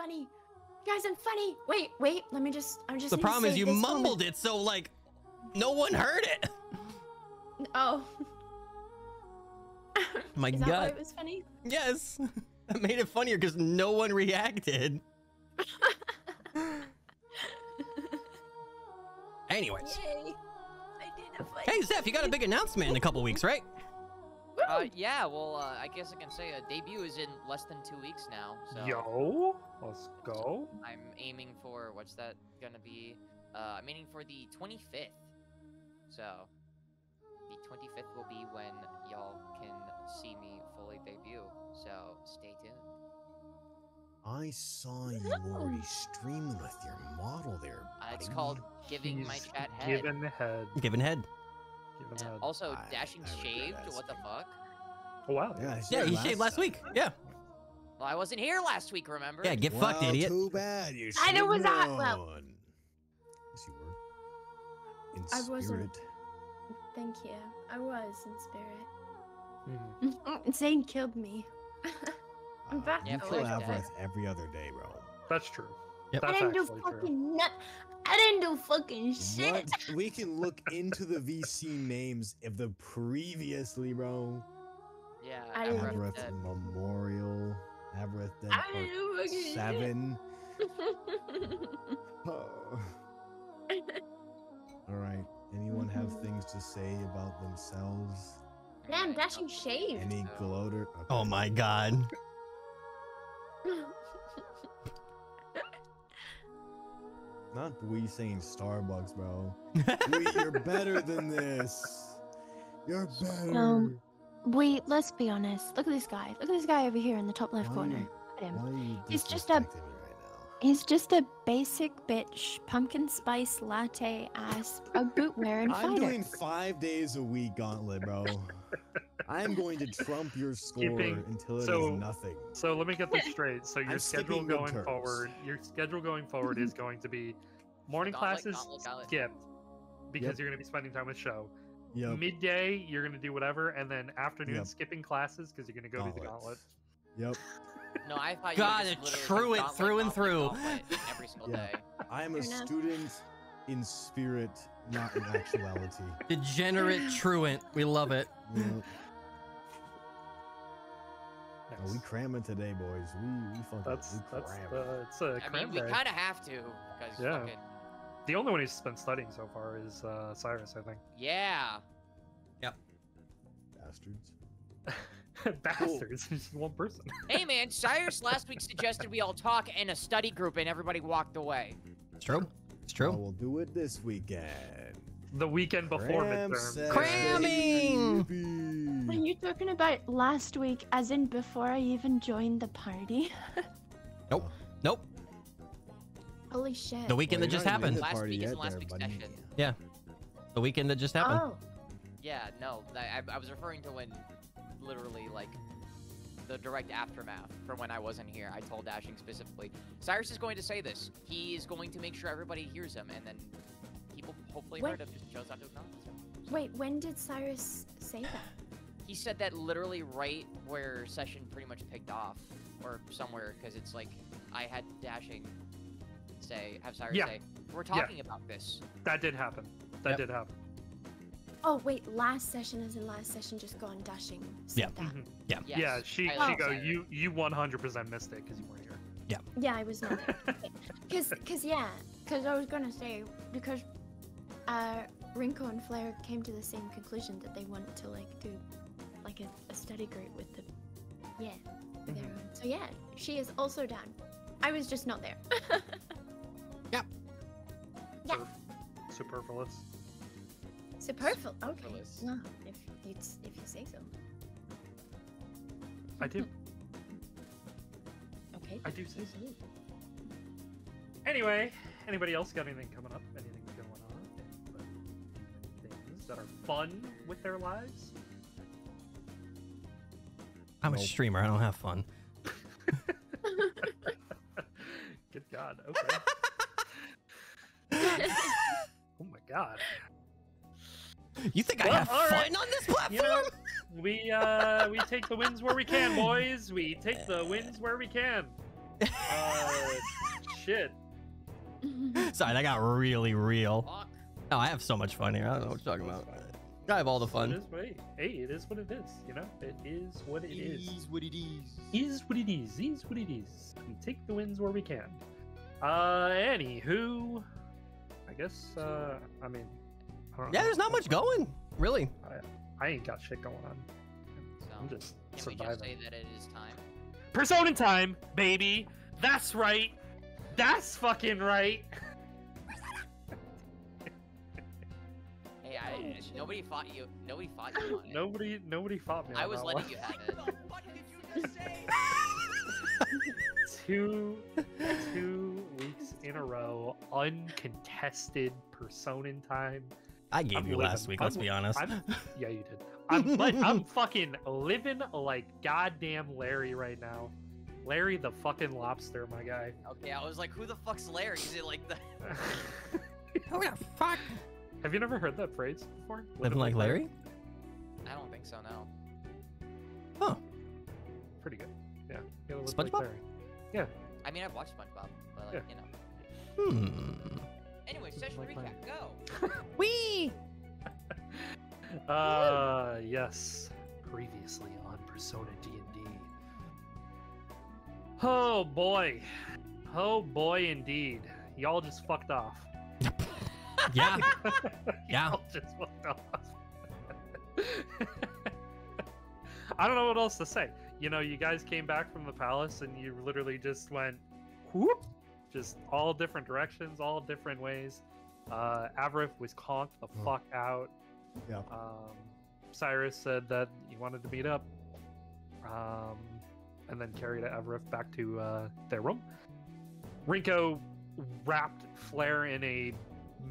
funny. Guys, I'm funny. Wait. Let me just. The problem is you mumbled it, so like, no one heard it. Oh. My Is God. that why it was funny? Yes. That made it funnier because no one reacted. Anyways. Yay. I did a fight. Hey, Zeph, you got a big announcement in a couple weeks, right? Yeah, well, I guess I can say a debut is in less than 2 weeks now. So Yo, let's go. I'm aiming for, what's that gonna be? I'm aiming for the 25th. So the 25th will be when y'all can see me fully debut. So stay tuned. I saw you already streaming with your model there. It's buddy. called giving my chat head. Given head. Given head. Given Yeah. head. Also, I Dashing regret shaved. asking. What the fuck? Oh, wow. Yeah, he shaved last week. Yeah. Well, I wasn't here last week, remember? Yeah, get fucked, idiot. Too bad. You I know should've was that- well- known. Yes, you were. In I wasn't. spirit. Thank you. I was in spirit. Mhm. Zane killed me. I'm back. Yeah, You but kill like Avrith every other day, bro. That's true. Yep. I That's didn't do actually true. fucking nut. I didn't do fucking shit. What? We can look into the VC names of the previously, bro. Yeah. I didn't do Avrith Dead. Memorial. Avrith Dead I Part didn't do fucking shit. 7. Oh. All right. Anyone have things to say about themselves? Damn, Dashing shaved. Any gloater? Okay. Oh my God. Not we saying Starbucks, bro. You're better than this. You're better. Wait, let's be honest. Look at this guy. Look at this guy over here in the top left Why corner. you- Look at him. Why are you He's just a- disrespecting me right now? He's just a basic bitch, pumpkin spice latte ass, a boot wearing I'm fighter. doing 5 days a week gauntlet, bro. I'm going to trump your score Skipping- until it is so- nothing. So let me get this straight. So your I'm schedule skipping going midterms. forward, is going to be morning Gauntlet, classes gauntlet. skipped because Yep. you're going to be spending time with show. Yep. Midday, you're going to do whatever, and then afternoon Yep. skipping classes because you're going to go do the gauntlet. Yep. No, I thought God, you a were just truant literally gauntlet, through and gauntlet, through. gauntlet every single Yeah. day. I am a Fair enough. student in spirit, not in actuality. Degenerate truant. We love it. Yep. Nice. Oh, we cramming today, boys. We fucking That's we cramming. it's a I cram mean, we day. kind of have to because Yeah. fucking The only one who's been studying so far is Cyrus, I think. yeah. Bastards. Bastards, just one person. Hey man, Cyrus last week suggested we all talk in a study group and everybody walked away. It's true. It's Well, true. we'll do it this weekend. The weekend before Cram midterm. sex, Cramming! baby. Are you talking about last week, as in before I even joined the party? Nope. Nope. Holy shit. The weekend Well, that just you're not even in happened. the Last party week is yet last there, week's buddy. session. Yeah. The weekend that just happened. Oh, Yeah, no, I was referring to when, literally, like, the direct aftermath from when I wasn't here. I told Dashing specifically. Cyrus is going to say this. He is going to make sure everybody hears him, and then people hopefully When- heard him, just chose not to acknowledge him. wait, when did Cyrus say that? He said that literally right where session pretty much picked off, or somewhere, because it's like, I had Dashing have Cyrus Yeah. say, we're talking about this. That did happen. That Yep. did happen. Oh, wait, last session as in last session just gone Dashing said Yeah. that. Mhm. Yes, Yeah, she I go, Cyrus. you 100% missed it because you weren't here. Yeah, I was not there. Because I was gonna say, because Rinko and Flair came to the same conclusion that they want to, like, do, like, a study group with the, with everyone. So yeah, she is also down. I was just not there. Yeah. Superfluous. Superfluous. Okay. Superfluous. No, if you say so. I do. Okay. I do say so. Anyway, anybody else got anything coming up? Anything going on? Things that are fun with their lives? I'm a Nope. streamer. I don't have fun. Good God. Okay. Oh my God. You think Well, I have all fun right. on this platform? You know, we take the wins where we can, boys. We take the wins where we can. shit. Sorry, that got really real. Fuck. Oh, I have so much fun here. I don't know what you're talking about. I have all the It fun. is what it is what it is. You know, it is what it is. What it is. Is what it is. Is what it is. We take the wins where we can. Anywho, I guess. I mean, I don't know. Yeah, there's not much going, really. I ain't got shit going on. So, I'm just can we surviving. just say that it is time? Persona time, baby. That's right. That's fucking right. Hey, nobody fought you. Nobody fought you on it. Nobody fought me. I on was that letting one. you have it. two weeks in a row, uncontested Persona time. I gave I'm you last week, let's be honest. Yeah, you did. I'm fucking living like goddamn Larry right now. Larry the fucking lobster, my guy. Okay, I was like, who the fuck's Larry? Is it like the... Oh, yeah, fuck. Have you never heard that phrase before? Living like Larry? I don't think so, no. Huh. Pretty good. Yeah. You gotta live SpongeBob? like Larry. Yeah. I mean, I've watched SpongeBob, but like, Yeah. you know. Hmm. Anyway, session Like recap, Larry. go! Wee! Yes. Previously on Persona D&D. Oh boy. Oh boy indeed. Y'all just fucked off. Yeah. Yeah. Y'all just fucked off. I don't know what else to say. You know, you guys came back from the palace and you literally just went whoop, just all different directions, all different ways. Avrith was conked the fuck out. Yeah. Cyrus said that he wanted to meet up, and then carried Avrith back to their room. Rinko wrapped Flair in a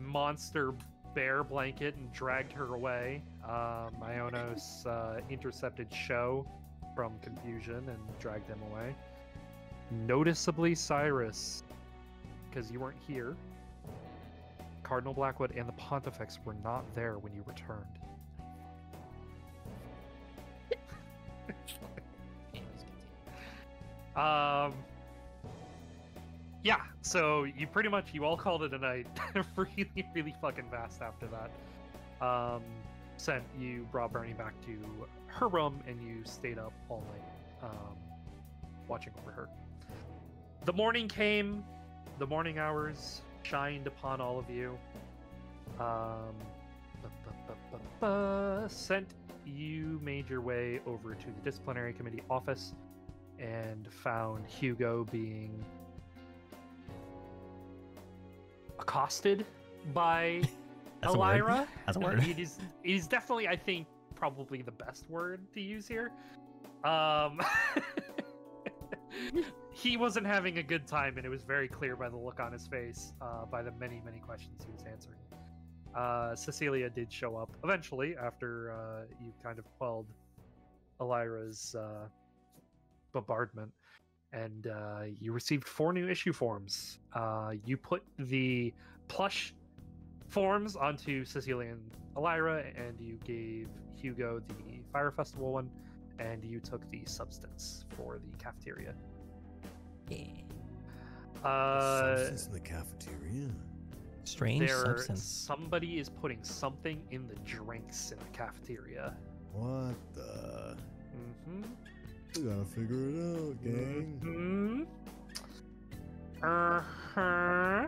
monster bear blanket and dragged her away. Ionos intercepted Sho from confusion and dragged him away. Noticeably, Cyrus, because you weren't here, Cardinal Blackwood and the Pontifex were not there when you returned. Anyways, continue. Yeah, so you pretty much, you all called it a night really fucking fast after that. You brought Bernie back to her room and you stayed up all night, watching over her. The morning came, the morning hours shined upon all of you. You made your way over to the disciplinary committee office and found Hugo being accosted by That's a word. Elira. That's a word. It is definitely, I think, probably the best word to use here. He wasn't having a good time, and it was very clear by the look on his face, by the many questions he was answering. Cecilia did show up eventually after you kind of quelled Elira's bombardment, and you received 4 new issue forms. You put the plush forms onto Cecilia and Elira, and you gave Hugo the Fire Festival one, and you took the substance for the cafeteria. Substance in the cafeteria. Strange substance. Somebody is putting something in the drinks in the cafeteria. What the? Mm-hmm. We gotta figure it out, gang. Mm-hmm.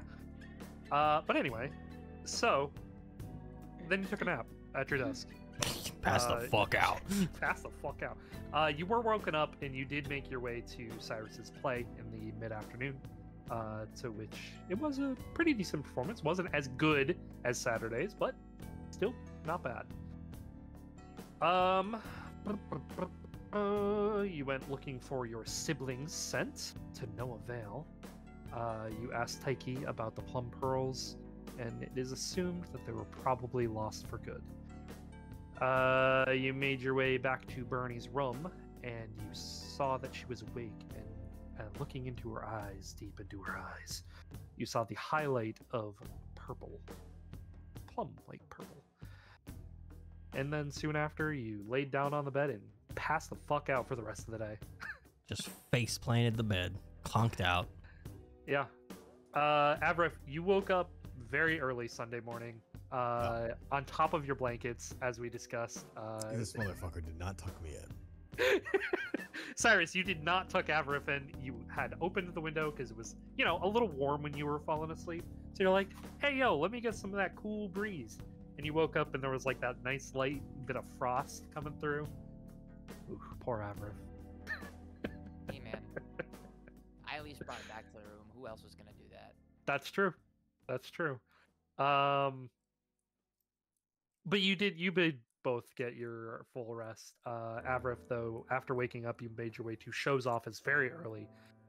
But anyway, so then you took a nap at your desk. Pass the fuck out. Pass the fuck out. You were woken up and you did make your way to Cyrus's play in the mid-afternoon, to which it was a pretty decent performance. Wasn't as good as Saturday's, but still not bad. You went looking for your siblings' scent, to no avail. You asked Taiki about the plum pearls, and it is assumed that they were probably lost for good. You made your way back to Bernie's room, and you saw that she was awake and looking into her eyes, deep into her eyes. You saw the highlight of purple. Plum-like purple. And then soon after, you laid down on the bed and passed the fuck out for the rest of the day. Just face planted the bed, conked out. Yeah. Avrif, you woke up very early Sunday morning, on top of your blankets, as we discussed. This motherfucker did not tuck me in. Cyrus, you did not tuck Avrif in. You had opened the window because it was, a little warm when you were falling asleep. So you're like, hey, yo, let me get some of that cool breeze. And you woke up and there was like that nice light bit of frost coming through. Ooh, poor Avrif. Hey, man. I at least brought it back to the room. Who else was going to do that? That's true. That's true. But you did both get your full rest. Avrif, though, after waking up, you made your way to Show's office very early.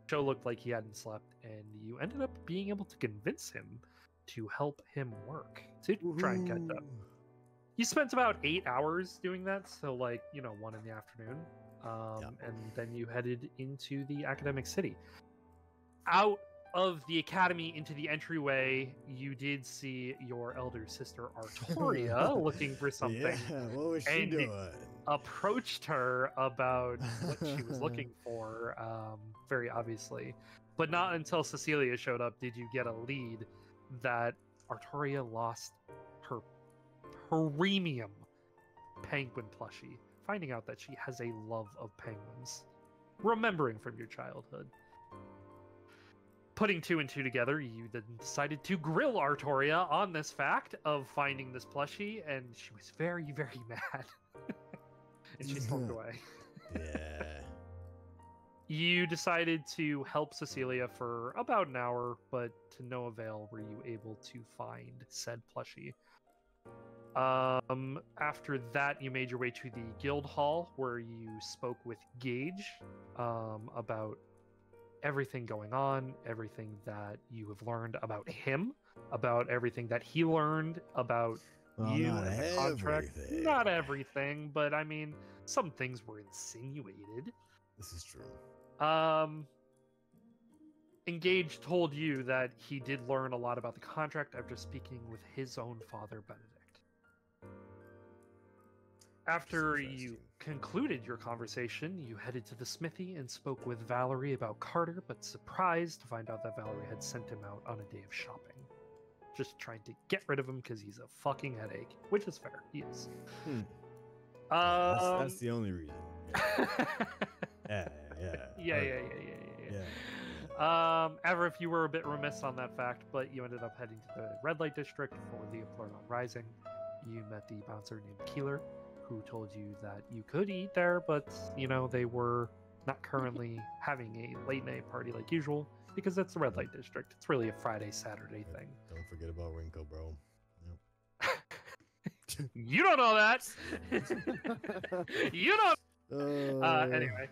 Show looked like he hadn't slept, and you ended up being able to convince him to help him work to try and catch up. You spent about 8 hours doing that, so 1 in the afternoon. And then you headed into the academic city. Out of the academy into the entryway, you did see your elder sister Artoria looking for something. Yeah, what was she doing? Approached her about what she was looking for, very obviously. But not until Cecilia showed up did you get a lead that Artoria lost her premium penguin plushie, finding out that she has a love of penguins, remembering from your childhood. Putting 2 and 2 together, you then decided to grill Artoria on this fact of finding this plushie, and she was very, very mad. And she stormed away. Yeah. You decided to help Cecilia for about an hour, but to no avail were you able to find said plushie. After that, you made your way to the guild hall, where you spoke with Gage about everything going on, everything that you have learned about him, about everything that he learned about you and the contract. Not everything, but I mean, some things were insinuated. This is true. Engage told you that he did learn a lot about the contract after speaking with his own father, Benedict. After you concluded your conversation, you headed to the smithy and spoke with Valerie about Carter, but surprised to find out that Valerie had sent him out on a day of shopping. Just trying to get rid of him because he's a fucking headache, which is fair. He is. That's the only reason. Yeah. Avrif, you were a bit remiss on that fact, but you ended up heading to the red light district for the Employment Rising. You met the bouncer named Keeler, who told you that you could eat there, but they were not currently having a late night party like usual because it's the red light district. It's really a Friday, Saturday thing. Don't forget about Rinko, bro. Yep. You don't know that. You don't. Anyway,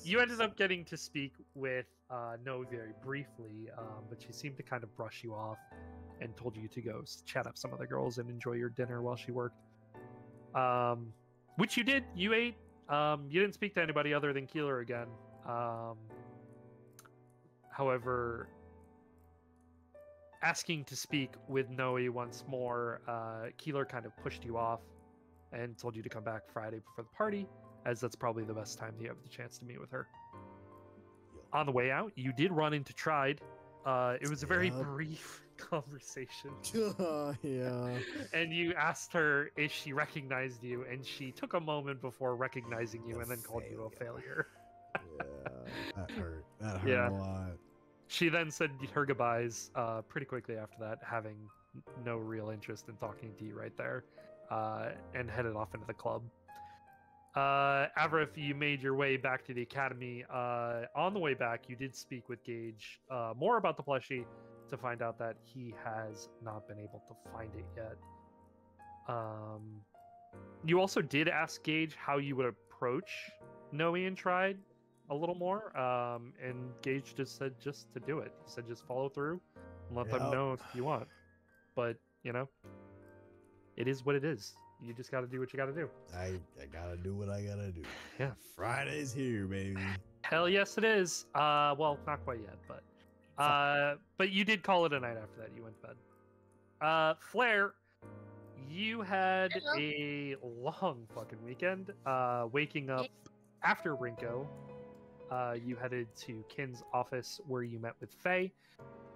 you ended up getting to speak with Noe very briefly, but she seemed to kind of brush you off and told you to go chat up some other girls and enjoy your dinner while she worked. Which you did. You ate. You didn't speak to anybody other than Keeler again. However, asking to speak with Noe once more, Keeler kind of pushed you off and told you to come back Friday before the party, as that's probably the best time you have the chance to meet with her. On the way out, you did run into Tride. It was a very brief conversation. Yeah. And you asked her if she recognized you, and she took a moment before recognizing you and then called you a failure. Yeah, that hurt. That hurt a lot. She then said her goodbyes pretty quickly after that, having no real interest in talking to you right there, and headed off into the club. Avrif, you made your way back to the academy. On the way back, you did speak with Gage more about the plushie to find out that he has not been able to find it yet. You also did ask Gage how you would approach Noe and Tride a little more, and Gage just said just to do it. He said just follow through and let them know if you want. But, it is what it is. You just got to do what you got to do. I got to do what I got to do. Yeah. Friday's here, baby. Hell yes, it is. Well, not quite yet, but you did call it a night after that. You went to bed. Flair, you had a long fucking weekend, waking up after Rinko, you headed to Kin's office where you met with Faye.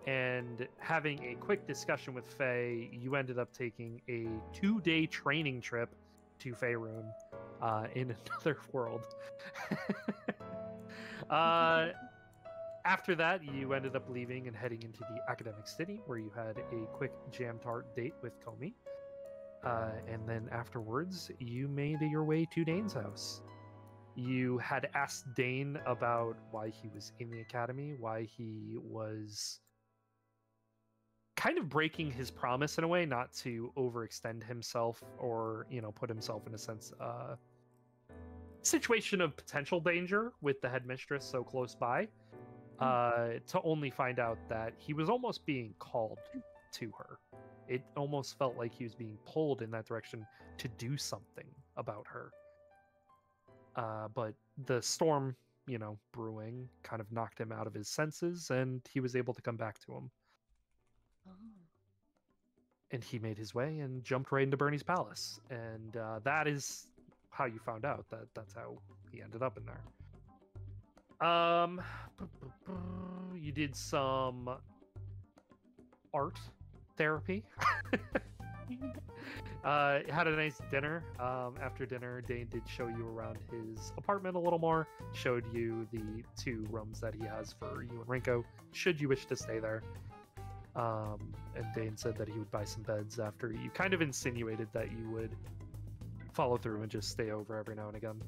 And having a quick discussion with Faye, you ended up taking a 2-day training trip to Faerun in another world. After that, you ended up leaving and heading into the academic city, where you had a quick jam-tart date with Komi. And then afterwards, you made your way to Dane's house. You had asked Dane about why he was in the academy, why he was kind of breaking his promise in a way, not to overextend himself or, put himself in a sense situation of potential danger with the headmistress so close by, to only find out that he was almost being called to her. It almost felt like he was being pulled in that direction to do something about her. But the storm, brewing kind of knocked him out of his senses, and he was able to come back to him. Oh. And he made his way and jumped right into Bernie's palace. And that is how you found out that that's how he ended up in there. You did some art therapy. Had a nice dinner. After dinner, Dane did show you around his apartment a little more, showed you the 2 rooms that he has for you and Rinko, should you wish to stay there. And Dane said that he would buy some beds after you kind of insinuated that you would follow through and just stay over every now and again.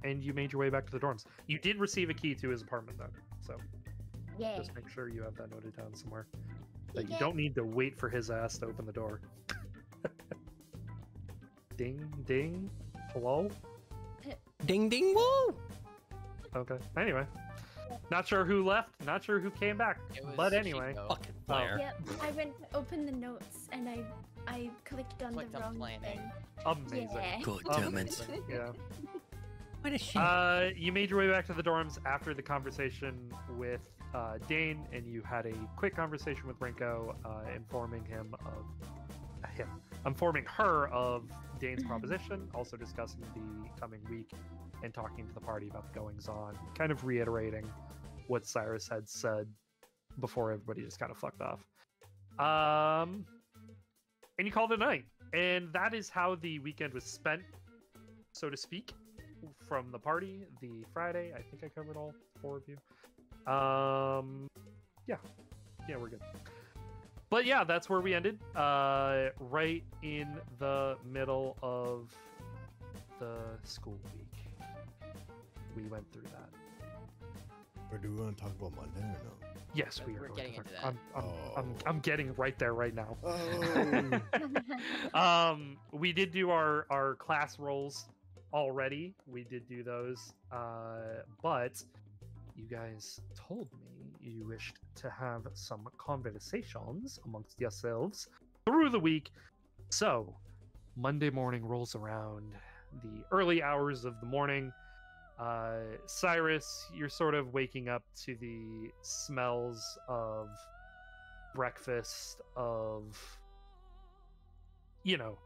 And you made your way back to the dorms. You did receive a key to his apartment, though, so Yay. just make sure you have that noted down somewhere. That you Okay. don't need to wait for his ass to open the door. Ding, ding. Hello? Ding ding woo! Okay. Anyway. Not sure who left, not sure who came back. It was But anyway. Chico. Fucking Flair. Yep, I went to open the notes and I clicked on Clicked the on wrong planning. thing. Amazing. Yeah. God damn it. Amazing, yeah. What is she? You made your way back to the dorms after the conversation with Dane, and you had a quick conversation with Rinko, informing her of Dane's proposition, also discussing the coming week and talking to the party about the goings-on, kind of reiterating what Cyrus had said before everybody just kind of fucked off. And you called it a night. And that is how the weekend was spent, so to speak, from the party, the Friday. I think I covered all 4 of you. Yeah, we're good. But yeah, that's where we ended. Right in the middle of the school week. We went through that. Or do we want to talk about Monday or no? Yes, we are We're going getting to into talk- that. I'm getting right there right now. Oh. We did do our class roles already. We did do those. But you guys told me you wished to have some conversations amongst yourselves through the week. So Monday morning rolls around, the early hours of the morning. Cyrus, you're sort of waking up to the smells of breakfast, of,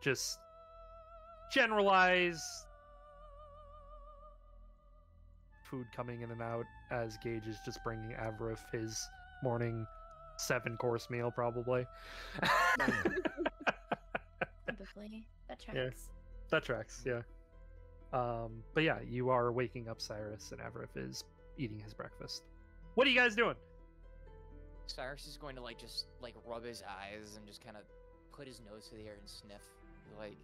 just generalized food coming in and out, as Gage is just bringing Avrif his morning 7-course meal, probably. Probably. That tracks. Yeah. That tracks, yeah. But yeah, you are waking up Cyrus, and Avrif is eating his breakfast. What are you guys doing? Cyrus is going to just rub his eyes and just kind of put his nose to the air and sniff. Like,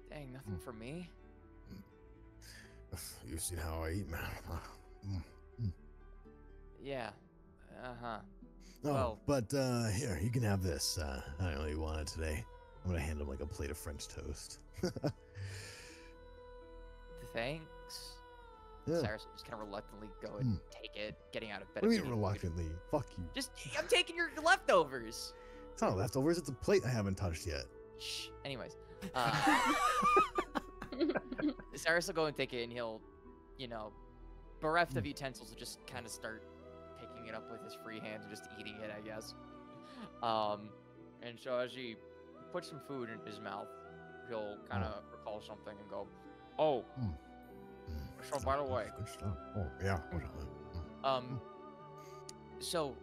dang, nothing for me. You've seen how I eat, man. Yeah. Uh-huh. Oh, Well- but here, you can have this. I don't know what you wanted today. I'm gonna hand him a plate of French toast. Thanks. Yeah. Cyrus will just kind of reluctantly go and take it, getting out of bed. What do as you mean soon as he can. reluctantly? Fuck you. I'm taking your leftovers. It's not leftovers. It's a plate I haven't touched yet. Shh. Anyways, Cyrus will go and take it, and he'll, bereft of utensils, will just kind of start picking it up with his free hand and just eating it, I guess. And so as he puts some food in his mouth, he'll kind of recall something and go, "Oh, So by the way, Good stuff. Oh yeah. Hold on. so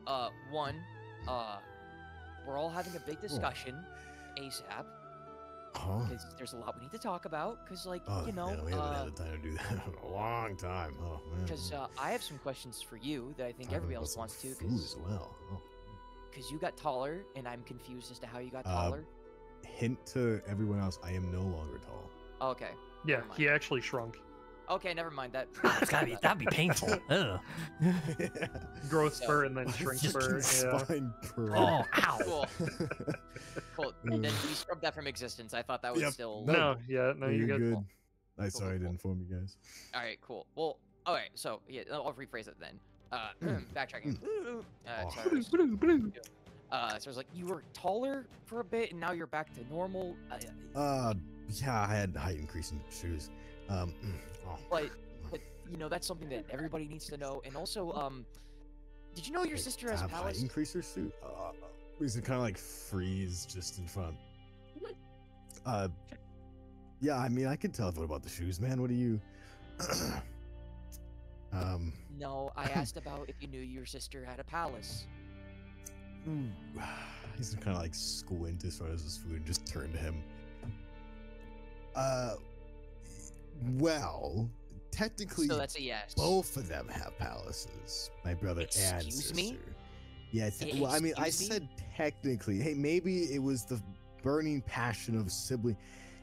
one, we're all having a big discussion ASAP Huh? because there's a lot we need to talk about. Because like Oh, you know, man, we haven't had the time to do that in a long time. Oh man. because I have some questions for you that I think Talking everybody about else some wants to. food as well. Oh. Because you got taller, and I'm confused as to how you got Uh, taller. Hint to everyone else: I am no longer tall. Okay. Yeah, Never mind. he actually shrunk. Okay, never mind that. It's gotta be that'd be painful. Ugh. Growth So- spurt and then shrink spurt. Yeah. Spine pearl. Oh, ow. Cool. Cool. Then we scrubbed that from existence. I thought that was Yep. still. No. No, yeah, no, You're you're good. good. I'm sorry I cool. didn't inform you guys. All right, cool. Well, all right. So yeah, I'll rephrase it then. Backtracking. Sorry. So I was like, you were taller for a bit, and now you're back to normal. Yeah, I had height increase in shoes. Oh. But you know, that's something that everybody needs to know. And also, did you know your Wait, sister to has have height powers? increaser suit? Is it kind of like freeze just in front? Yeah, I mean, I could tell about the shoes, man. What are you? No, I asked about if you knew your sister had a palace. He's kind of like squint as far as his food and just turn to him. Well, technically, So that's a yes. both of them have palaces. My brother and Excuse sister. me? Yeah, well, I mean, I Excuse me? said technically. Hey, maybe it was the burning passion of sibling.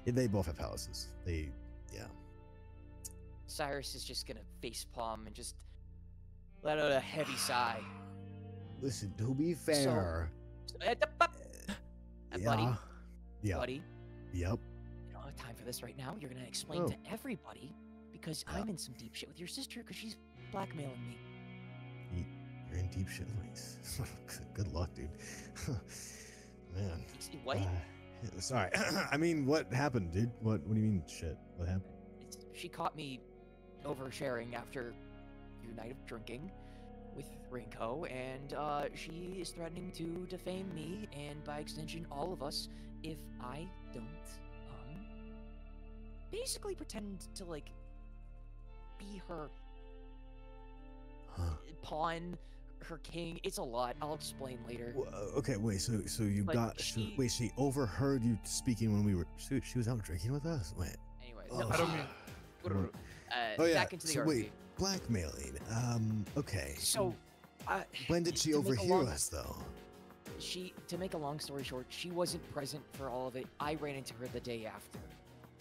Yeah, they both have palaces. Yeah. Cyrus is just gonna facepalm and just let out a heavy sigh. Listen, to be fair, Buddy, yeah, buddy, yep. you don't have time for this right now. You're gonna explain Oh. to everybody because I'm in some deep shit with your sister because she's blackmailing me. You're in deep shit, Lynx. Good luck, dude. Man. What? Sorry. I mean, what happened, dude? What do you mean, shit? What happened? She caught me oversharing after your night of drinking with Rinko, and she is threatening to defame me and, by extension, all of us if I don't, basically pretend to, like, be her Huh. pawn, her king. It's a lot. I'll explain later. Well, okay, wait. So you But got? she- She overheard you speaking when we were. She was out drinking with us. Wait. Anyway, Oh. no, I don't mean. Oh yeah. back into the So RP. wait, blackmailing. Okay. So, when did she to make a overhear long- us, though? to make a long story short, she wasn't present for all of it. I ran into her the day after.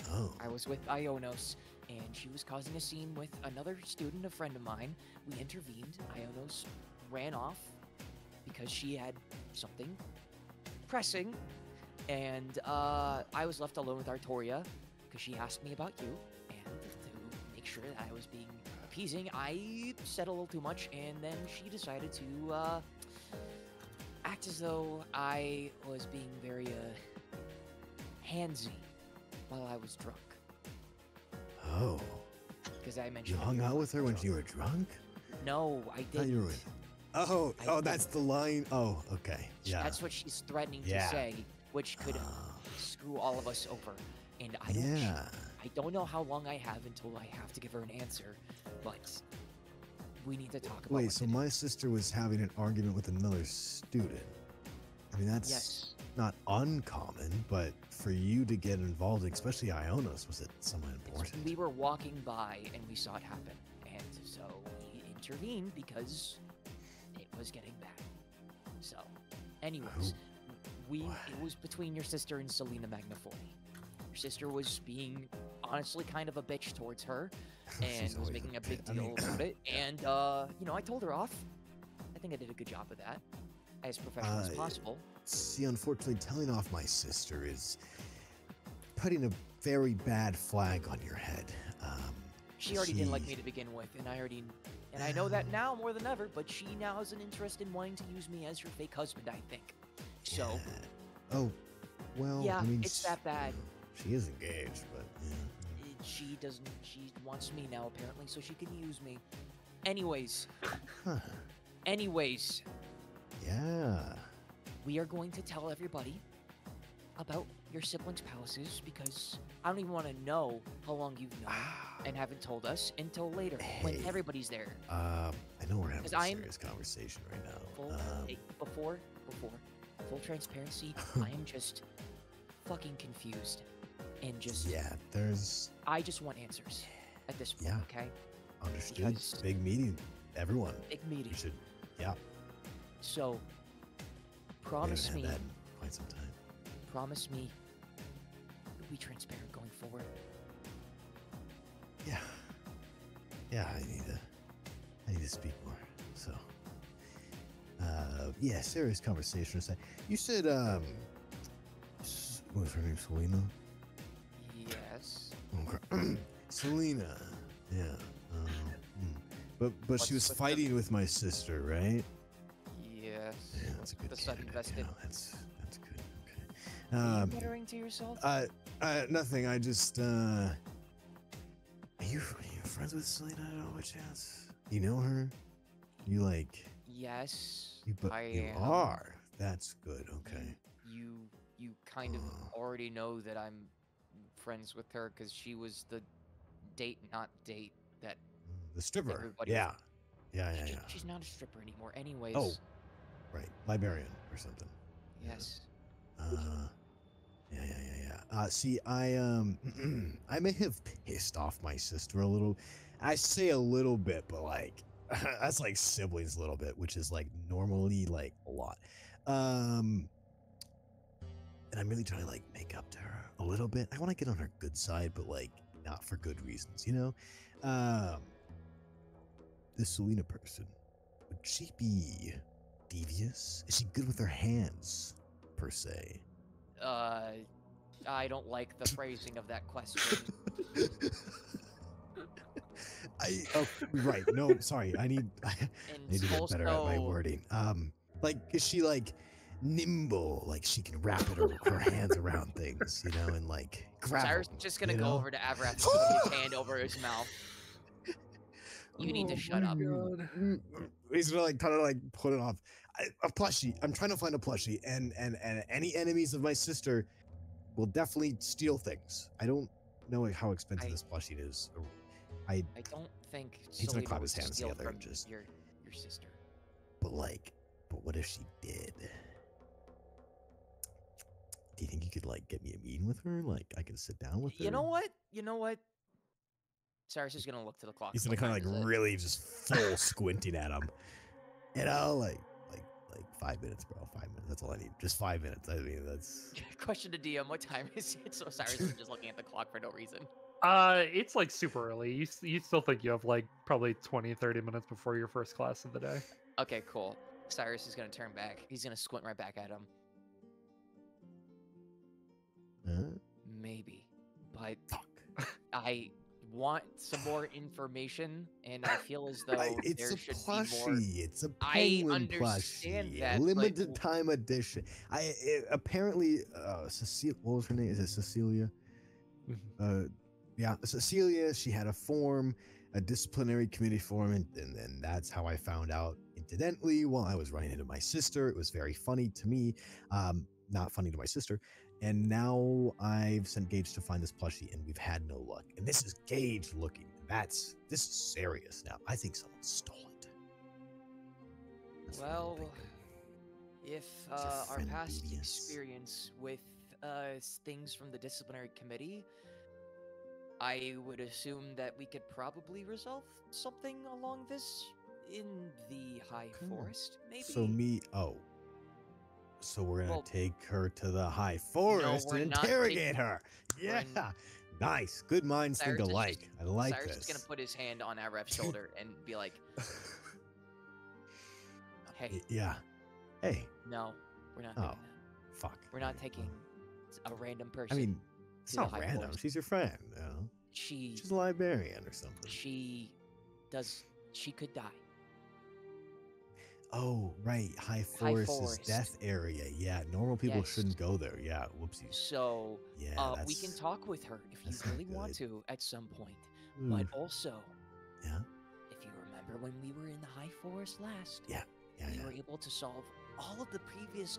Oh. I was with Ionos, and she was causing a scene with another student, a friend of mine. We intervened. Ionos ran off because she had something pressing, and I was left alone with Artoria because she asked me about you, and to make sure that I was being appeasing, I said a little too much, and then she decided to act as though I was being very handsy while I was drunk. Oh. Because I You mentioned that hung you out were with her when drunk. you were drunk? No, I I thought you were didn't. with. Oh, I oh, that's the line. Oh, okay. Yeah. That's what she's threatening Yeah. to say, which could Ah, screw all of us over. And yeah. I don't know how long I have until I have to give her an answer, but we need to talk about Wait, what so to do. my sister was having an argument with another student. I mean, that's Yes. not uncommon, but for you to get involved, especially Ionos, was it someone important? We were walking by and we saw it happen. And so we intervened because it was getting bad. So, anyways, it was between your sister and Selena Magnafoli. Your sister was being honestly kind of a bitch towards her and She's was always making a bitch. big I deal mean, about it. And, you know, I told her off. I think I did a good job of that, as professional as possible. See, unfortunately, telling off my sister is putting a very bad flag on your head. She already didn't like she- me to begin with, and I know that now more than ever, but she now has an interest in wanting to use me as her fake husband, I think. So, Yeah. Oh, well, yeah, I mean, it's that bad. She is engaged, but yeah. She wants me now, apparently, so she can use me. Anyways, Huh. anyways, Yeah. we are going to tell everybody about your siblings' palaces because I don't even want to know how long you've known and haven't told us until later when Hey, everybody's there. I know we're having 'Cause a I'm- serious conversation right now. Before full transparency, I am just fucking confused and just Yeah, there's I just want answers at this point. Yeah. Okay, understood. Because- Big meeting. Everyone. big meeting. You should. Yeah. So We promise haven't me, had that in quite some time. promise me, you'll be transparent going forward. Yeah. Yeah, I need to speak more. So, yeah, serious conversation aside. You said, what was her name? Selena? Yes. Okay. Selena. Yeah. But What's she was with the- fighting with my sister, right? Yes. Yeah, that's a good The sudden candidate, vested. you know, that's good. Okay. Are you muttering to yourself? Nothing. I just are you friends with Selena at all by chance? You know her? You like Yes. but I you am. are. That's good. Okay. You kind of already know that I'm friends with her because she was the not date that The stripper. Everybody Yeah. Yeah. she's not a stripper anymore. Anyways. Oh. Right. Librarian or something. Yes. Yeah. See, I I may have pissed off my sister a little. I say a little bit, but like that's like siblings a little bit, which is like normally like a lot. And I'm really trying to like make up to her a little bit. I want to get on her good side, but like not for good reasons, you know? This Selena person, would she be devious? Is she good with her hands, per se? I don't like the phrasing of that question. Right. No, sorry. I need to get better at my wording. Like, is she like nimble? Like she can wrap her hands around things, you know, and like grab Cyrus them, just gonna you go know? over to Avrath and put his hand over his mouth. You need to shut up. He's gonna like kind of like put it off. A plushie. I'm trying to find a plushie, and any enemies of my sister will definitely steal things. I don't know how expensive this plushie is. I don't think He's gonna Selena clap would his hands steal together from and just- your sister. But what if she did? Do you think you could like get me a meeting with her? Like I could sit down with her. You know what? Cyrus is gonna look to the clock. He's gonna What kind of time like is it? really just full squinting at him. You know, like 5 minutes, bro. 5 minutes. That's all I need. Just 5 minutes. I mean, that's. Question to DM: what time is it? So Cyrus is just looking at the clock for no reason. It's like super early. You still think you have like probably 20-30 minutes before your first class of the day. Okay, cool. Cyrus is gonna turn back. He's gonna squint right back at him. Huh? Maybe, but Fuck. I want some more information, and I feel as though It's there a should be plushie. more. It's a I penguin understand plushie. that, but- Limited time edition. Apparently, Cecilia. What was her name? Is it Cecilia? Yeah, Cecilia. She had a form, a disciplinary committee form, and that's how I found out. Incidentally, while I was running into my sister, it was very funny to me. Not funny to my sister. And now I've sent Gage to find this plushie, and we've had no luck. And this is Gage looking. This is serious now. I think someone stole it. That's what I'm Well, thinking. if your our friend past devious? experience with things from the disciplinary committee, I would assume that we could probably resolve something along this in the High Okay. Forest, maybe. So we're gonna Well, take her to the high forest we're and not interrogate taking- her. we're Yeah, n- nice. Good minds think Cyrus is alike. just- I like Cyrus this. is gonna put his hand on Avraf's shoulder and be like, "Hey, Yeah. Hey. no, we're not Oh, doing that. fuck. We're not Okay, taking a random person." I mean, it's to the not High random. Forest. She's your friend. You know? she She's a librarian or something. she could die. Oh, right. High forest is Forest. death area. Yeah, normal people Yes. shouldn't go there. Yeah, whoopsies. So Yeah, we can talk with her if you that's not really want good. to at some point. Ooh, But also, yeah, if you remember when we were in the High Forest last, yeah, we yeah. were able to solve all of the previous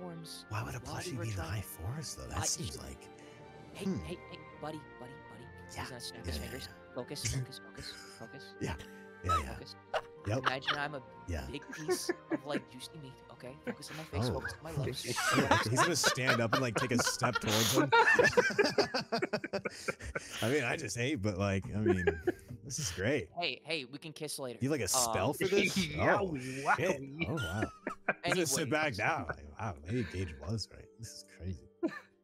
forms. Why would a while we plushie were be in the trying- high forest though? That I- seems like. Hey, Hmm. hey, buddy. Yeah, He's gonna snap yeah, his yeah, fingers. yeah. Focus. Yeah. Focus. Yep. Imagine I'm a Yeah. big piece of like juicy meat. Okay, focus on my face. Oh. Focus on my lips. Shit, okay, he's gonna stand up and like take a step towards him. I mean, I just ate, but like, I mean, this is great. Hey, we can kiss later. You have like a spell for this? Yeah, Oh, wow. shit. Oh wow. He's gonna sit back Anyways. down. Like, wow, maybe Gage was right. This is crazy.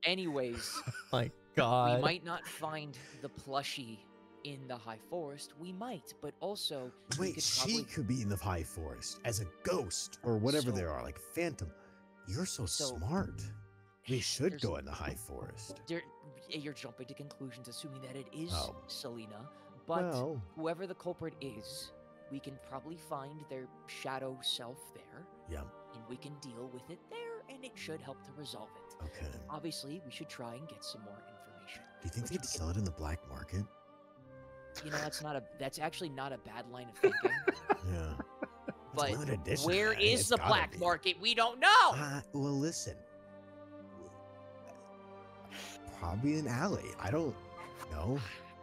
Anyways, My we God. might not find the plushie in the high forest. We might, but also we Wait, could she probably could be in the high forest as a ghost or whatever they So- are, like phantom. You're so So- smart. We should There's- go in the high forest. You're jumping to conclusions, assuming that it is Oh. Selena. But Well, whoever the culprit is, we can probably find their shadow self there, yeah. and we can deal with it there, and it should help to resolve it. Okay. Obviously, we should try and get some more information. Do you think which they'd we sell can- it in the black market? You know, that's actually not a bad line of thinking. Yeah. But limited edition, where man. is It's the gotta black be. market? We don't know. Well, listen. Probably an alley. I don't know.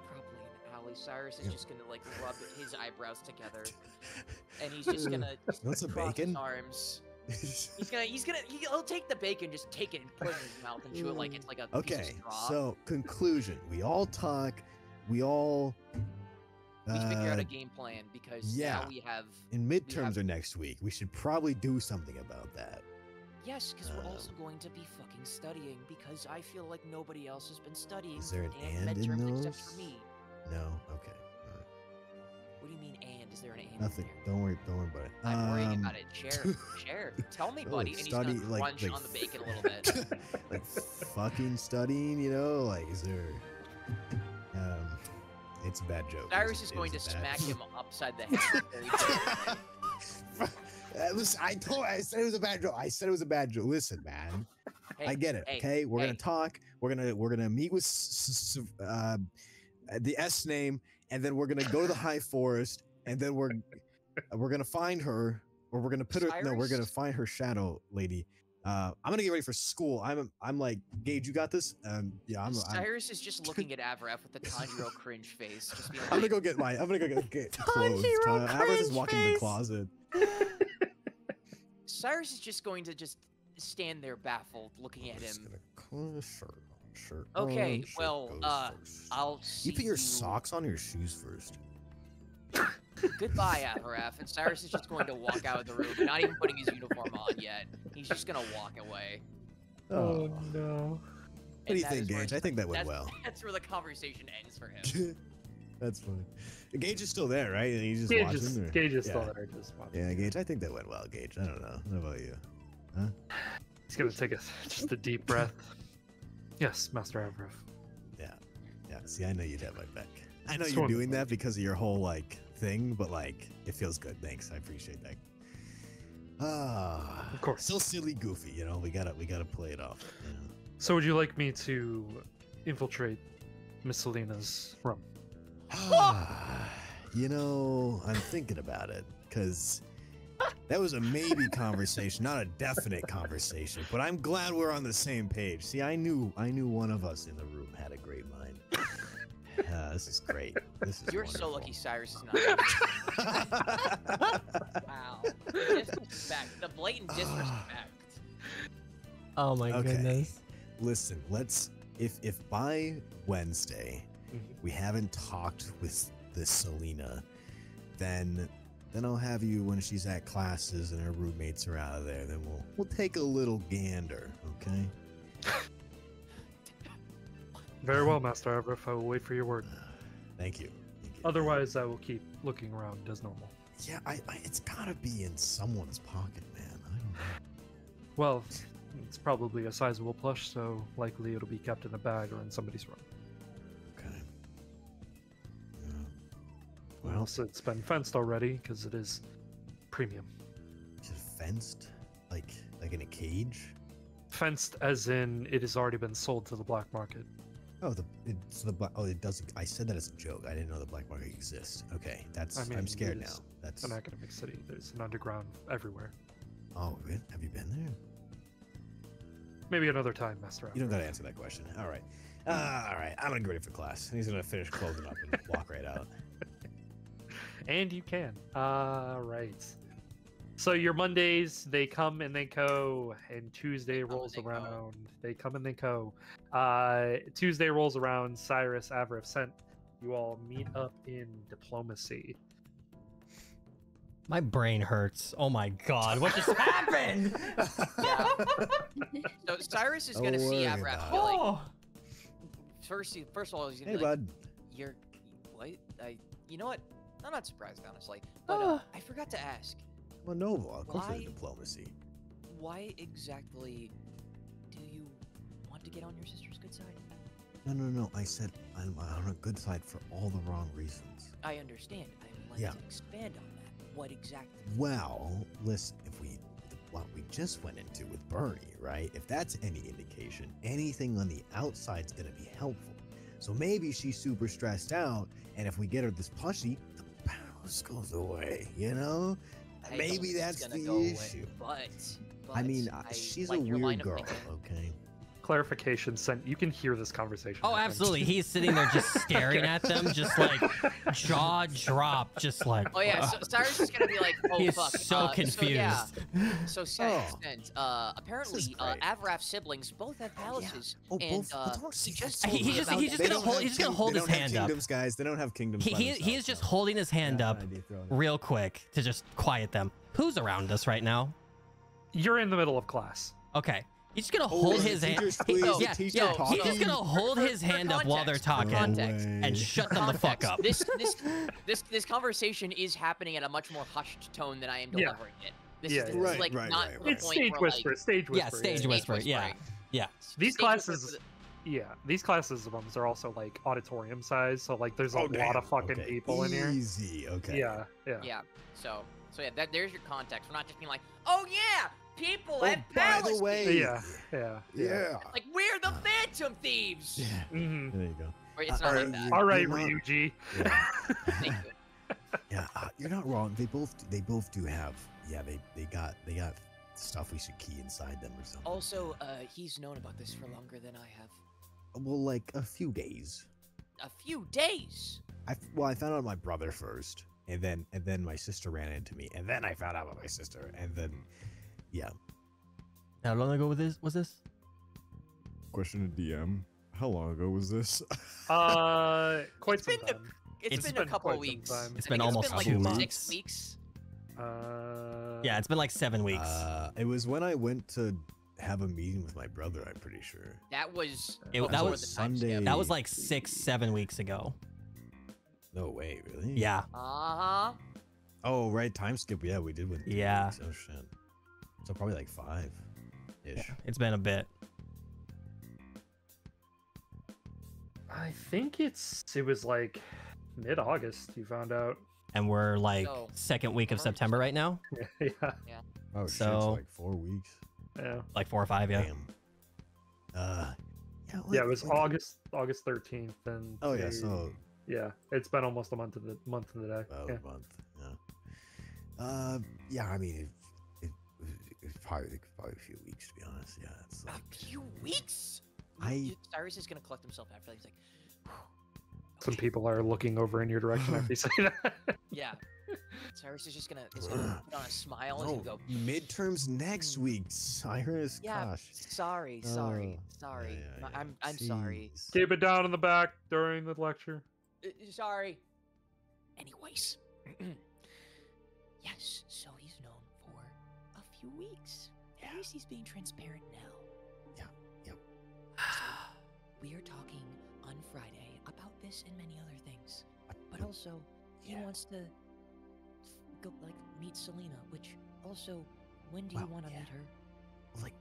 Probably an alley. Cyrus is Yeah. just gonna like rub his eyebrows together, and he's just gonna Want some cross bacon? his arms. He'll take the bacon, just take it and put it in his mouth and chew it like it's like a piece Okay, of straw. so conclusion. We all talk. We all. we should figure out uh, a game plan because yeah. now we have And we midterms have- are next week. We should probably do something about that. yes, because we're also Um, going to be fucking studying because I feel like nobody else has been studying. Is there an for and in midterms except those? for me. No. Okay. All right. What do you mean and? Is there an and? in Nothing. there? Don't worry. Don't worry about it. I'm worrying about it. Share. Tell me, Oh, buddy. And he's study, gonna like- crunch like on the bacon a little bit. Like fucking studying. You know, like is there? It's a bad joke. Cyrus is going to It's a bad- smack him upside the head. very quickly. Listen, I said it was a bad joke. I said it was a bad joke. Listen, man. Hey, I get it. hey, Okay, we're hey. gonna talk. We're gonna meet with the S name, and then we're gonna go to the high forest, and then we're gonna find her, or we're gonna put her. No, we're gonna Cyrus? find her shadow lady. I'm gonna get ready for school. I'm like Gage, you got this. Yeah, I'm Cyrus is just looking at Avref with the Tanjiro cringe face, just being gonna like, go get clothes. Tanjiro Avarice is cringe walking to the face. closet. Cyrus is just going to just stand there baffled, looking at Just him. gonna close shirt. Okay, on, shirt well, goes first. I'll see You put your socks on your shoes first. Goodbye, Avref. And Cyrus is just going to walk out of the room, not even putting his uniform on yet. He's just gonna walk away. Oh no. What do you think, Gage? I think that went well. That's where the conversation ends for him. That's funny. Gage is still there, right? And he's just Gage watching. is, or- Gage is still yeah. there. Just watching. Yeah, Gage. I think that went well, Gage. I don't know. What about you? He's gonna take just a deep breath. Yes, Master Avref. Yeah. See, I know you'd have my back. I know It's you're doing wonderful. that because of your whole like thing, but like it feels good. Thanks. I appreciate that. Of course. Still silly, goofy. You know, we gotta play it off. You know? So would you like me to infiltrate Miss Selena's room? You know, I'm thinking about it because that was a maybe conversation, not a definite conversation. But I'm glad we're on the same page. See, I knew one of us in the room had a great mind. This is great. This is You're so wonderful. lucky Cyrus is not. Wow. The disrespect. The blatant disrespect. Oh my Okay. goodness. Listen, let's if by Wednesday Mhm. we haven't talked with this Selena, then I'll have you when she's at classes and her roommates are out of there. Then we'll take a little gander, okay? Very well, Master Avref. I will wait for your word. Thank you. Thank you. Otherwise, I will keep looking around as normal. Yeah, I it's gotta be in someone's pocket, man. I don't know. Well, it's probably a sizable plush, so likely it'll be kept in a bag or in somebody's room. Okay. Yeah. Well, so it's been fenced already because it is premium. Is it fenced? Like in a cage? Fenced as in it has already been sold to the black market. Oh, it doesn't. I said that as a joke. I didn't know the black market exists. Okay, I mean, I'm scared it now. is That's an academic city. There's an underground everywhere. Oh, really? Have you been there? Maybe another time, Master. You don't gotta answer that question. All right. All right. I'm gonna get ready for class. He's gonna finish closing up and walk right out. And you can. Right. So your Mondays, they come and they go, and Tuesday rolls around. They come and they go. Tuesday rolls around. Cyrus, Avrif, Sent. You all meet up in diplomacy. My brain hurts. Oh my god, what just happened? Yeah. So Cyrus is gonna see Don't worry Avraf. about Be like, Oh, first of all, he's gonna Hey, be like, bud. "You're what? You know what? I'm not surprised, honestly. But I forgot to ask, Well, Nova, of course, Why? we're diplomacy. why exactly do you want to get on your sister's good side? No. I said I'm on a good side for all the wrong reasons. I understand. I would like Yeah. to expand on that. What exactly? Well, listen, what we just went into with Bernie, right? If that's any indication, anything on the outside's gonna be helpful. So maybe she's super stressed out, and if we get her this plushie, the powers goes away, you know? I don't Maybe think that's it's gonna the go away, issue. but I mean, I she's like a your line weird of girl, thinking. okay? Clarification, Sent. You can hear this conversation. oh, I think. absolutely. He's sitting there just staring at them, just like jaw drop, just like. Oh yeah, so Cyrus is gonna be like, oh He is fuck. so confused. So Oh. apparently, This is great. Avraf's siblings both have palaces, Oh, and both. Don't he say just that. told me He's just about gonna that. hold. He's gonna hold his hand up. Kingdoms, guys. They don't have kingdoms. by He is themselves, just so- holding his hand Yeah, up idea throwing it. real quick to just quiet them. Who's around us right now? You're in the middle of class. Okay. He's just gonna Oh, hold the his hand. teacher squeezed the Yeah, teacher yeah. talking? He's just gonna hold his hand up while they're context, talking context. and shut them the fuck up. This conversation is happening at a much more hushed tone than I am Yeah. delivering it. This Yeah, is, yeah. this is Right, like right, not right, the right. It's point stage where, whisper. like, Stage whisper. Yeah, stage stage whisper. Yeah, whispering. yeah. These Stage classes, whisper- yeah, these classes ones are also like auditorium size, so like there's a Oh, lot damn. of fucking Okay. people in here. Easy. Okay. Yeah. Yeah. So yeah, there's your context. We're not just being like, oh yeah, people Oh, at by palaces. the way. Yeah. Yeah. Like we're the Phantom Thieves. Yeah. Mhm. There you go. Or it's not like that. All right, You're not- Ryuji. Yeah. Thank you. Yeah, you're not wrong. They both do have. Yeah, they got stuff we should key inside them or something. Also, he's known about this for longer than I have. Well, like a few days. A few days. I found out my brother first, and then my sister ran into me, and then I found out about my sister, and then yeah. How long ago was this? Question to DM. How long ago was this? Quite It's some been time. It's It's been a been couple quite some weeks. time. It's I been think almost like 2 6 months. weeks. Yeah, it's been like 7 weeks. It was when I went to have a meeting with my brother. I'm pretty sure. That was That before was the time Sunday. skip. That was like 6-7 weeks ago. No way, really? Yeah. Uh-huh. Oh, right. Time skip. Yeah, we did win. 3 Yeah. weeks. Oh shit. So probably like 5 ish. It's been a bit. I think it was like mid-August you found out. And we're like So, second week of summer? September right now. Yeah. Oh shit. So- It's like 4 weeks. Yeah. Like 4 or 5, yeah. Damn. Yeah. Yeah, it was like- August 13th and Oh yeah. they- So yeah, it's been almost a month of the day. about Yeah. a month. Yeah. Yeah. I mean, it's probably a few weeks to be honest. Yeah. It's like, A few weeks. Cyrus is gonna collect himself after that. He's like, Some okay. people are looking over in your direction after you say that. Yeah. Cyrus is just gonna put on a smile and no, he's gonna go. midterms next week, Cyrus. Yeah. Gosh. Sorry. Oh, Sorry. yeah, yeah, I'm sorry. jeez. Keep it down in the back during the lecture. Sorry. Anyways. Yes. So he's known for a few weeks. At least he's being transparent now. Yeah, yep. So we are talking on Friday about this and many other things. But also, he Yeah. wants to go meet Selena. Which also, when do you Well, want to yeah. meet her? Like,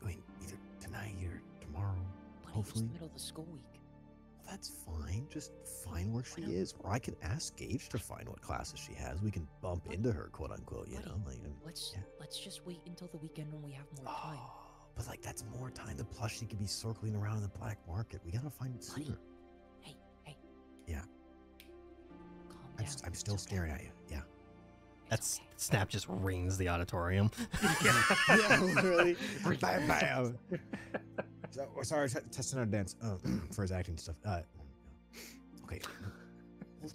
I mean, either tonight or tomorrow. But Hopefully. it's the middle of the school week. Well, that's fine. Just find where she Why not? is, or I can ask Gage to find what classes she has. We can bump into her, quote unquote. You Buddy, know, like. Let's yeah. let's just wait until the weekend when we have more time. Oh, but like that's more time. The plushie could be circling around in the black market. We gotta find it Buddy, sooner. Hey. Yeah. Calm I'm, down. I'm It's still okay. staring at you. Yeah. That's Snap just rings the auditorium. Yeah, literally. Bam, bam. So, sorry, testing our dance for his acting stuff. Okay, we'll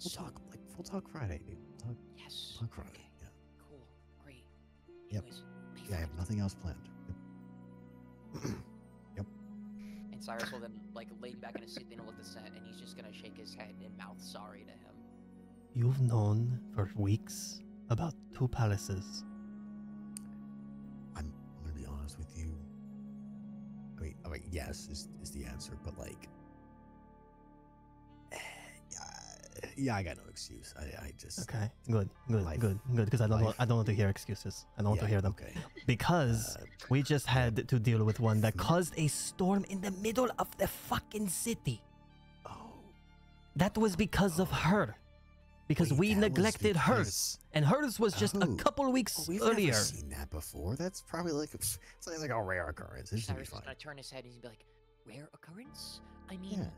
talk Friday, dude. Yes. Talk Friday. Okay. Yeah. Cool. Great. Yep. Anyways, be Yeah, I have fine. nothing else planned. Yep. And Cyrus will then like lean back in his seat, then look at the set, and he's just gonna shake his head and mouth sorry to him. You've known for weeks about 2 palaces. I'm gonna be honest with you. I mean, yes is the answer, but like, yeah, I got no excuse. I just Okay, good, Life. good, because I don't Life. want to hear excuses. I don't want to yeah, hear them. Okay. Because we just had to deal with one that caused a storm in the middle of the fucking city. Oh. That was because of her. Because Wait, we that was neglected because- hers. And hers was just a Oh. couple weeks We've earlier. never seen that before. That's probably like it's like a rare occurrence. It should be Cyrus is fine. gonna turn his head and he's gonna be like, "Rare occurrence? I mean, Yeah.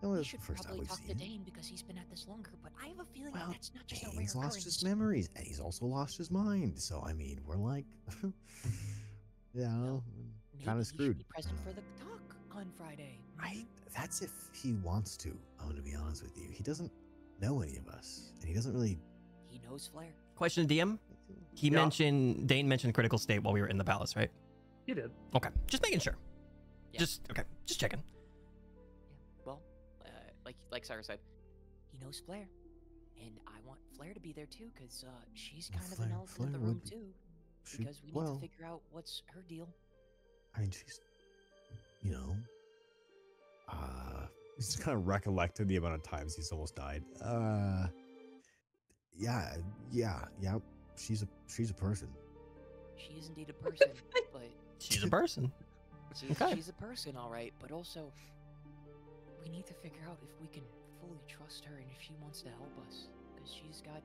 That we was should the first time probably we've talk to seen it. Dane because he's been at this longer. But I have a feeling Well, that that's not just a rare Dane's lost occurrence. his memories, and he's also lost his mind. So I mean, we're like, yeah, Maybe kind he of should screwed. be present for the talk on Friday. That's if he wants to. I'm gonna be honest with you. He doesn't know any of us, and he doesn't really. He knows Flair. Question to DM. He Yeah. mentioned, Dane mentioned critical state while we were in the palace, right? You did. Okay, just making sure. Yeah. Just checking. Yeah. Well, like Cyrus said, he knows Flair, and I want Flair to be there too, cause she's Well, kind of an Flair- elephant in the Flair room would- too. She, Because we need well, to figure out what's her deal. I mean, she's, you know, he's just kind of recollected the amount of times he's almost died. Yeah. She's a person. She is indeed a person, but She's a person. Okay. she's a person, all right. But also, we need to figure out if we can fully trust her and if she wants to help us, because she's got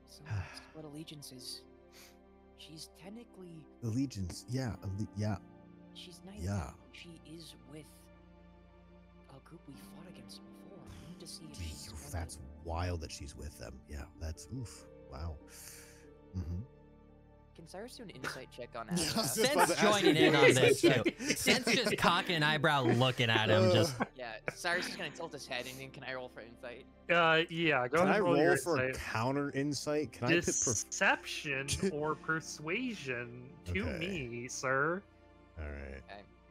some split allegiances. She's technically Allegiance. Yeah. Yeah. she's nice. Yeah. She is with a group we fought against before. We need to see if she's. Oof, friendly. that's wild that she's with them. Yeah. That's oof. Wow. Mm-hmm. Can Cyrus do an insight check on Yeah, I Azra? was just about Sense to ask joining you in to on do this that. too. Sense just cocking an eyebrow, looking at him. Just Yeah, Cyrus is gonna tilt his head, and then can I roll for insight? Yeah. Go Can ahead I and roll your roll for insight. counter insight? Can I put Deception or persuasion to Okay. me, sir. All right.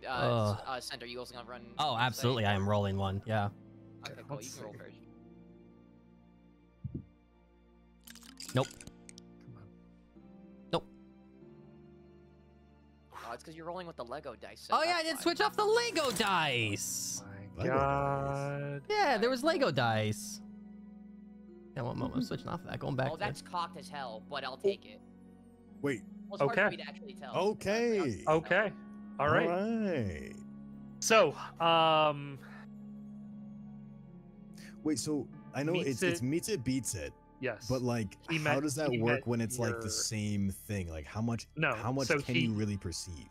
Okay. Center, you also gonna run? oh, insight? absolutely. I am rolling one. Yeah. Okay, cool. You Let's can roll see. first. Nope. Come on. Oh, it's because you're rolling with the Lego dice. set, Oh yeah, I that's did why. switch off the Lego dice. My Lego God. Yeah, there was Lego dice. Yeah, one moment. I'm switching off that. Going back. Oh, to... that's cocked as hell, but I'll take it. Wait. Well, it's hard for Okay. me to actually tell. Okay. Okay. All right. Right. So, Wait. So I know Meets it's it. meets it beats it, yes. but like, He how met- does that he work met when it's like your- the same thing? Like, how much? No, How much so can he- you really perceive?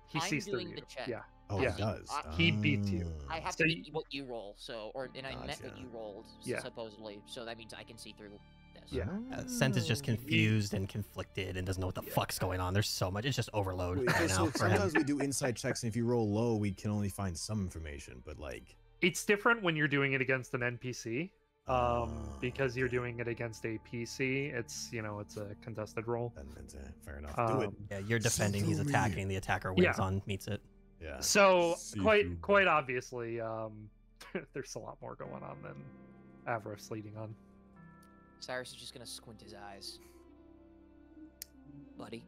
he I'm sees through doing you. the check. Yeah. Oh, Yeah. he does. He beats you. Ah. I have So to you- beat what you roll, and I met what Gotcha. you rolled, Yeah. supposedly. So that means I can see through this. Yeah. Scent is just Oh. confused and conflicted and doesn't know what the Yeah. fuck's going on. There's so much. It's just overload Wait, right so now for him. sometimes we do inside checks, and if you roll low, we can only find some information. But like, It's different when you're doing it against an NPC. Because you're okay. doing it against a PC, it's it's a contested roll. then it's fair enough. Do it. Um, Yeah, you're defending. He's through me. attacking. The attacker wins Yeah. on meets it. Yeah. So See quite through. obviously, there's a lot more going on than Avros leading on. Cyrus is just gonna squint his eyes. Buddy.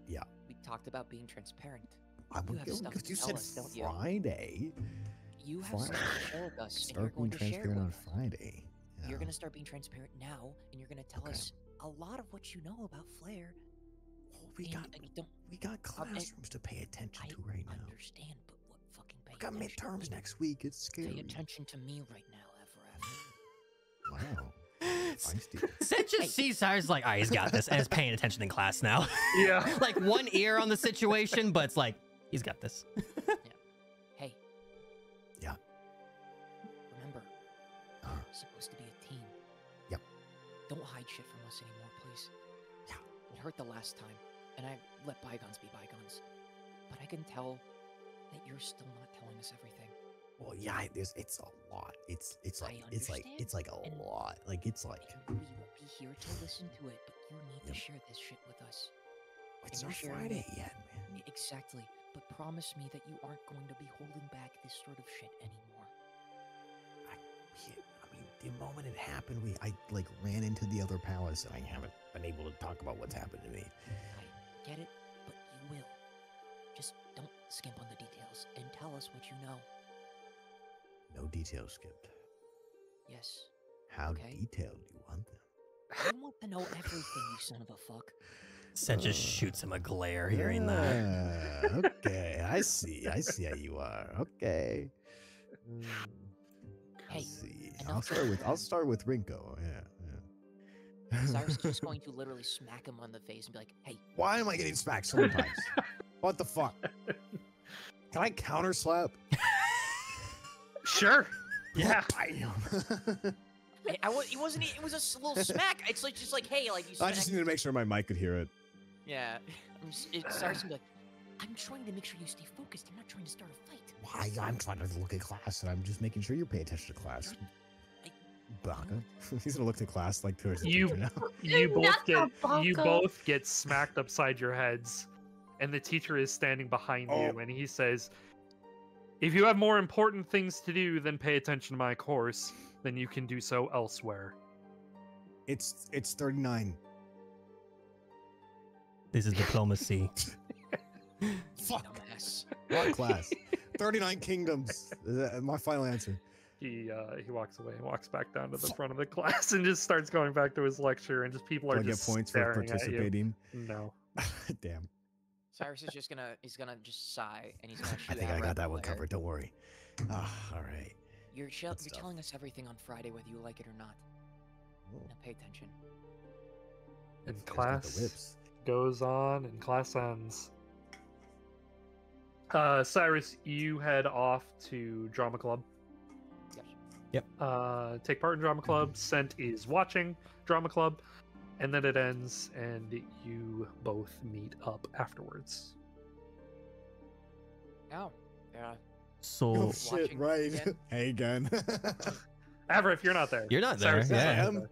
Yeah. We talked about being transparent. I You would have go stuff because to you tell said us, don't you? Friday. You have something to share with us, and you're Start being going to share it transparent on with us. Friday. You're Yeah. gonna start being transparent now, and you're gonna tell Okay. us a lot of what you know about Flair. Well, we and got I don't classrooms to pay attention to right now. understand, but what fucking pay We got attention to midterms me. next week. It's Pay scary. attention to me right now, ever. Wow. Feisty. Scent just sees Cyrus like, ah, he's got this, and is paying attention in class now. Yeah. Like one ear on the situation, but it's like he's got this. Hey. Yeah. Remember, Uh-huh. we're supposed to be a team. Yep. Don't hide shit from us anymore, please. hurt the last time, and I let bygones be bygones. But I can tell that you're still not telling us everything. Well, yeah, it's a lot. It's like I it's like a understand, lot. Like it's like And we will be here to listen to it, but you need to Yep. share this shit with us. it's And not you're sharing Friday it. yet, man. Exactly. But promise me that you aren't going to be holding back this sort of shit anymore. I mean, the moment it happened, I like ran into the other palace, and I haven't been able to talk about what's happened to me. I get it, but you will. Just don't skimp on the details and tell us what you know. No details skipped. Yes. How Okay. detailed do you want them? I want to know everything, you son of a fuck. Sen just shoots him a glare hearing that. Okay, I see how you are. Okay. Hey, Let's see. and I'll start with Rinko. Yeah. Cyrus is just going to literally smack him on the face and be like, hey, Why am I getting smacked so many times? What the fuck? Can I counter slap? Sure. Yeah. it wasn't. It was a little smack. It's like just like, hey, like you. I just need to make sure my mic could hear it. Yeah. Cyrus would be like, I'm trying to make sure you stay focused. I'm not trying to start a fight. Why? I'm trying to look at class, and I'm just making sure you're paying attention to class. Baka. He's gonna look to class like towards the You- teacher now. You're not you Baka. both get smacked upside your heads, and the teacher is standing behind you, and he says, if you have more important things to do than pay attention to my course, then you can do so elsewhere. It's 39. This is diplomacy. Fuck. Dumbass. What class? 39 kingdoms. Is that my final answer? He walks away and walks back down to the front of the class and just starts going back to his lecture, and just people Do are I get just points for staring at you. participating? No. Damn. Cyrus is just gonna just sigh and he's gonna shoot I think at I got Red that one Flair. covered. Don't worry. All right. You're Good you're stuff. telling us everything on Friday, whether you like it or not. Oh, Now pay attention. And this guy's got the class whips. goes on, and class ends. Cyrus, you head off to drama club. Yes. Take part in drama club. Scent is watching drama club, and then it ends, and you both meet up afterwards. Oh. Yeah. So Oh shit! Watching Right. again? Hey again. Avrith, you're not there. you're not there. Cyrus is Yeah. not am. there. No,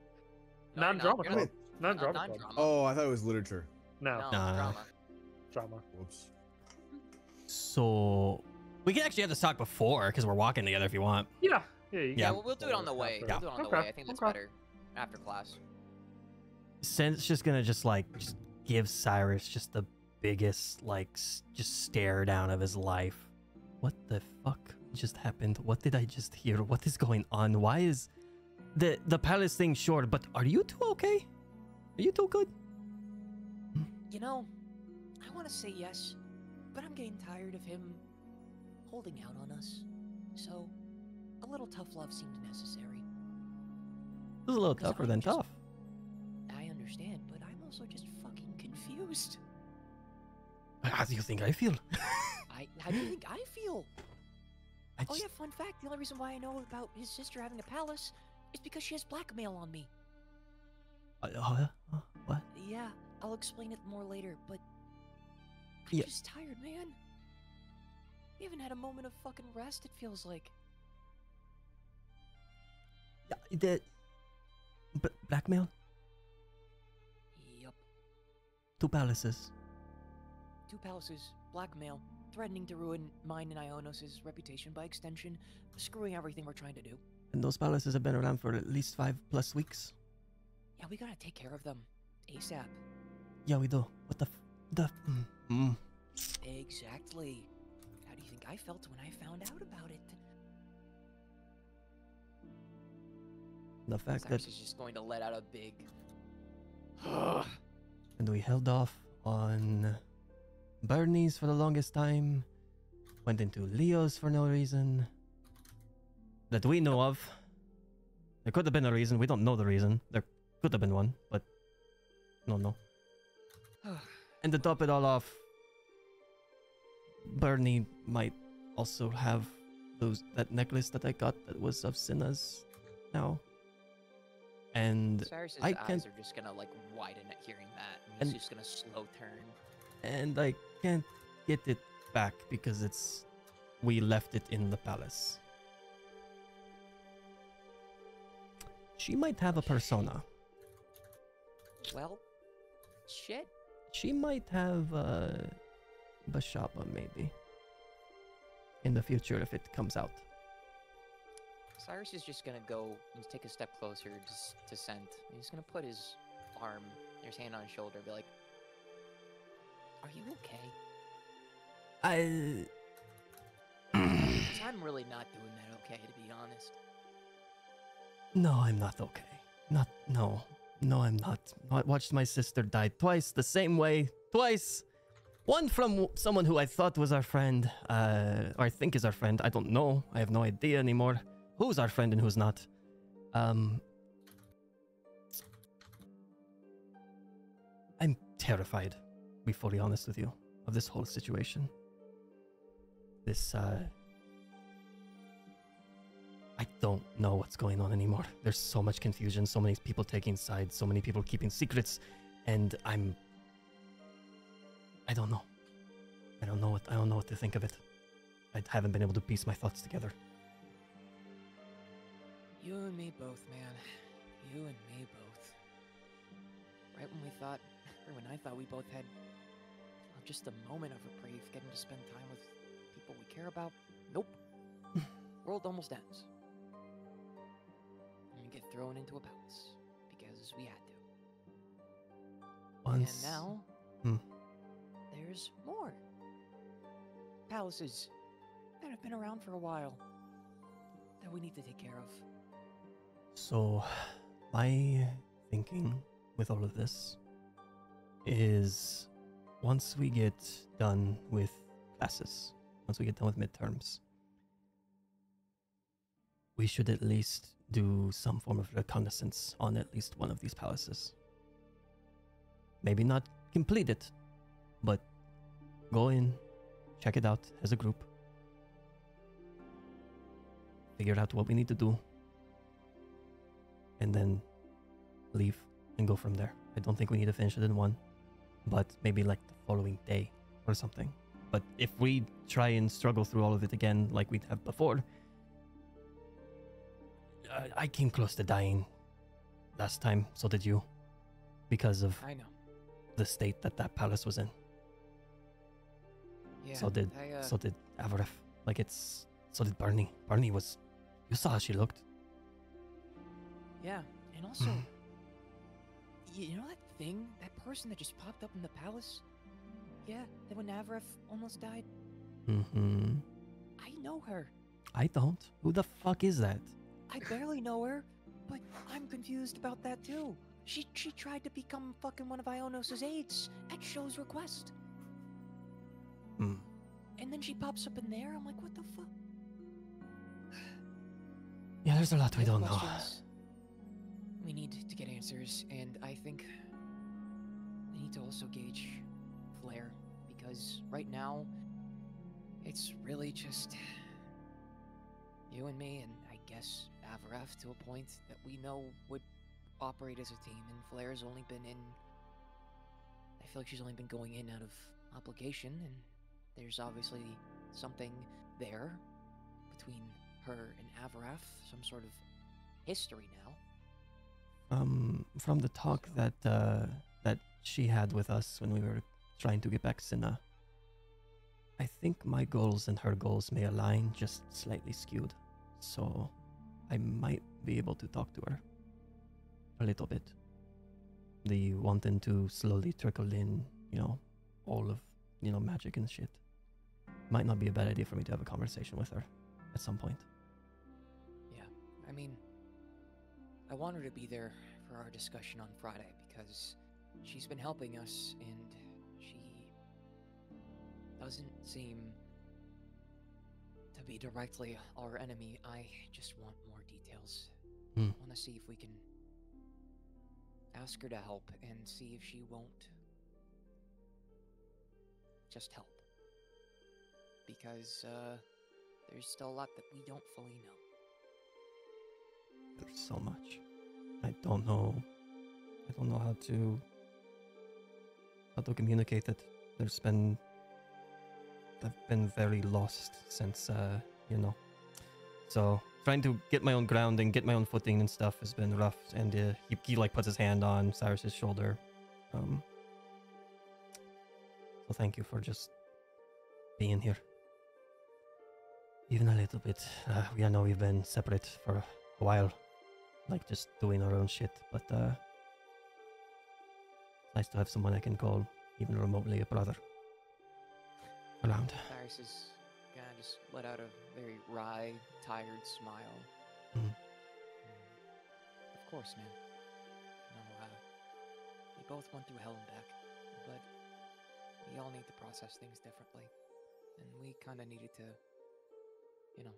you're Non-drama not. You're club. not- Non-drama club. non-drama. Oh, I thought it was literature. No, No, Nah. drama. drama. Whoops. So we can actually have this talk before because we're walking together if you want. Yeah. Yeah. You Yeah, can we'll do it on the way. after. We'll do it on the Okay, way. I think that's okay. better after class. Sen's just gonna just give Cyrus just the biggest just stare down of his life. What the fuck just happened? What did I just hear? What is going on? Why is the palace thing short? But are you two okay? Are you two good? You know, I want to say yes, but I'm getting tired of him holding out on us. So, a little tough love seems necessary. This is a little 'Cause tougher I'm than just- tough. I understand, but I'm also just fucking confused. How do you think I feel? How do you think I feel? I Oh just, yeah, fun fact, the only reason why I know about his sister having a palace is because she has blackmail on me. what? Yeah, I'll explain it more later, but I'm Yeah. just tired, man. We haven't had a moment of fucking rest, it feels like. Yeah, blackmail? Yup. 2 palaces. 2 palaces, blackmail, threatening to ruin mine and Ionos' reputation by extension, screwing everything we're trying to do. And those palaces have been around for at least 5+ weeks. Yeah, we gotta take care of them. ASAP. Yeah, we do. What the Exactly. How do you think I felt when I found out about it? The fact Cyrus that is just going to let out a big... and we held off on Bernie's for the longest time, went into Leo's for no reason that we know of. There could have been a reason. We don't know the reason. There could have been one, but no. And to top it all off, Bernie might also have that necklace that I got that was of Cinna's now. And Cyrus's I eyes can't- are just gonna like widen at hearing that, and He's And- just gonna slow turn. And I can't get it back because we left it in the palace. She might have a persona. Well, shit. She might have Bashaba maybe. In the future if it comes out. Cyrus is just gonna go and take a step closer to Scent. He's gonna put his arm, his hand on his shoulder, and be like, "Are you okay?" I 'Cause I'm really not doing that okay, to be honest. No, I'm not okay. No, I'm not. I watched my sister die twice the same way. Twice! One from someone who I thought was our friend, or I think is our friend. I don't know. I have no idea anymore. Who's our friend and who's not. I'm terrified, to be fully honest with you, of this whole situation. I don't know what's going on anymore. There's so much confusion, so many people taking sides, so many people keeping secrets, and I don't know. I don't know what to think of it. I haven't been able to piece my thoughts together. You and me both, man. You and me both. Right when I thought we both had just a moment of reprieve, getting to spend time with people we care about. Nope. World almost ends. And we get thrown into a palace because we had to. Once. And now, there's more palaces that have been around for a while that we need to take care of. So, my thinking with all of this is once we get done with classes, once we get done with midterms, we should at least do some form of reconnaissance on at least one of these palaces. Maybe not complete it, but go in, check it out as a group, figure out what we need to do, and then leave and go from there. I don't think we need to finish it in one, but maybe like the following day or something. But if we try and struggle through all of it again like we have before, I came close to dying last time, so did you, because of I know. the state that palace was in. Yeah. So did Avaref. So did Barney. Barney was, you saw how she looked. Yeah, and also, you know that person that just popped up in the palace? Yeah, that when Avaref almost died? Mm-hmm. I know her. I don't. Who the fuck is that? I barely know her, but I'm confused about that too. She tried to become fucking one of Ionos' aides at Show's request. Hmm. And then she pops up in there, I'm like, what the fuck? Yeah, there's a lot we don't know. Questions. We need to get answers, and I think we need to also gauge Flair, because right now, it's really just you and me, and I guess Avaref to a point that we know would operate as a team, and Flair's only been in... I feel like she's only been going in out of obligation, and there's obviously something there between her and Avaref, some sort of history now. From the talk that she had with us when we were trying to get back Cinna, I think my goals and her goals may align, just slightly skewed. So I might be able to talk to her a little bit. The wanting to slowly trickle in, all of, magic and shit. Might not be a bad idea for me to have a conversation with her at some point. Yeah, I mean, I want her to be there for our discussion on Friday because she's been helping us and she doesn't seem to be directly our enemy. I just want more details. I want to see if we can ask her to help and see if she won't just help. Because there's still a lot that we don't fully know. There's so much. I don't know how to how to communicate it. I've been very lost since, you know. So trying to get my own grounding, get my own footing and stuff has been rough. And he like puts his hand on Cyrus's shoulder. So thank you for just being here. Even a little bit. I know we've been separate for a while, like just doing our own shit. But it's nice to have someone I can call, even remotely, a brother around. Cyrus is gonna just let out a very wry, tired smile. Mhm. Of course, man. No, we both went through hell and back, but we all need to process things differently. And we kind of needed to, you know,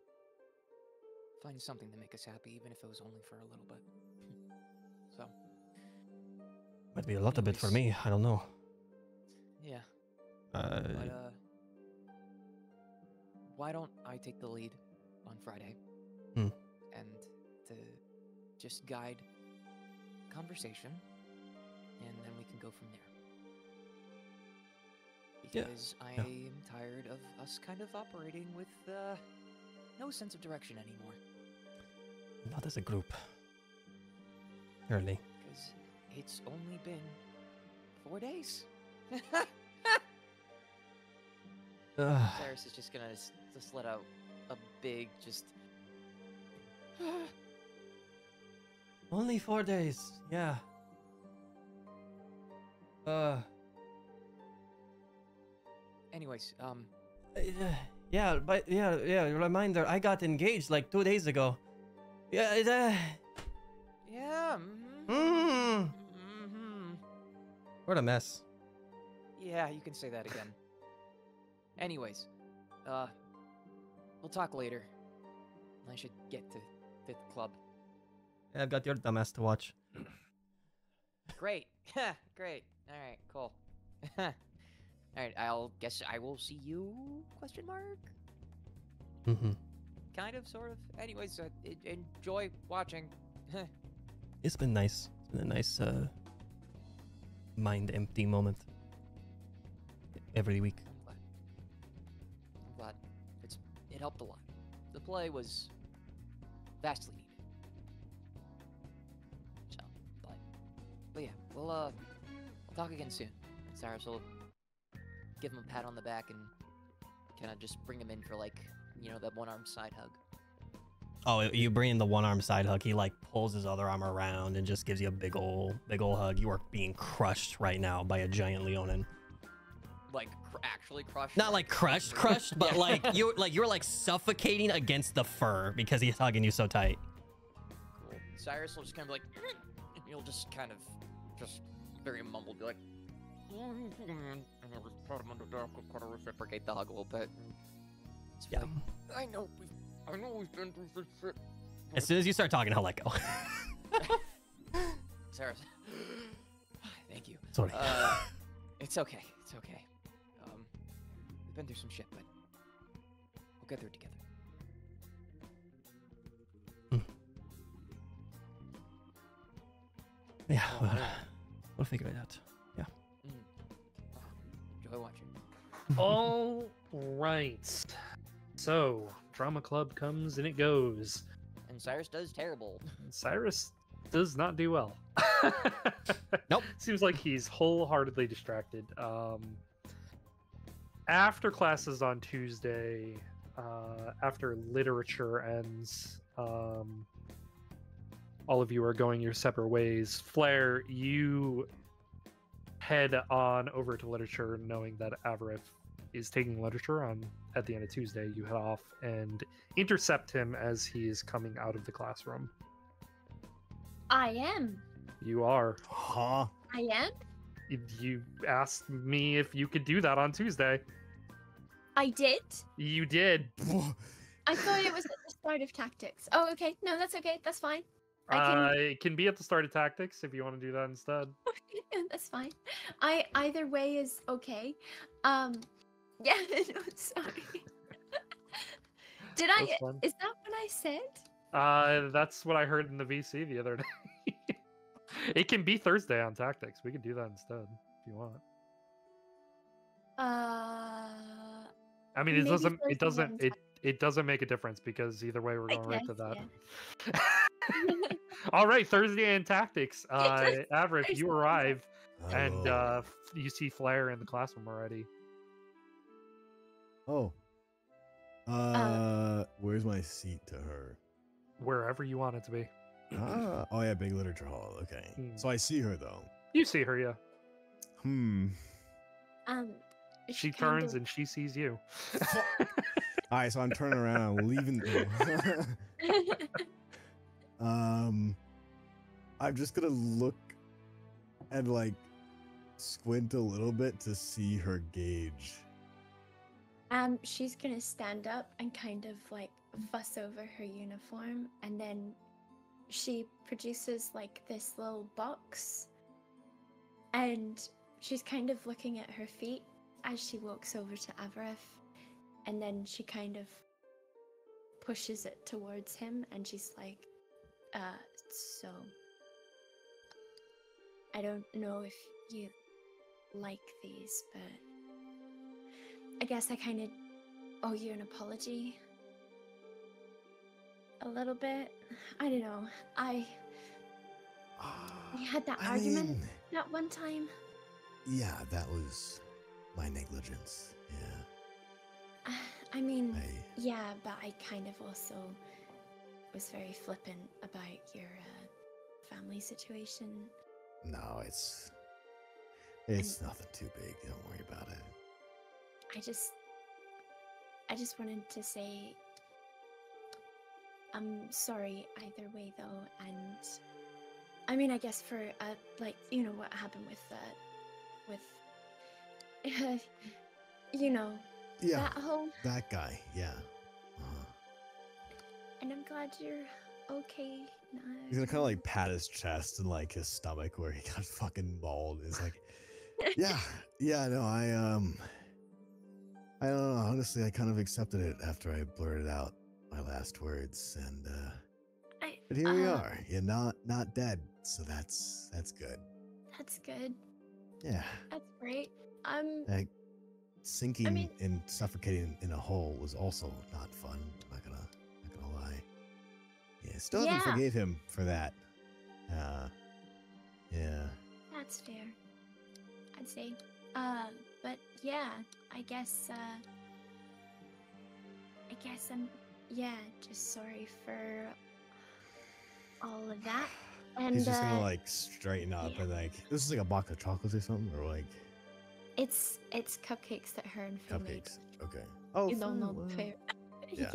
find something to make us happy, even if it was only for a little bit. So. Might be a lot of it for me, I don't know. Yeah. But, why don't I take the lead on Friday? Hmm. And to just guide conversation, and then we can go from there. Because I am tired of us kind of operating with no sense of direction anymore. Not as a group. Early. Because it's only been 4 days. Cyrus is just gonna just let out a big, just... Only 4 days, yeah. Anyways, yeah, but yeah, reminder, I got engaged like 2 days ago. Yeah, yeah, What a mess. yeah, you can say that again. Anyways, we'll talk later. I should get to the club. Yeah, I've got your dumbass to watch. Great. Great. All right, cool. All right, I'll guess I will see you, question mark? Mm-hmm. Kind of, sort of. Anyways, enjoy watching. It's been nice. It's been a nice, mind empty moment. Every week. I'm glad. It helped a lot. The play was vastly needed. So, but yeah, we'll talk again soon. Cyrus will give him a pat on the back and kind of just bring him in for, like, you know, that one-arm side hug. Oh, you bring in the one-arm side hug. He like pulls his other arm around and just gives you a big ol' hug. You are being crushed right now by a giant Leonin. Like actually crushed? Not like crushed, but like you're like suffocating against the fur because he's hugging you so tight. Cool. Cyrus will just kind of be like, and he'll just kind of, just very mumbled, be like, and he'll just pat him on the back and kind of reciprocate the hug a little bit. Yeah. Like, I know we've been through this shit. As soon as you start talking, I'll let go. Cyrus. Thank you. Sorry. It's okay. It's okay. We've been through some shit, but we'll get through it together. Yeah, we'll figure it out. Yeah. Enjoy watching. All right. So, drama club comes and it goes. And Cyrus does terrible. Cyrus does not do well. Nope. Seems like he's wholeheartedly distracted. After classes on Tuesday, after literature ends, all of you are going your separate ways. Flair, you head on over to literature knowing that Avarif is taking literature on at the end of Tuesday. You head off and intercept him as he is coming out of the classroom. I am. You are. Huh? I am? You asked me if you could do that on Tuesday. I did? You did. I thought it was at the start of tactics. Oh, okay. No, that's okay. That's fine. I It can be at the start of tactics if you want to do that instead. can... That's fine. Either way is okay. Yeah, no, sorry. Did I... That's fine. Is that what I said? That's what I heard in the VC the other day. It can be Thursday on tactics. We can do that instead if you want. I mean, maybe Thursday and it doesn't make a difference because either way we're I going right to guess, that. All right, Thursday and tactics. Averif, you Thursday. arrive and Hello. you see Flair in the classroom already. Oh. Where's my seat to her? Wherever you want it to be. Oh yeah, big literature hall. Okay. So I see her though. You see her, yeah. Kind She turns of- and she sees you. All right, so I'm turning around, I'm leaving. I'm just gonna look and like squint a little bit to see her gauge. She's gonna stand up and kind of like fuss over her uniform, and then she produces like this little box, and she's kind of looking at her feet as she walks over to Avarif, and then she kind of pushes it towards him, and she's like, so I don't know if you like these, but I guess I kind of owe you an apology. A little bit. I don't know. We had that argument mean, that one time. yeah, that was my negligence. Yeah. I mean, I yeah, but I kind of also was very flippant about your family situation. no, it's nothing too big. Don't worry about it. I just wanted to say I'm sorry either way though, and I mean I guess for like you know what happened with you know Yeah, that whole, that guy. Yeah. and I'm glad you're okay now. He's gonna kind of like pat his chest and like his stomach where he got fucking mauled. It's like, yeah, no, I don't know. Honestly, I kind of accepted it after I blurted out my last words, and but here we are. You're not dead, so that's good. That's good. Yeah. That's great. Like, sinking I mean- and suffocating in a hole was also not fun. I'm not gonna lie. Yeah, still haven't Yeah. forgave him for that. Yeah. That's fair, I'd say. But yeah, I guess I'm, yeah, just sorry for all of that. And He's just gonna like straighten up yeah. and like, this is like a box of chocolates or something, or like it's cupcakes that her and Faye made. cupcakes. Okay. Oh, You don't know well, Faye. yeah.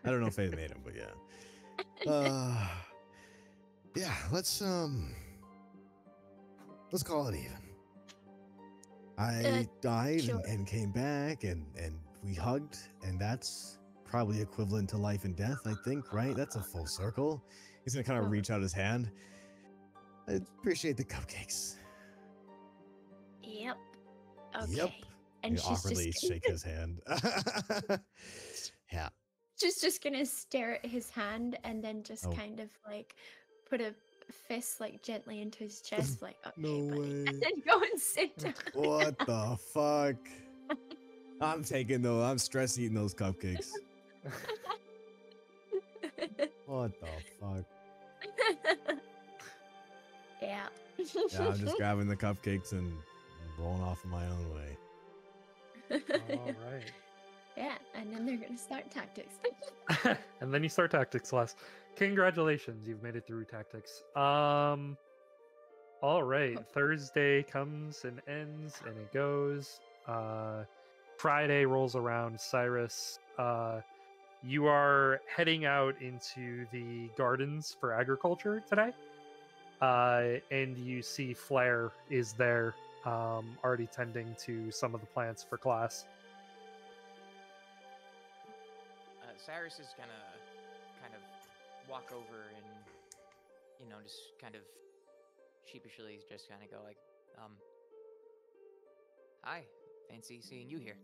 I don't know if they made them, but yeah. Yeah. Let's call it even. I died sure. and came back, and we hugged, and that's probably equivalent to life and death. I think, right? That's a full circle. He's gonna kind of Oh. reach out his hand. I appreciate the cupcakes. Yep. Okay. Yep. And You she's awkwardly just shake his hand. Yeah. she's just gonna stare at his hand and then just Oh. kind of like put a fist like gently into his chest, like okay, No buddy, way. and then go and sit down. What the fuck? I'm stress eating those cupcakes. What the fuck? Yeah. Yeah, I'm just grabbing the cupcakes and rolling off in my own way. All right. Yeah, and then they're gonna start tactics. And then you start tactics, Les. Congratulations, you've made it through tactics. All right. Thursday comes and ends, and it goes. Friday rolls around. Cyrus, you are heading out into the gardens for agriculture today, and you see Flair is there, already tending to some of the plants for class. Cyrus is gonna kind of walk over and, just kind of sheepishly just kind of go like, hi, fancy seeing you here.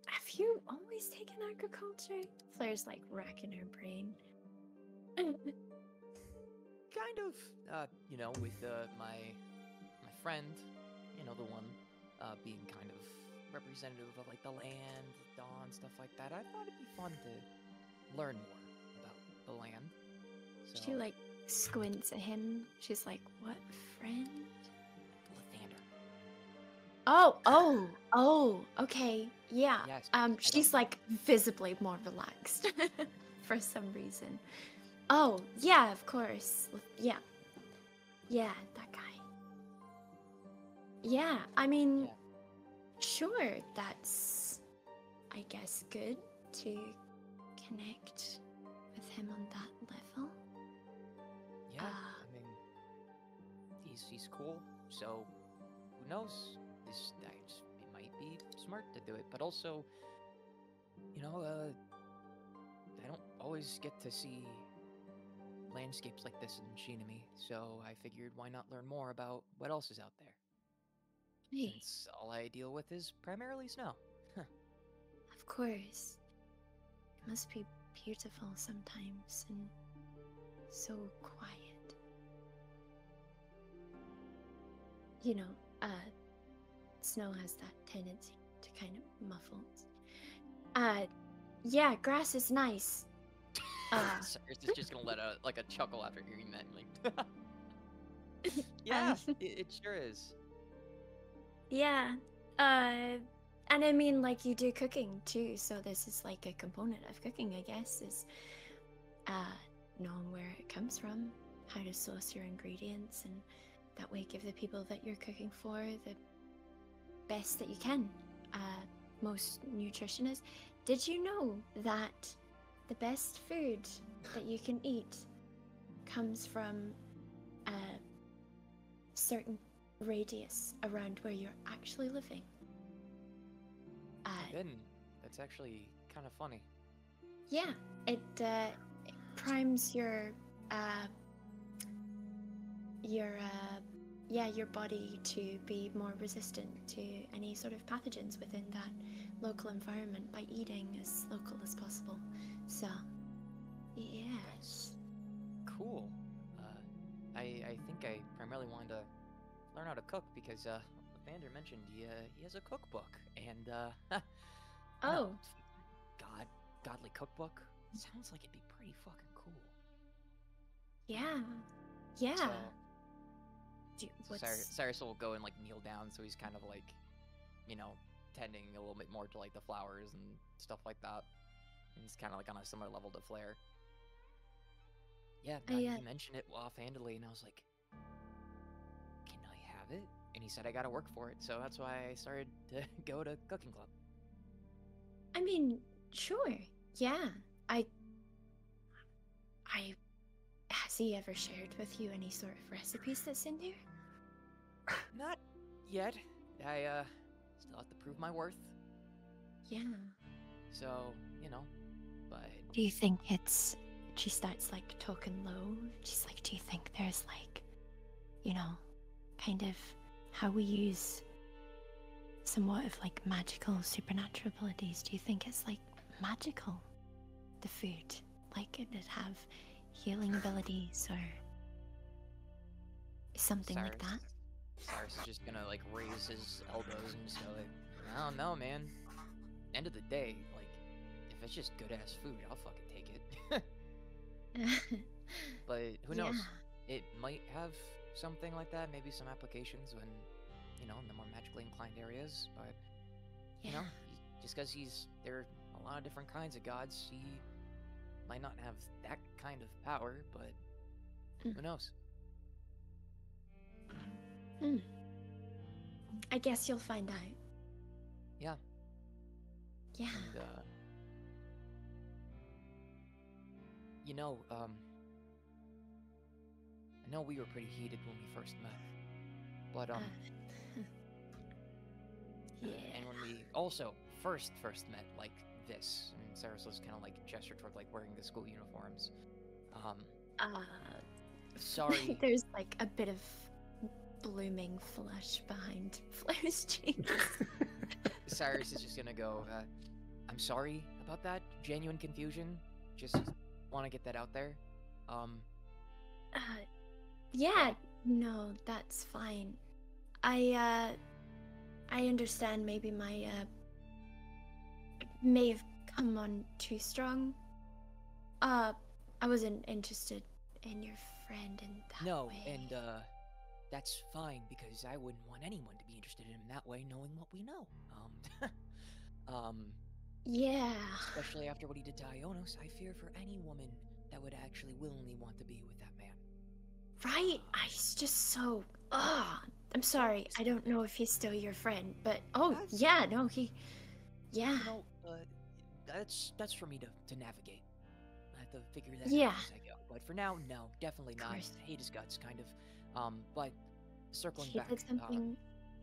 Have you always taken agriculture? Flair's like racking her brain. kind of, you know, with my friend, you know, the one being kind of representative of like the land, dawn, stuff like that. I thought it'd be fun to learn more about the land. So, She like squints at him. She's like, "What friend?" Lathander. Oh, okay, yeah. Yes. She's like visibly more relaxed for some reason. Oh, yeah, of course. Yeah, that guy. Yeah, I mean, Yeah. sure, that's, I guess, good to connect with him on that level. Yeah, I mean, he's cool. So who knows? It might be smart to do it, but also, you know, I don't always get to see landscapes like this in Shinami, so I figured why not learn more about what else is out there? Hey, Since all I deal with is primarily snow. of course. It must be beautiful sometimes and so quiet. You know, snow has that tendency to kind of muffle. Yeah, grass is nice. Cyrus is just gonna let a chuckle after hearing that. Like, yeah, it sure is. Yeah, and I mean, like, you do cooking too, so this is like a component of cooking, I guess, is knowing where it comes from, how to source your ingredients, and that way give the people that you're cooking for the best that you can, most nutritious. Did you know that the best food that you can eat comes from a certain radius around where you're actually living? Then that's actually kind of funny. Yeah, it primes your body to be more resistant to any sort of pathogens within that local environment by eating as local as possible. So, yes. Cool. I think I primarily wanted to learn how to cook because Lathander mentioned he has a cookbook and Oh, godly cookbook sounds like it'd be pretty fucking cool. yeah. So, Cyrus will go and like kneel down, so he's kind of like, you know, tending a little bit more to like the flowers and stuff like that. And he's kind of like on a similar level to Flair. Yeah, I, he mentioned it offhandedly, and I was like, "Can I have it?" And he said I gotta work for it, so that's why I started to go to cooking club. I mean, sure. Yeah. Has he ever shared with you any sort of recipes that's in there? Not yet. I still have to prove my worth. Yeah. So, you know, but Do you think it's... She starts like talking low. She's like, do you think there's like, you know, kind of how we use somewhat of like magical supernatural abilities? Do you think it's like magical, the food? Like it'd have healing abilities or something like that? Cyrus is just gonna like raise his elbows and just go like, I don't know, man. End of the day, like, if it's just good ass food, I'll fucking take it. But who knows? Yeah. It might have something like that, maybe some applications when, you know, in the more magically inclined areas. But you know, just because there are a lot of different kinds of gods, he might not have that kind of power, but who knows? I guess you'll find out. Yeah. Yeah. And, you know, I know we were pretty heated when we first met, but Yeah. and when we also first met like this, and Cyrus was kind of like gestured toward like wearing the school uniforms. Sorry. There's like a bit of blooming flush behind Flair's cheeks. Cyrus is just gonna go, I'm sorry about that. Genuine confusion. Just want to get that out there. Yeah, no, that's fine. I understand maybe my may have come on too strong. I wasn't interested in your friend in that No, way. and that's fine because I wouldn't want anyone to be interested in him that way, knowing what we know. Yeah. Especially after what he did to Ionos, I fear for any woman that would actually willingly want to be with that man. Right? He's just so. I'm sorry. I don't know if he's still your friend, but yeah, no, yeah. You know, that's for me to navigate. I have to figure that Yeah. out as I go. But for now, no, definitely Of not. course. Hate his guts, kind of. But circling He back, did something.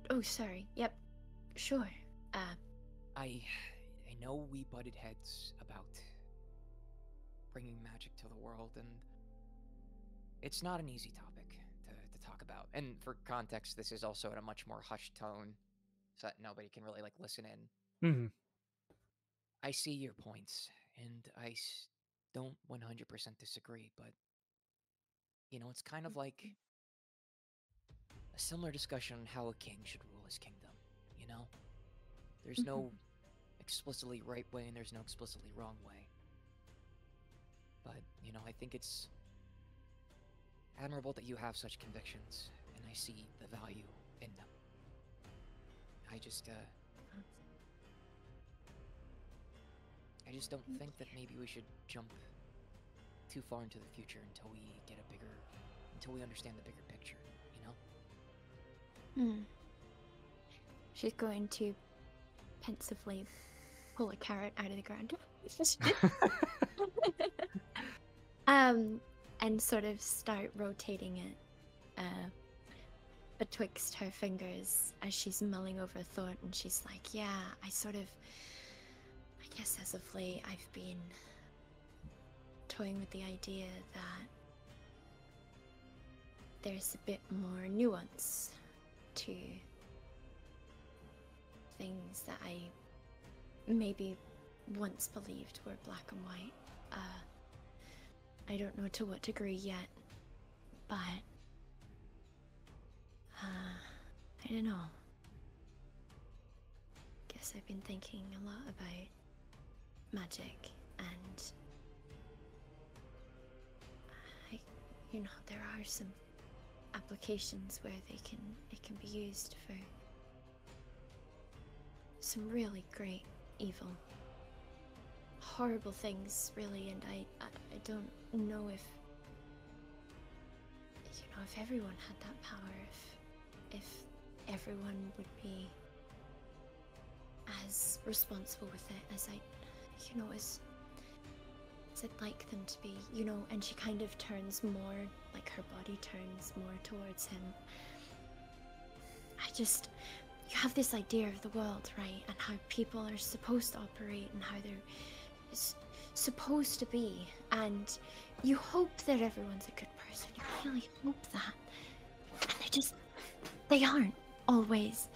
Oh, sorry. Yep. Sure. I know we butted heads about bringing magic to the world, and it's not an easy topic to talk about. And for context, this is also in a much more hushed tone, so that nobody can really like listen in. Mm-hmm. I see your points, and don't 100% disagree, but you know, it's kind of like a similar discussion on how a king should rule his kingdom. You know, there's no explicitly right way and there's no explicitly wrong way. But, you know, I think it's admirable that you have such convictions, and I see the value in them. I just don't think that maybe we should jump too far into the future until we understand the bigger picture, you know? She's going to pensively pull a carrot out of the ground. And sort of start rotating it betwixt her fingers as she's mulling over a thought, and she's like, yeah, I guess as of late I've been toying with the idea that there's a bit more nuance to things that I maybe once believed were black and white. I don't know to what degree yet, but I don't know. Guess I've been thinking a lot about magic, and there are some applications where it can be used for some really great evil. Horrible things, really, and I don't know if everyone had that power, if everyone would be as responsible with it as I'd like them to be, and she kind of turns more, like her body turns more towards him. You have this idea of the world, right, and how people are supposed to operate and how they're supposed to be, and you hope that everyone's a good person. You really hope that, and they aren't always,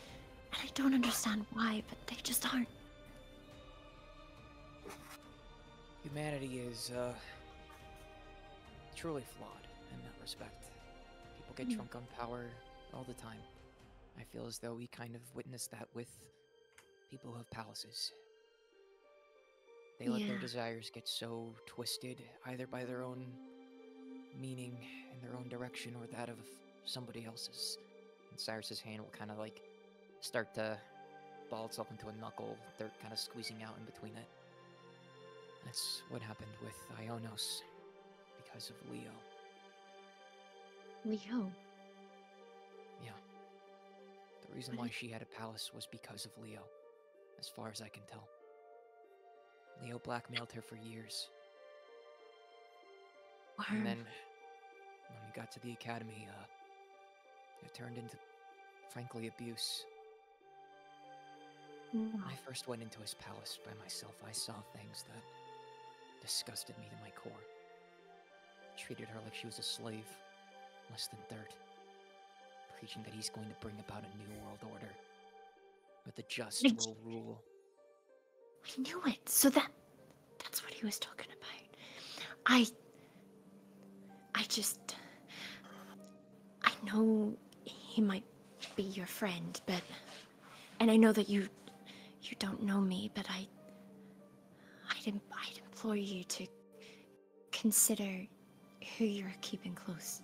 and I don't understand why, but they just aren't. Humanity is truly flawed in that respect. People get drunk on power all the time. I feel as though we kind of witnessed that with people who have palaces. They let their desires get so twisted, either by their own meaning in their own direction or that of somebody else's. And Cyrus's hand will kind of like start to ball itself into a knuckle. They're kind of squeezing out in between it. That's what happened with Ionos because of Leo. Leo? Yeah. The reason why she had a palace was because of Leo, as far as I can tell. Leo blackmailed her for years. And then, when we got to the academy, it turned into, frankly, abuse. When I first went into his palace by myself, I saw things that disgusted me to my core. Treated her like she was a slave, less than dirt. Preaching that he's going to bring about a new world order, where the just will rule. I knew it. So that's what he was talking about. I just know he might be your friend, but... And I know that you don't know me, but I'd implore you to consider who you're keeping close.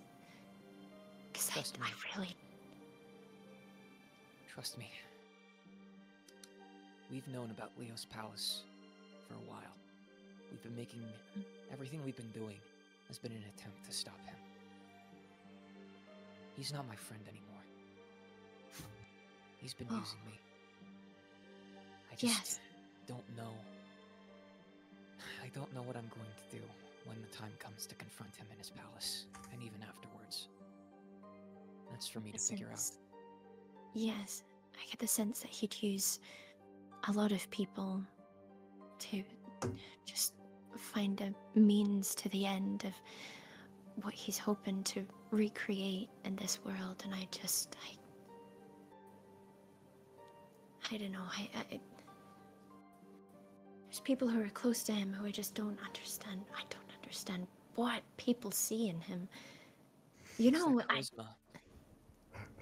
Because I really... Trust me. We've known about Leo's palace for a while. We've been making... Everything we've been doing has been an attempt to stop him. He's not my friend anymore. He's been using me. I just don't know. I don't know what I'm going to do when the time comes to confront him in his palace, and even afterwards. That's for me to figure out. Yes, I get the sense that he'd use a lot of people to just find a means to the end of what he's hoping to recreate in this world, and I don't know, there's people who are close to him who I just don't understand. I don't understand what people see in him. You know, that charisma,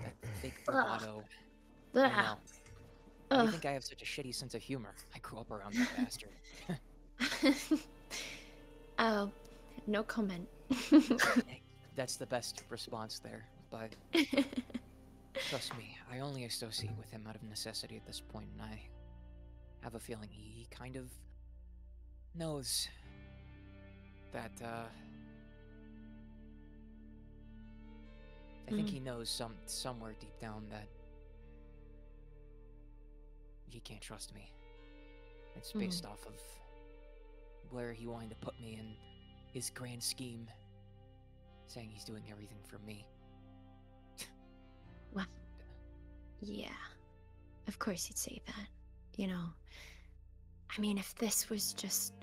that fake bravado. I know. Why do you think I have such a shitty sense of humor? I grew up around that bastard. Oh, no comment. That's the best response there, but trust me, I only associate with him out of necessity at this point, and I have a feeling he kind of knows that, I think he knows somewhere deep down that he can't trust me. It's based off of where he wanted to put me in his grand scheme, saying he's doing everything for me. Well, yeah, of course he'd say that, you know. I mean, if this was just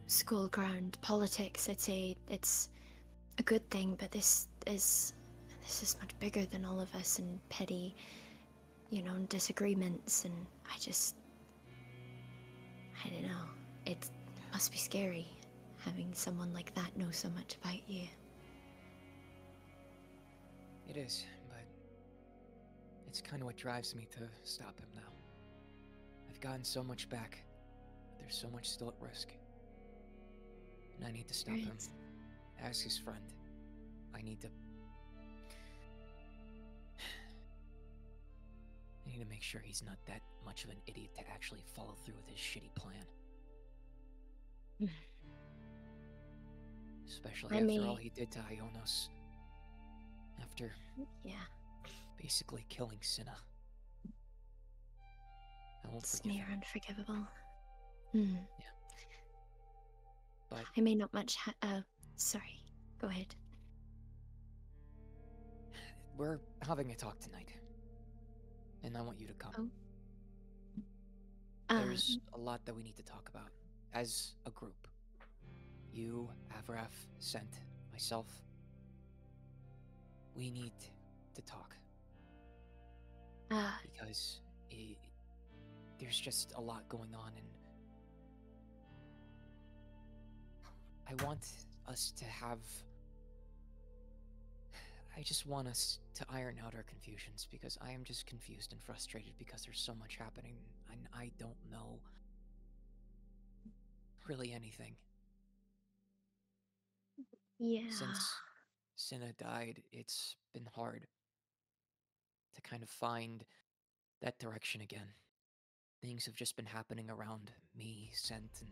school ground politics, I'd say it's a good thing, but this is much bigger than all of us, and petty, you know, disagreements, and I don't know. It must be scary having someone like that know so much about you. It is, but it's kind of what drives me to stop him now. I've gotten so much back, but there's so much still at risk. And I need to stop him. As his friend, I need to make sure he's not that much of an idiot to actually follow through with his shitty plan. Especially after all he did to Ionos. After basically killing Cinna. I won't It's forgive near him. unforgivable. Yeah. But I may not much sorry. Go ahead. we're having a talk tonight. And I want you to come. There's a lot that we need to talk about. As a group. You, Avraf, Sent, myself. We need to talk. Because there's just a lot going on, and I want us to have... I just want us to iron out our confusions, because I am just confused and frustrated because there's so much happening, and I don't know really anything. Yeah. Since Cinna died, it's been hard to kind of find that direction again. Things have just been happening around me, Sent, and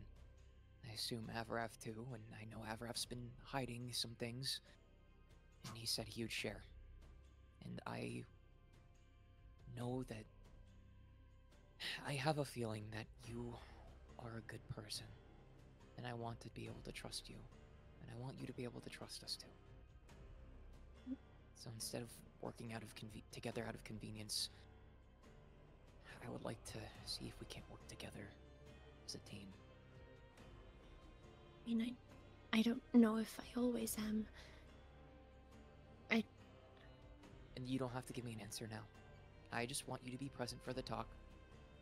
I assume Avraf too, and I know Avraf's been hiding some things, and he said he would share. And I know that I have a feeling that you are a good person, and I want to be able to trust you, and I want you to be able to trust us too. So instead of working together out of convenience, I would like to see if we can't work together as a team. I mean, I don't know if I always am. And you don't have to give me an answer now. I just want you to be present for the talk,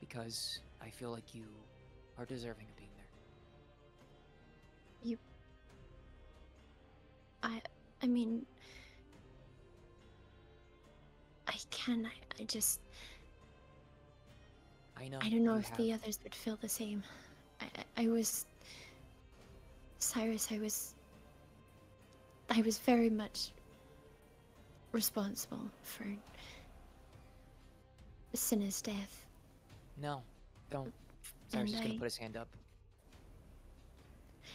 because I feel like you are deserving of being there. I mean, can. I just... I know. I don't know you if have. the others would feel the same. I was... Cyrus, I was very much responsible for Cinna's death. No, don't. Cyrus is And gonna put his hand up.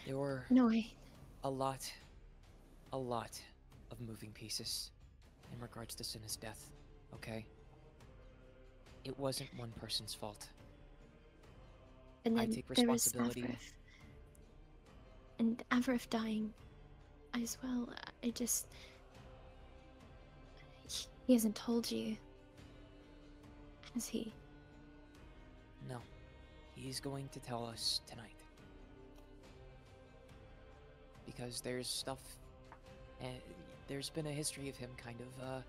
There were No, a lot of moving pieces in regards to Cinna's death, okay? It wasn't one person's fault. And I then take there was responsibility. Avrith. And Avrith dying as well. I just... He hasn't told you, has he? No, he's going to tell us tonight. Because there's stuff, there's been a history of him kind of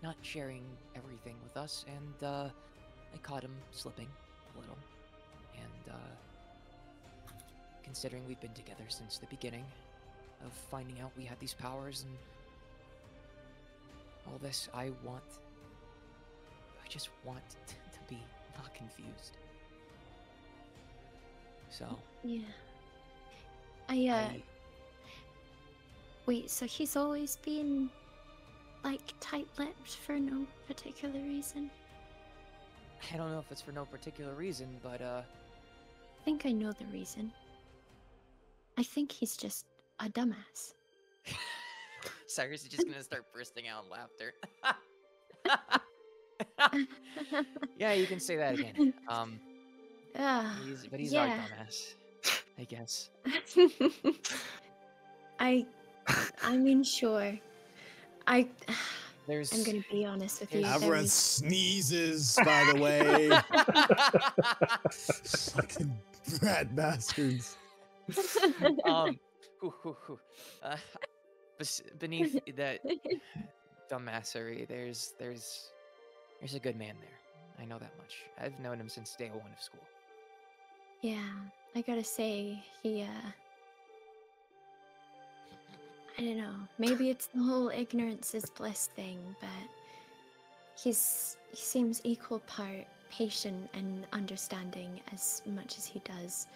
not sharing everything with us, and I caught him slipping a little. And considering we've been together since the beginning of finding out we had these powers and all this, I just want to be not confused. So, Yeah. Wait, so he's always been, like, tight-lipped for no particular reason? I don't know if it's for no particular reason, but I think I know the reason. I think he's just a dumbass. Cyrus is just gonna start bursting out in laughter. Yeah, you can say that again. He's our yeah. dumbass, I guess. I mean, sure. I'm There's gonna be honest with you. Avrith sneezes, by the way. Fucking brat bastards. Beneath that dumbassery, there's a good man there. I know that much. I've known him since day one of school. Yeah, I gotta say, he, I don't know, maybe it's the whole ignorance is bliss thing, but he seems equal part patient and understanding as much as he does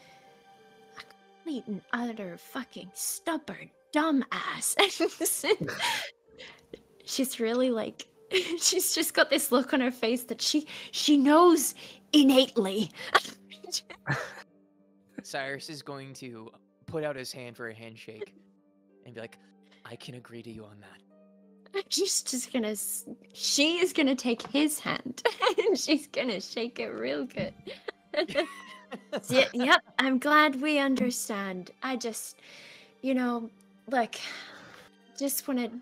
a complete and utter fucking stubborn dumbass. She's really like, she's just got this look on her face that she knows innately. Cyrus is going to put out his hand for a handshake and be like, I can agree to you on that. She is gonna take his hand and she's gonna shake it real good. Yep, I'm glad we understand. I just, look, just wanted,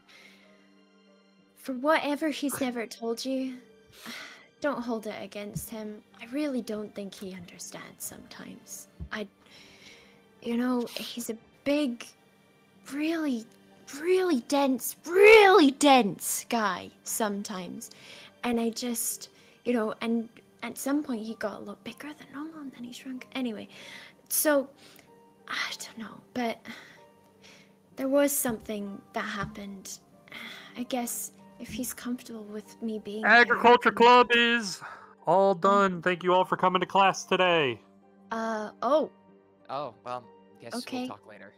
for whatever he's never told you, don't hold it against him. I really don't think he understands sometimes. He's a big, really dense guy sometimes. And I just, and at some point he got a lot bigger than normal and then he shrunk. Anyway, so, I don't know, but there was something that happened. I guess if he's comfortable with me being Agriculture Club is all done. Thank you all for coming to class today. Oh, well, guess Okay. we'll talk later.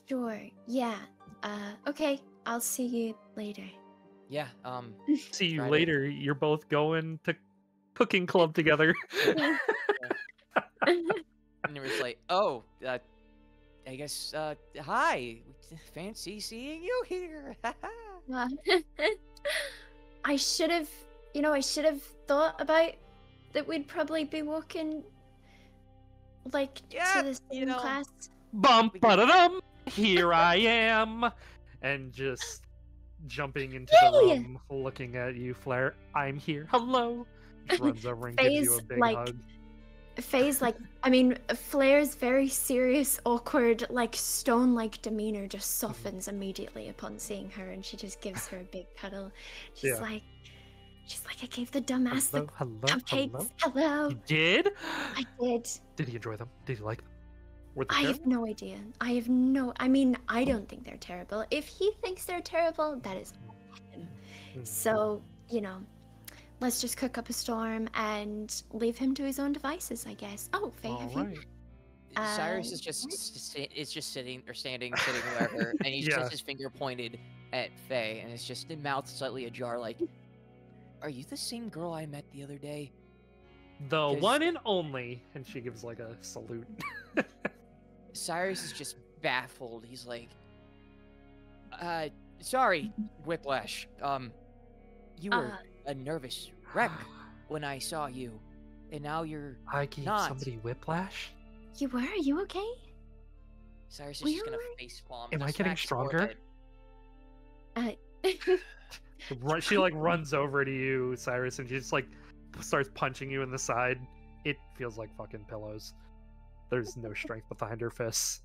sure, yeah. Okay, I'll see you later. Yeah, See you Friday. later. You're both going to cooking club together. and it was like, oh, I guess, hi, fancy seeing you here. I should have thought about that we'd probably be walking, like, Yeah, to the same class. Bum ba-da-dum. Here I am. And just jumping into the Hey! room, looking at you, Flair. I'm here. Hello. She runs over and gives you a Faye's big like, hug. Faye's like, Flair's very serious, awkward, like, stone-like demeanor just softens immediately upon seeing her, and she just gives her a big cuddle. She's like, I gave the dumbass the Hello. cupcakes. Hello. You did? I did. Did he enjoy them? Did he like them? Were they I terrible? have no idea. I don't think they're terrible. If he thinks they're terrible, that is on him. So, you know, let's just cook up a storm and leave him to his own devices, I guess. Oh, Faye, All have right. Cyrus is what? just sitting or standing, sitting wherever, and he's Yeah. just his finger pointed at Faye, and it's just the mouth slightly ajar, like, "Are you the same girl I met the other day?" The 'Cause- one and only, and she gives like a salute. Cyrus is just baffled. He's like, sorry, Whiplash. You were Uh, a nervous wreck when I saw you, and now you're I gave not." somebody whiplash. you were? Are you okay? Cyrus is Were just you gonna alright? face palm. Am and I just getting smack his stronger? forehead. She like runs over to you, Cyrus, and she just like starts punching you in the side. It feels like fucking pillows. There's no strength behind her fists.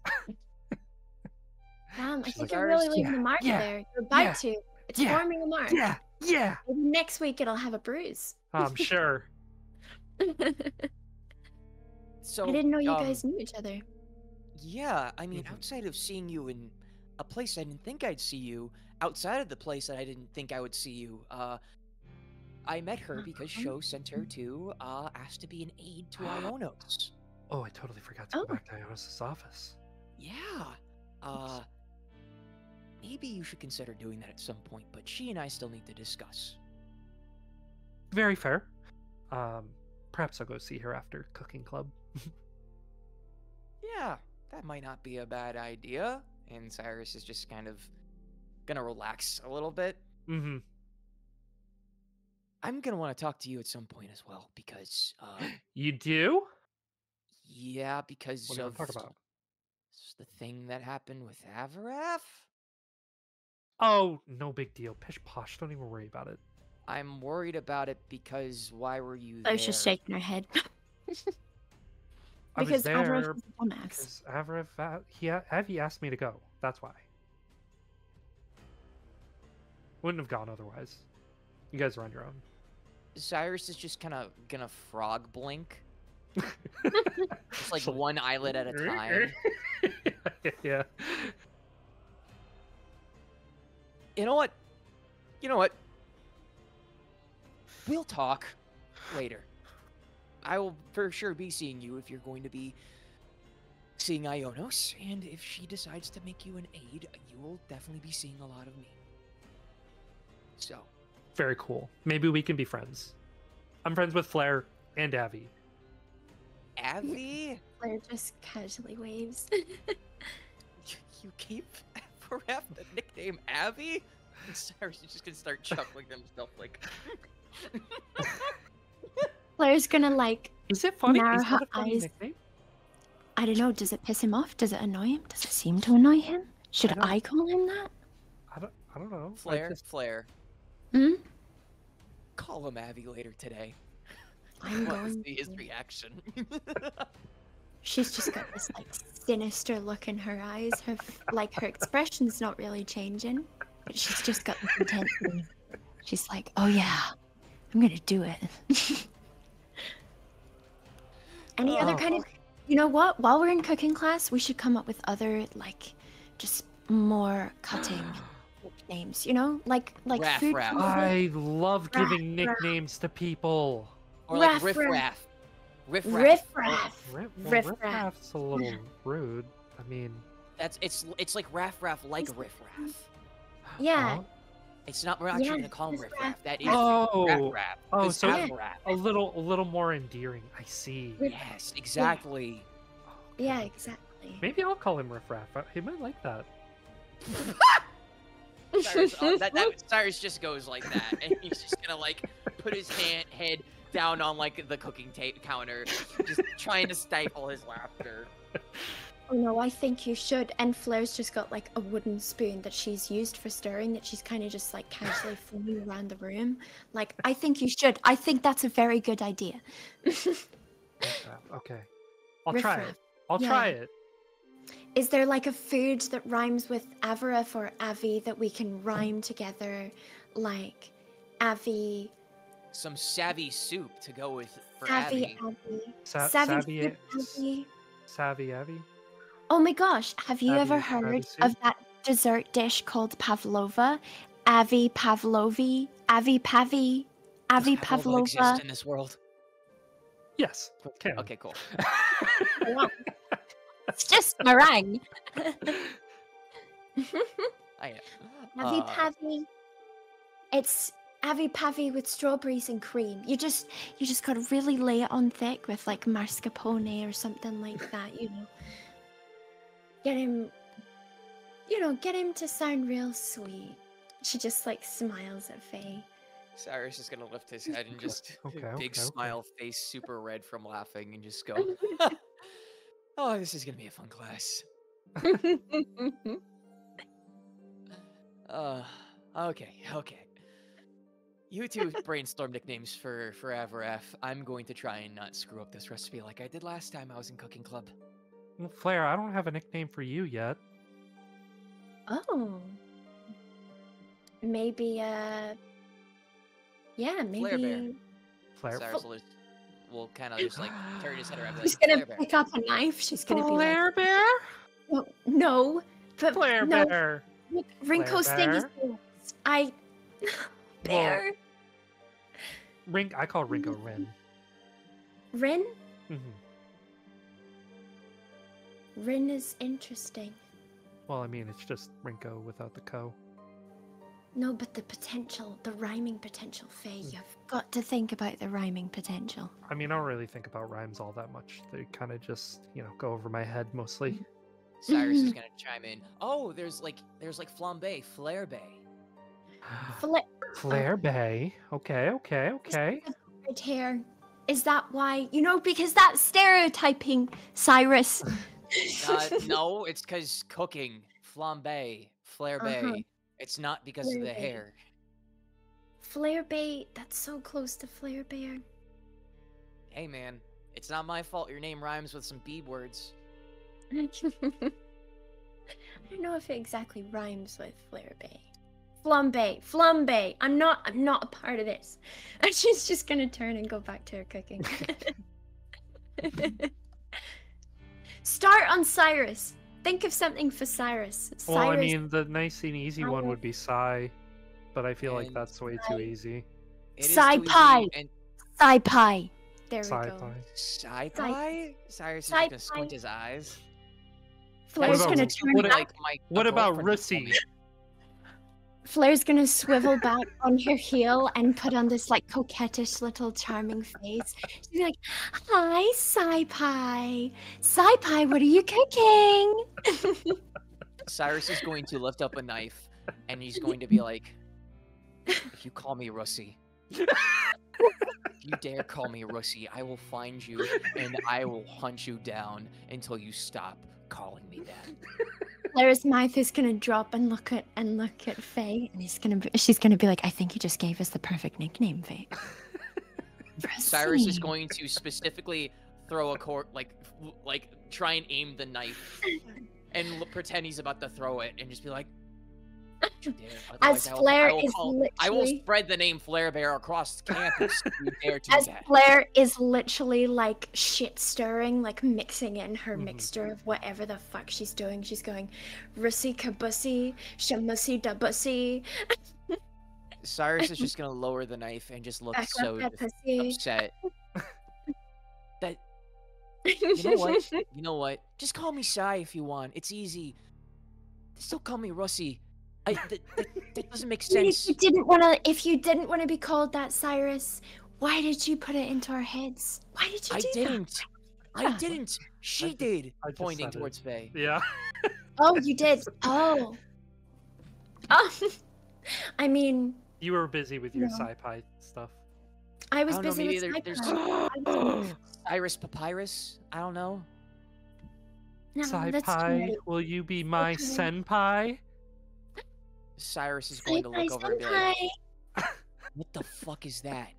Damn, I She's think like, you're really "Yeah, leaving a mark yeah, there. You're about yeah, to. It's yeah, forming a mark. yeah, yeah. Maybe next week it'll have a bruise. I'm sure. I So didn't know you guys knew each other. Yeah, I mean, Mhm. outside of seeing you in a place I didn't think I'd see you, outside of the place that I didn't think I would see you, I met her because Sho sent her to ask to be an aide to Ionos. Oh, I totally forgot to Oh. go back to Ionis' office. Yeah. Maybe you should consider doing that at some point, but she and I still need to discuss. Very fair. Perhaps I'll go see her after cooking club. Yeah, that might not be a bad idea. And Cyrus is just kind of gonna relax a little bit. Mm-hmm. I'm gonna want to talk to you at some point as well, because You do? yeah, because What do you of want to talk about? the thing that happened with Avaraf. Oh, no big deal. Pish posh. Don't even worry about it. I'm worried about it because why were you I there? was just shaking her head. I was Because Avra there is a dumbass. because Avi asked me to go. That's why. Wouldn't have gone otherwise. You guys are on your own. Cyrus is just kind of gonna frog blink, just like So- one eyelid at a time. Yeah. You know what? You know what? We'll talk later. I will for sure be seeing you if you're going to be seeing Ionos, and if she decides to make you an aide, you will definitely be seeing a lot of me. So, Very cool. Maybe we can be friends. I'm friends with Flair and Avi. Avi, Flair just casually waves. you gave Avaraf the nickname Avi? And Cyrus is just gonna start chuckling to himself like. Flair's gonna like, Is it funny? Narrow Is that a her funny eyes. nickname? I don't know, does it piss him off? Does it annoy him? Does it seem to annoy him? Should don't- I call him that? I don't know. Flair, Hmm? call him Avi later today. I'm I want to going see his to. reaction. She's just got this like sinister look in her eyes. Like her expression's not really changing, but she's just got this intensity. She's like, "Oh yeah, I'm gonna do it." Any other Oh. kind of, you know what? While we're in cooking class, we should come up with other like, just more cutting names. You know, like Raff food. Raff. company- I love Raff, giving raff. nicknames to people. Or like Raff Riff Raff. Raff. Riff Raff. Riff Raff. Riff Raff. Raff's a little rude. I mean, It's like Raff Raff like a Riff Raff. Yeah. huh? It's not. We're not actually Yeah, gonna call him Riff Riff Raff. Raff. That is Oh. Raff Raff. Oh, It's so Avaraf. a little more endearing. I see. Riff- Yes, exactly. Okay. Yeah, exactly. Maybe I'll call him Riff Raff. He might like that. Cyrus, Cyrus just goes like that, and he's just gonna like put his head down on like the cooking counter, just trying to stifle his laughter. Oh no, I think you should. And Flair's just got like a wooden spoon that she's used for stirring that she's kind of just like casually flinging around the room. Like, I think you should. I think that's a very good idea. Riff Raff. Okay. I'll Riff try Raff. it. I'll Yeah. try it. Is there like a food that rhymes with Avaraf or Avi that we can rhyme together? Like Avi, Some savvy soup to go with for Savvy, Abby. Avi, Savvy, soup, Avi. Savvy Avi. Oh my gosh, have you ever Savvy heard soup? of that dessert dish called pavlova? Avi Pavlovi, Avi Pavi, Avi Does Pavlova exist Pavlova. in this world? Yes. Can. Okay, cool. It's just meringue. I Avi Pavi. It's Avi Pavi with strawberries and cream. You just gotta really lay it on thick with like mascarpone or something like that, you know. Get him to sound real sweet. She just like smiles at Faye. Cyrus is gonna lift his head and just Okay, big okay. smile, face super red from laughing, and just go, "Oh, this is gonna be a fun class." Okay. You two brainstorm nicknames for Forever F. I'm going to try and not screw up this recipe like I did last time I was in cooking club. Well, Flair, I don't have a nickname for you yet. Oh. Maybe yeah, maybe Flair Bear. Flair. Cyrus will kind of just like turn his head around. And be she's like, gonna Flair Bear. pick up a knife. She's gonna be like, Flair Bear? no, but Flair no. Bear. Look, Wrinkle's thing is Bear? I Bear. I call Rinko Rin. Rin? Mm-hmm. Rin is interesting. Well, I mean, it's just Rinko without the co. No, but the potential, the rhyming potential, Faye. You've got to think about the rhyming potential. I mean, I don't really think about rhymes all that much. They kind of just, go over my head mostly. Cyrus is gonna chime in. Oh, there's like flambe, Flair Bay. Flair Bay. Okay. Red hair. Is that why? Because that's stereotyping, Cyrus. No, it's because cooking, flambe, Flair Bay. It's not because of the Flair Bay. hair. Flair Bay, that's so close to Flair Bear. Hey man, it's not my fault your name rhymes with some B words. I don't know if it exactly rhymes with Flair Bay. Flambe. I'm not a part of this. And she's just gonna turn and go back to her cooking. Start on Cyrus. Think of something for Cyrus. Well, I Cyrus. mean, the nice and easy one would be Psy, but I feel like And that's way too easy. It is Sci too easy, pie. and Sci pie. There we Sci go. Pie. Sci-Fi? Cyrus is Sci-fi. gonna squint his eyes. Flair's What about- gonna turn what back. Like What about girlfriend Russi? Flair's gonna swivel back on her heel and put on this like coquettish little charming face. She's like, "Hi, Sci-Pie. Sci-Pie, what are you cooking?" Cyrus is going to lift up a knife, and he's going to be like, "If you call me Russi, if you dare call me Russi, I will find you and I will hunt you down until you stop calling me that." Flair's mouth is gonna drop and look at Faye, and she's gonna be like, "I think you just gave us the perfect nickname, Faye." Cyrus is Russi. going to specifically throw a like try and aim the knife and pretend he's about to throw it and just be like, "You dare." As Otherwise, Flair I will is call- I will literally- spread the name Flair Bear across campus. If you dare do As that. Flair is literally like shit stirring, like mixing in her Mhm. mixture of whatever the fuck she's doing. She's going, "Russi kabussy, shamussy da bussy." Cyrus is just gonna lower the knife and just look Back so up that pussy. upset. That you know what? Just call me Shy if you want. It's easy. Still call me Russi. That doesn't make sense. If you didn't want to be called that, Cyrus, why did you put it into our heads? Why did you I do didn't. I Yeah. didn't. She just- did. I just Pointing said it. towards Faye. Yeah. that? Oh, you did. Oh. Oh. I mean, You were busy with your No. Sci-Fi stuff. I was I don't know, busy maybe with there's Sci-Fi. Cyrus Papyrus. I don't know. No, that's Sci-Fi, too will you be my Sci-Fi. senpai? Cyrus is going to late. look over and be like, "What the fuck is that?"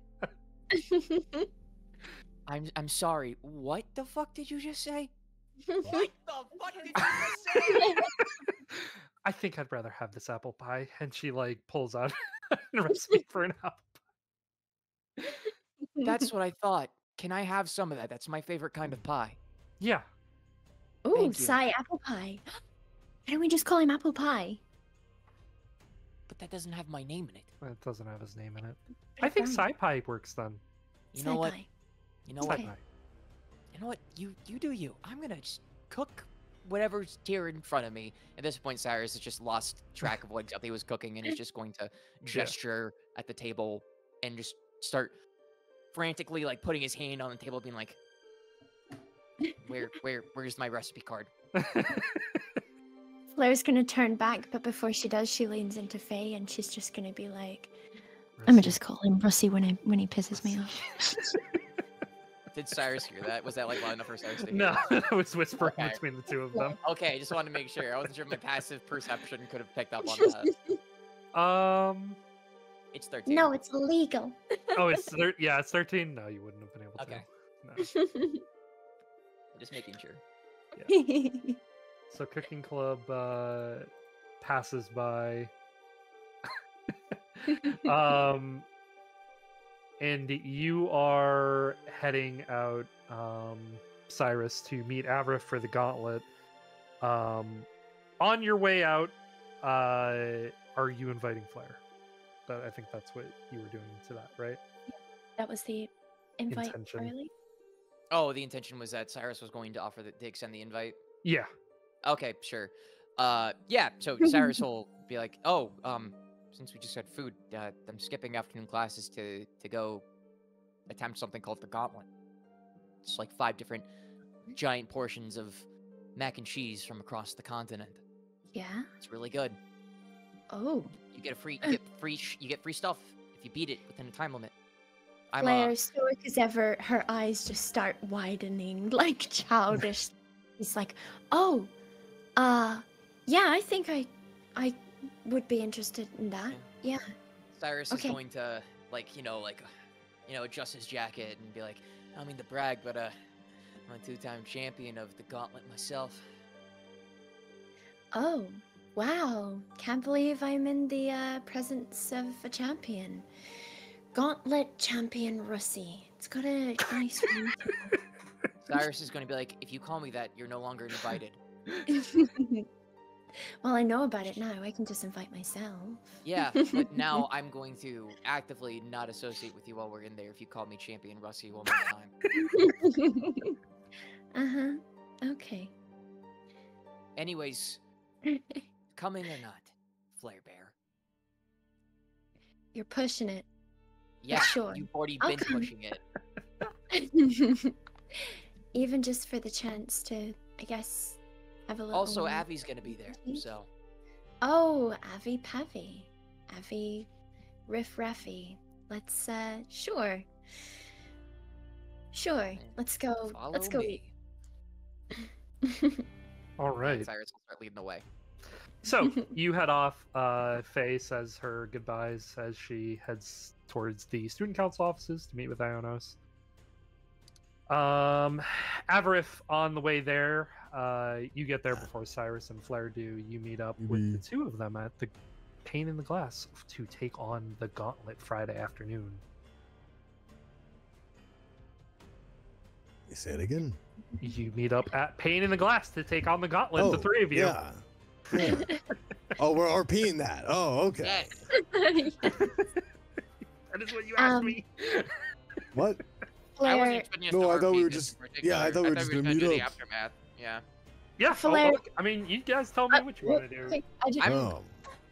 Senpai. I'm sorry. What the fuck did you just say? What the fuck did you just say? I think I'd rather have this apple pie. And she pulls out a recipe for an apple pie. That's what I thought. Can I have some of that? That's my favorite kind of pie. Yeah. Ooh, Thank you. Apple Pie. Why don't we just call him Apple Pie? But that doesn't have my name in it. It doesn't have his name in it. But I think fine. SciPi works then. You know what? Sci-fi. You know what? SciPi. You know what? You do you. I'm gonna just cook whatever's here in front of me. At this point, Cyrus has just lost track of what exactly he was cooking, and is just going to gesture at the table and just start frantically like putting his hand on the table, being like, "Where's my recipe card?" Flair's gonna turn back, but before she does, she leans into Faye and she's just gonna be like, "I'm gonna just call him Russie when he pisses me off." Did Cyrus hear that? Was that like loud enough for Cyrus to hear? No, I was whispering Okay. between the two of them. Okay, just wanted to make sure. I wasn't sure if my passive perception could have picked up on that. It's 13. No, it's illegal. Oh, it's it's 13. No, you wouldn't have been able to. Okay. No. Just making sure. So cooking club passes by. And you are heading out, Cyrus, to meet Avrith for the gauntlet. On your way out, are you inviting Flair? I think that's what you were doing to that, right? That was the invite Intention. early. Oh, the intention was that Cyrus was going to offer to extend the invite. Yeah. Okay, sure. Yeah. So Cyrus will be like, "Oh, since we just had food, I'm skipping afternoon classes to go attempt something called the Gauntlet. It's like 5 different giant portions of mac and cheese from across the continent. Yeah. It's really good. Oh. You get free stuff if you beat it within a time limit." Flair, stoic as ever, her eyes just start widening like childish. He's like, "Oh, yeah, I think I would be interested in that. Yeah." Cyrus Okay. is going to adjust his jacket and be like, "I don't mean to brag, but I'm a 2-time champion of the Gauntlet myself." Oh, wow. Can't believe I'm in the presence of a champion. Gauntlet champion Russie. It's got a nice ring to Cyrus is going to be like, "If you call me that, you're no longer invited." it. Well, I know about it now. I can just invite myself. Yeah, but now I'm going to actively not associate with you while we're in there if you call me Champion Russie one more time. Uh-huh. Okay. Anyways, coming or not, Flair Bear. You're pushing it. Yeah, sure. you've already I'll been come. pushing it. Even just for the chance to, I guess, have a little... Also, Avi's going to be there, so... Oh, Avi Pavi. Avi Riff Raffy. Let's, sure. Sure, let's go. Let's go me. eat. All right. And Cyrus will start leading the way. So you head off. Faye says her goodbyes as she heads towards the student council offices to meet with Ionos. Avarith, on the way there, you get there before Cyrus and Flair do. You meet up with the two of them at the Pane in the Glass to take on the Gauntlet Friday afternoon. You say it again? You meet up at Pane in the Glass to take on the Gauntlet, the 3 of you. Yeah. Yeah. Oh, we're RPing that. Oh, okay. Yes. That is what you asked me. What? I wasn't Flair, expecting us No, to I thought we RP were this just- in particular. yeah, I thought we were just gonna do meet the up. aftermath. Yeah. Yeah, Flair- look, I mean, you guys tell me what you want to do. okay, I just, Oh.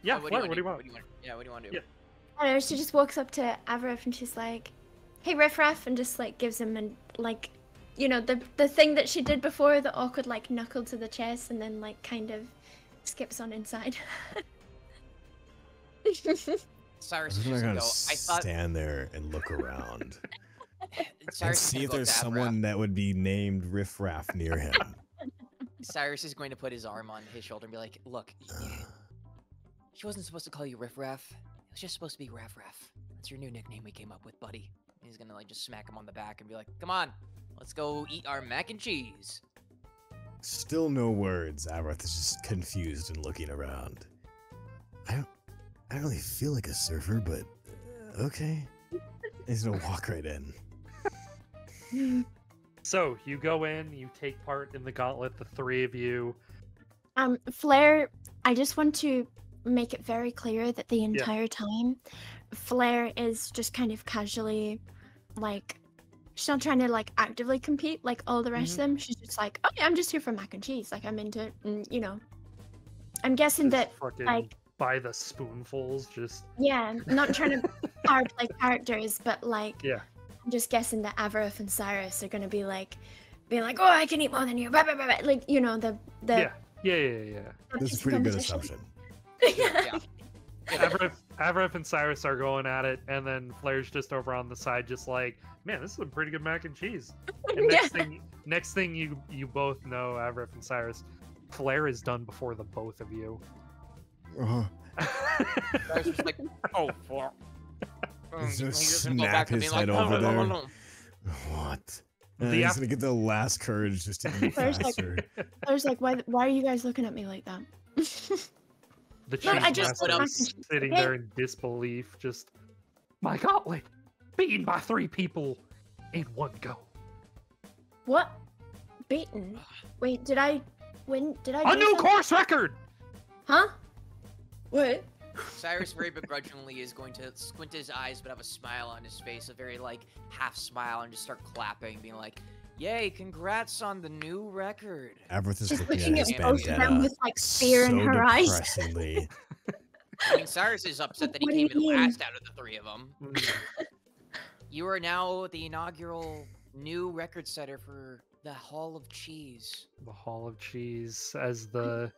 Yeah, So Flair, what do you want? Yeah, what do you want to do? Yeah. I don't know, she just walks up to Avarith and she's like, "Hey, Riff Raff," and just like gives him an like, you know, the thing that she did before, the awkward like knuckle to the chest, and then like kind of skips on inside. Cyrus I'm is not just gonna gonna go. I thought stand there and look around and Cyrus is see gonna if go there's to Avarith. someone that would be named Riff Raff near him. Cyrus is going to put his arm on his shoulder and be like, "Look, she wasn't supposed to call you Riff Raff. It was just supposed to be Raff Raff. That's your new nickname we came up with, buddy." And he's gonna like just smack him on the back and be like, "Come on, let's go eat our mac and cheese." Still no words. Avarith is just confused and looking around. I don't really feel like a surfer, but okay. He's gonna walk right in. So you go in, you take part in the Gauntlet, the 3 of you. Flair, I just want to make it very clear that the entire time, Flair is just kind of casually, like, she's not trying to like actively compete like all the rest of them. She's just like, oh yeah, I'm just here for mac and cheese. Like I'm into it, and you know, I'm guessing Just that fucking like by the spoonfuls, just yeah, I'm not trying to hard play characters, but like yeah. I'm just guessing that Avarith and Cyrus are gonna be like, being like, oh, I can eat more than you, blah, blah, blah, blah. Like you know the Yeah. the That's a PC pretty good competition. assumption. Yeah. Avarith and Cyrus are going at it, and then Flair's just over on the side, just like, man, this is a pretty good mac and cheese. And next thing you both know, Avarith and Cyrus, Flair is done before the both of you. Uh-huh. Cyrus was like, oh, fuck. He's He just doesn't go snap back to his being head like, over "No, no, no, there. no." What? The He's af- gonna get the last courage just to eat There's like- faster. I was like, why are you guys looking at me like that? The No, cheese I just master put is up- sitting there in disbelief, just, my gauntlet, beaten by 3 people in one go. What? Beaten? Wait, did I win? Did I A do new something? course record! Huh? What? Cyrus very begrudgingly is going to squint his eyes but have a smile on his face, a very like half smile, and just start clapping, being like, yay, congrats on the new record. Avarith is She's looking looking at his at both of them bandana with like fear in so her eyes. depressingly. I mean, Cyrus is upset that he What do you came in mean? last out of the 3 of them. Mm. You are now the inaugural new record setter for the Hall of Cheese. The Hall of Cheese as the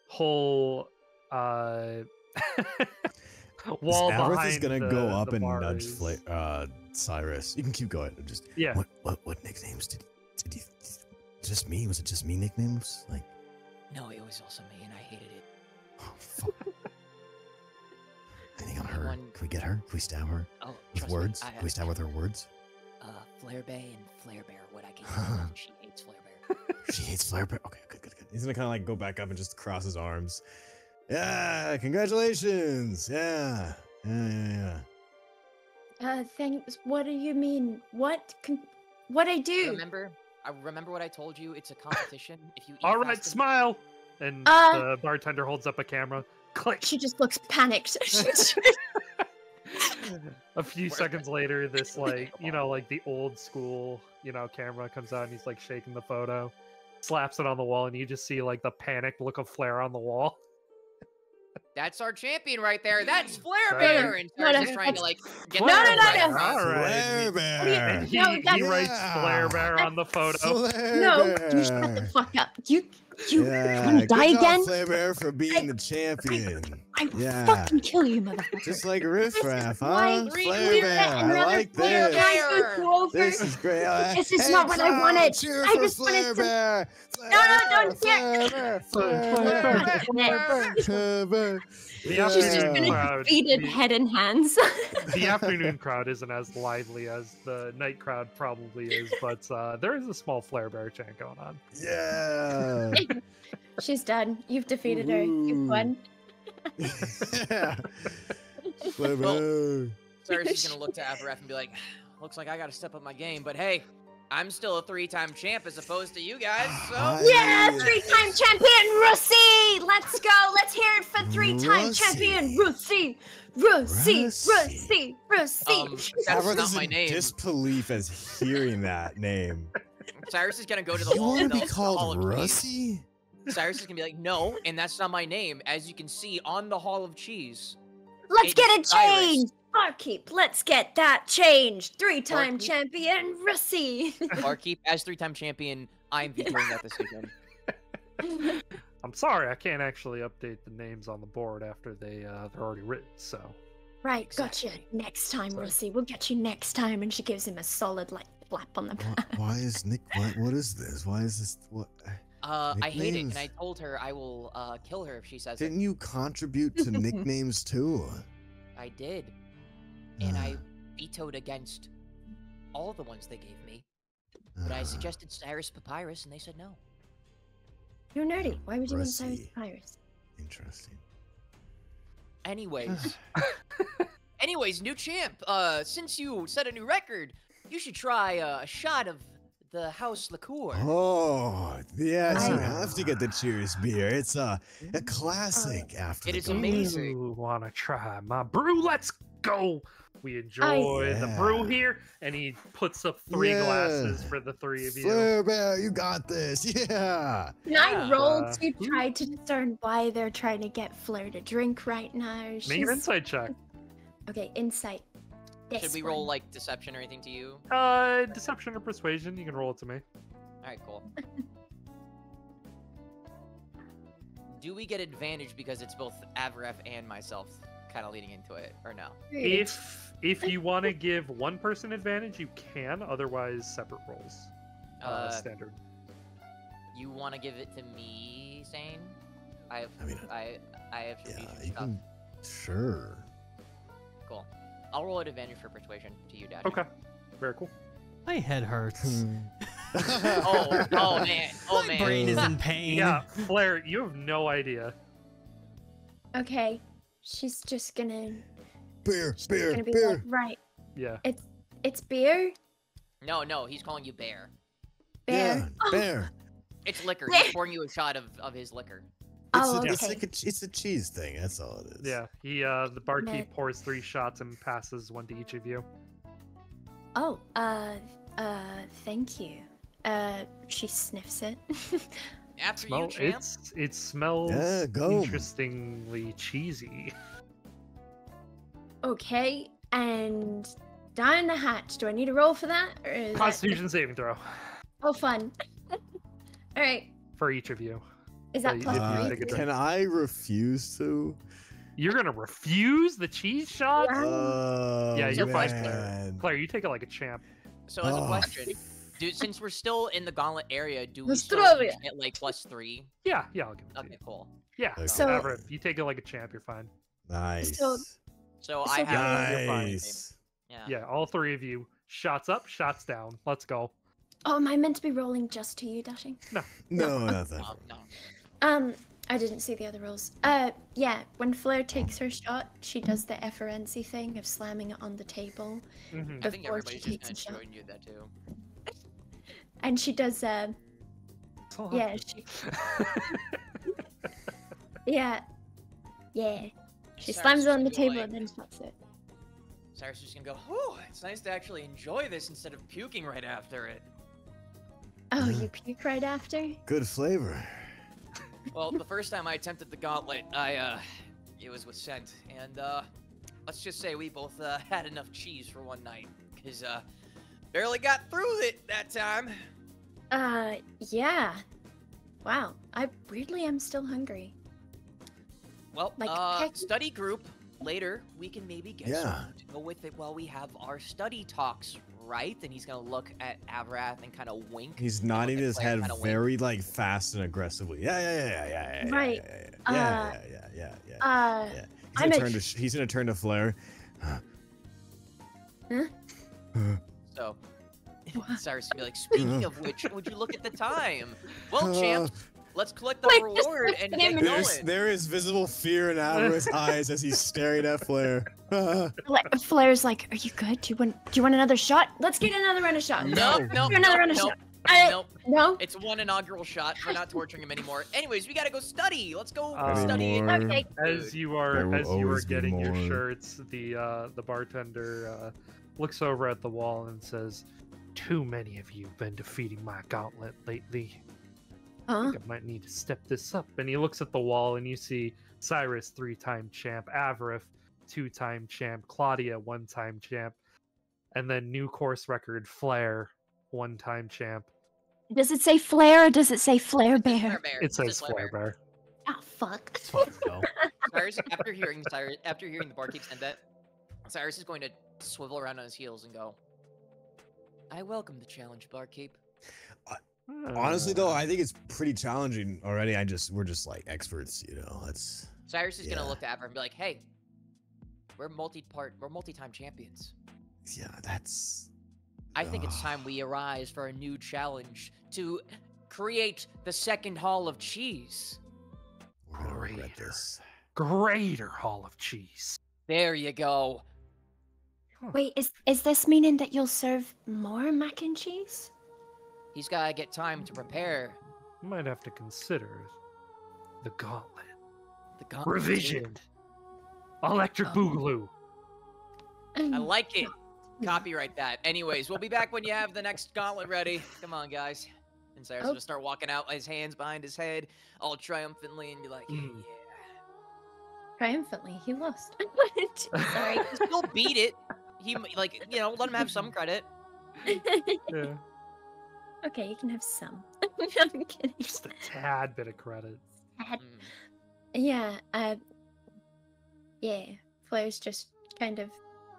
whole wall Avarith behind is gonna go uh, up the and bar nudge is- Cyrus. You can keep going. Just Yeah. what nicknames did you? Just me? Was it just me nicknames? Like, No, it was also me, and I hated it. oh fuck. Anything on her? One- Can we get her? Can we stab her Oh, with trust words? Me, Can we stab her with her words? Flair Bay and Flair Bear, what I can use. She hates Flair Bear. She hates Flair. Okay, good. He's gonna kind of like go back up and just cross his arms. Yeah, congratulations. Yeah. Thanks. What do you mean? What I do? Remember what I told you? It's a competition. If you eat All right, fast smile. And Uh, the bartender holds up a camera. Click. She just looks panicked. A few Where's seconds later, this like like the old school camera comes out and he's like shaking the photo, slaps it on the wall, and you just see like the panicked look of Flair on the wall. That's our champion right there. That's Flair Right. Bear. And No, Cyrus no, is trying to that's- like get No, the no, right no. crowd. All right. Flair Bear. And he, No, he that's- writes Yeah. Flair Bear on the photo. Flair No, Bear. you shut the fuck up. You Yeah, wanna good die job, again? Flair Bear, for being the champion. I Yeah. fucking kill you, motherfucker. Just like Riff Raff, why huh? we Flair met Bear, I another like Flair this. Bear go over. This is great. This is Hey, not what I crowd, wanted. Cheer I for just wanted Flair some- Bear. don't Flair Bear, Flair Bear, Flair Bear. The Yeah. afternoon crowd. Defeated The, head in hands. the afternoon crowd isn't as lively as the night crowd probably is, but there is a small Flair Bear chant going on. Yeah. She's done. You've defeated her. You've won. Yeah. Flair Well, Bear. Cyrus is gonna look to Avareth and be like, looks like I gotta step up my game, but hey, I'm still a 3-time champ as opposed to you guys, so Yeah, 3-time champion Russie! Let's go. Let's hear it for 3-time Russie. champion Russie. Russie. Russie. Russie. that's Avarith not is my in name. disbelief as hearing that name. Cyrus is gonna go to the You wall. want to be the Hall called of Cheese. Russie? Cyrus is gonna be like, no, and that's not my name. As you can see on the Hall of Cheese. Let's get it It's Cyrus. changed. Barkeep, let's get that changed. 3-time Barkeep. champion Russie. Barkeep, as 3-time champion, I'm vetoing that decision. I'm sorry, I can't actually update the names on the board after they're already written. So Right, gotcha. Exactly. Next time, Sorry. Russie. We'll get you next time. And she gives him a solid, like, flap on the back. Why is Nick? What is this? Why is this? What? I hate it, Nicknames. and I told her I will kill her if she says Didn't you contribute to nicknames too? it. I did, and I Uh, vetoed against all the ones they gave me. But I suggested Cyrus Papyrus, and they said no. You're nerdy. Why would you want Cyrus Russie. Papyrus? Interesting. Anyways, new champ. Since you set a new record, you should try a shot of the house liqueur. Oh, yes, you I- have to get the Cheers beer. It's a classic after It the is gauntlet. amazing. Ooh, wanna try my brew? Let's go. We enjoy the brew Yeah. here, and he puts up 3 glasses Yeah. for the 3 of you. Flair Bear, you got this. Yeah. Can I roll Uh, to try to discern why they're trying to get Flair to drink right now? Make an She's- insight check. Okay, insight. Should This we roll one. like deception or anything to you? Deception or persuasion. You can roll it to me. All right, cool. Do we get advantage because it's both Avref and myself kind of leading into it, or no? If you want to give one person advantage, you can. Otherwise, separate rolls. Standard. You want to give it to me, Sane? I have. I mean, I have Yeah, strategic you stuff. can. Sure. Cool. I'll roll an advantage for persuasion to you, Dad. Okay. Very cool. My head hurts. Oh man. Oh My man. brain is in pain. Yeah, Flair, you have no idea. Okay, she's just gonna. Beer, She's beer, gonna be beer. like, right. Yeah. It's bear. No, he's calling you Bear. Bear. Yeah, Oh, bear. It's liquor. Bear. He's pouring you a shot of his liquor. Oh, It's okay. like it's a cheese thing. That's all it is. Yeah. He the barkeep Net. pours 3 shots and passes one to each of you. Oh, thank you. She sniffs it. After you, Smell, champ. it smells Yeah, go. interestingly cheesy. Okay, and down the hatch. Do I need a roll for that? Or is that... Constitution saving throw Oh, fun. All right. for each of you. Is So that you- plus if you three? take a drink. Can I refuse to? You're gonna refuse the cheese shot? Yeah. Yeah, you're fine, man. Claire, you take it like a champ. So as a Oh. question, dude, since we're still in the gauntlet area, do we still Australia. get like +3? Yeah, I'll give it to Okay, you. cool. Yeah, Okay. So- whatever. You take it like a champ, you're fine. Nice. So- So So I have. You're fine. Nice. Yeah. Yeah, all 3 of you. Shots up, shots down. Let's go. Oh, am I meant to be rolling just to you, Dashing? No, nothing. No. I didn't see the other rolls. Yeah, when Flair takes her shot, she does the efferency thing of slamming it on the table. Mhm. I think Before she everybody's just takes gonna a shot. join you that too. And she does, yeah, she, yeah. She slams it on the table and then shots it. Cyrus is just gonna go, "Whew, it's nice to actually enjoy this instead of puking right after it." Oh, you puke right after? Good flavor. Well, the first time I attempted the gauntlet, it was with scent, and let's just say we both had enough cheese for one night, cause barely got through it that time. Yeah. Wow, I weirdly am still hungry. Well, Like, heck- study group. Later, we can maybe get Yeah. someone to go with it while we have our study talks, right? And he's gonna look at Avrath and kind of wink. He's and look nodding at his Claire head kinda wink. very like fast and aggressively. Yeah. Right. Yeah. I'm He's gonna turn to Flair. So, Cyrus would be like, speaking of which, would you look at the time? Well, champ, let's collect the Wait, just reward look and at get him. going. There is visible fear in Avarice's eyes as he's staring at Flair. Flair's like, "Are you good? Do you want another shot? Let's get another round of shots." No, no, Do another round of no, shot. no. No. It's one inaugural shot. We're not torturing him anymore. Anyways, we gotta go study. Let's go Anymore. study. Okay. As you are There will always be getting your more. shirts, the bartender looks over at the wall and says, "Too many of you have been defeating my gauntlet lately. I Huh? think I might need to step this up." And he looks at the wall and you see Cyrus, 3-time champ, Avarith, 2-time champ, Claudia, 1-time champ, and then new course record Flair, 1-time champ. Does it say Flair or does it say Flair Flair Bear? Bear. It says Just Flair Bear. Oh fuck. Let's go. Cyrus, after hearing the barkeep said that, Cyrus is going to swivel around on his heels and go, "I welcome the challenge, barkeep." Honestly, though, I think it's pretty challenging already. We're just like experts, you know. That's Cyrus is gonna Yeah. look at Avra and be like, "Hey, we're multi-time champions. that's. I think it's time we arise for a new challenge to create the second Hall of Cheese." We're gonna regret Greater. this. Greater Hall of Cheese. There you go. Wait, is this meaning that you'll serve more mac and cheese? He's gotta get time to prepare. Might have to consider the gauntlet. The gauntlet. Revision. Electric Boogaloo. I like it. Copyright that. Anyways, we'll be back when you have the next gauntlet ready. Come on, guys. And Cyrus will just start walking out with his hands behind his head, all triumphantly, and be like, yeah. Triumphantly, he lost. Sorry. He'll beat it. He, like, you know, let him have some credit. Yeah. Okay, you can have some. I'm kidding. Just a tad bit of credit. Yeah, yeah. Flair's just kind of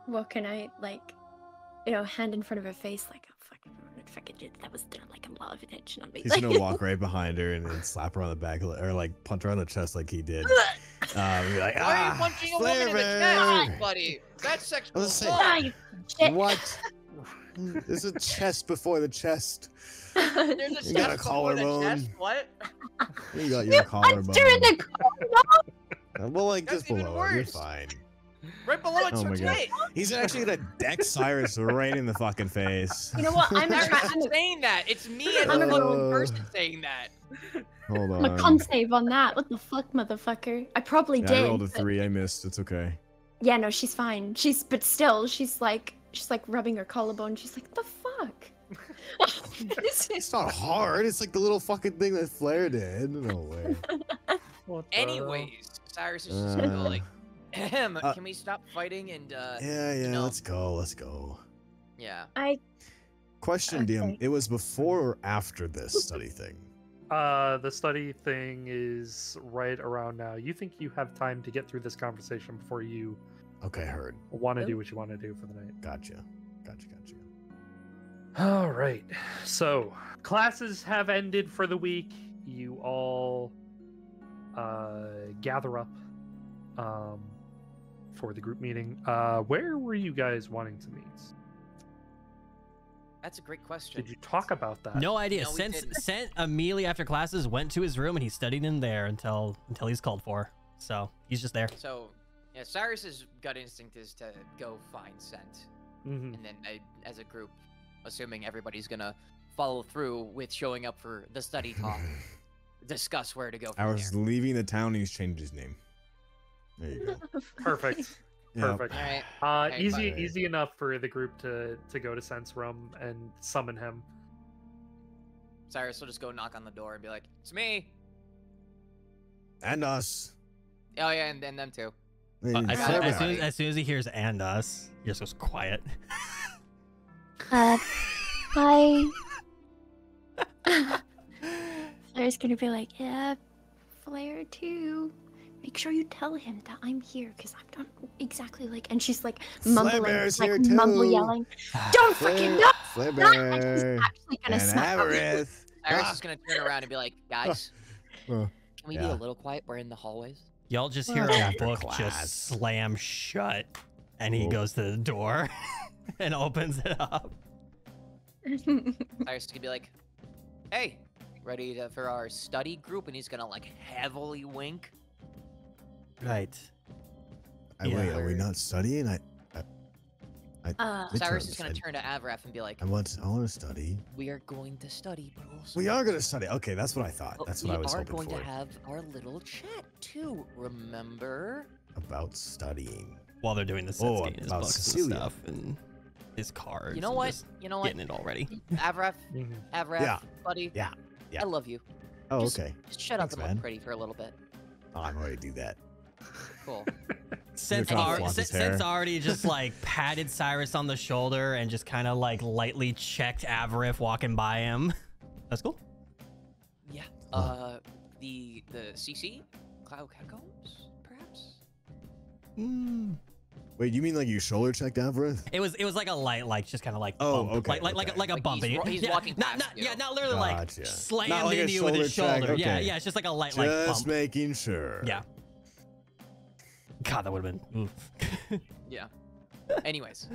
walking out, like, you know, hand in front of her face, like, oh, fuck it, that was like a lot of attention on me. He's gonna walk right behind her and then slap her on the back, or like punch her on the chest like he did. Be like, why are you punching a woman in the chest, buddy? That's sexual assault. What? There's a chest before the chest. There's a You got a chest before the collarbone. chest. What? You got your collarbone. Well, like That's just even below it, you're worse. fine. Right below it's Oh her my god. tit. He's actually gonna deck Cyrus right in the fucking face. You know what? I'm Cyrus isn't saying that. It's me as a fucking person saying that. Hold I'm a on. con save on that. What the fuck, motherfucker? I probably Yeah, did. I rolled a but- 3. I missed. It's okay. Yeah, no, she's fine. But still, she's like rubbing her collarbone. She's like, the fuck? It's not hard. It's like the little fucking thing that Flair did. No way. Anyways, Cyrus is just gonna go like, can we stop fighting and Yeah, you know, let's go. Let's go. yeah. Question, DM. It was before or after this study thing? The study thing is right around now. You think you have time to get through this conversation before you Okay, heard. want to do what you want to do for the night. Gotcha. All right. So, classes have ended for the week. You all gather up for the group meeting. Where were you guys wanting to meet? That's a great question. Did you talk about that? No idea. No, we didn't. Sent immediately after classes, went to his room and he studied in there until he's called for. So he's just there. So, yeah, Cyrus's gut instinct is to go find Scent, Mm-hmm. and then as a group, assuming everybody's gonna follow through with showing up for the study talk, discuss where to go I from was there. leaving the town. He's changed his name. There you go. Perfect. Yep. Perfect. All right. Okay, Easy, fine. easy enough for the group to go to Sense Room and summon him. Cyrus will just go knock on the door and be like, "It's me." And us. Oh yeah, and them too. As soon as he hears "and us," he just goes quiet. Hi. Flair's gonna be like, yeah, Flair too. Make sure you tell him that I'm here, because I'm not exactly like. And she's like mumbling, Bear's like here mumble too. yelling. Don't fucking know. Flair Not, and she's Bear. actually gonna And smack him. Avarith. Cyrus is gonna turn around and be like, "Guys, can we be Yeah. a little quiet? We're in the hallways." Y'all just hear After a book class. just slam shut, and he Whoa. goes to the door and opens it up. Cyrus is gonna be like, "Hey, ready for our study group?" And he's gonna like heavily wink. Right. Wait, are we not studying? Cyrus is Midterms, gonna turn to Avraf and be like, I want to study. "We are going to study, but also We are going to study. Okay, that's what I thought. but That's what I was we are hoping going for. to have our little chat too. Remember?" About studying. While they're doing the Oh, sets, getting his about books Cecilia. and stuff, and his cards. You know and what? just You know what? Getting it all ready. Avraf, Mhm. Avraf, Yeah. buddy. Yeah. Yeah. I love you. Oh, Just- okay. Just shut Thanks, up and man. look pretty for a little bit. Oh, I'm already do that. Cool. Since trying to already, flaunt his hair. already just like patted Cyrus on the shoulder and just kind of like lightly checked Avarith walking by him. That's cool. Yeah. Huh. The CC Cloud Catacombs, perhaps. Mm. Wait, you mean like you shoulder checked Avarith? It was like a light, like just kind of like Oh, bump, okay, like okay. like a Like bump. he's walking not past you. yeah, not literally like Gotcha. slammed Not like a into you with his shoulder check, shoulder. Yeah, okay. yeah, it's just like a light like Just bump. making sure. Yeah. God, that would have been. Oof. Yeah. Anyways,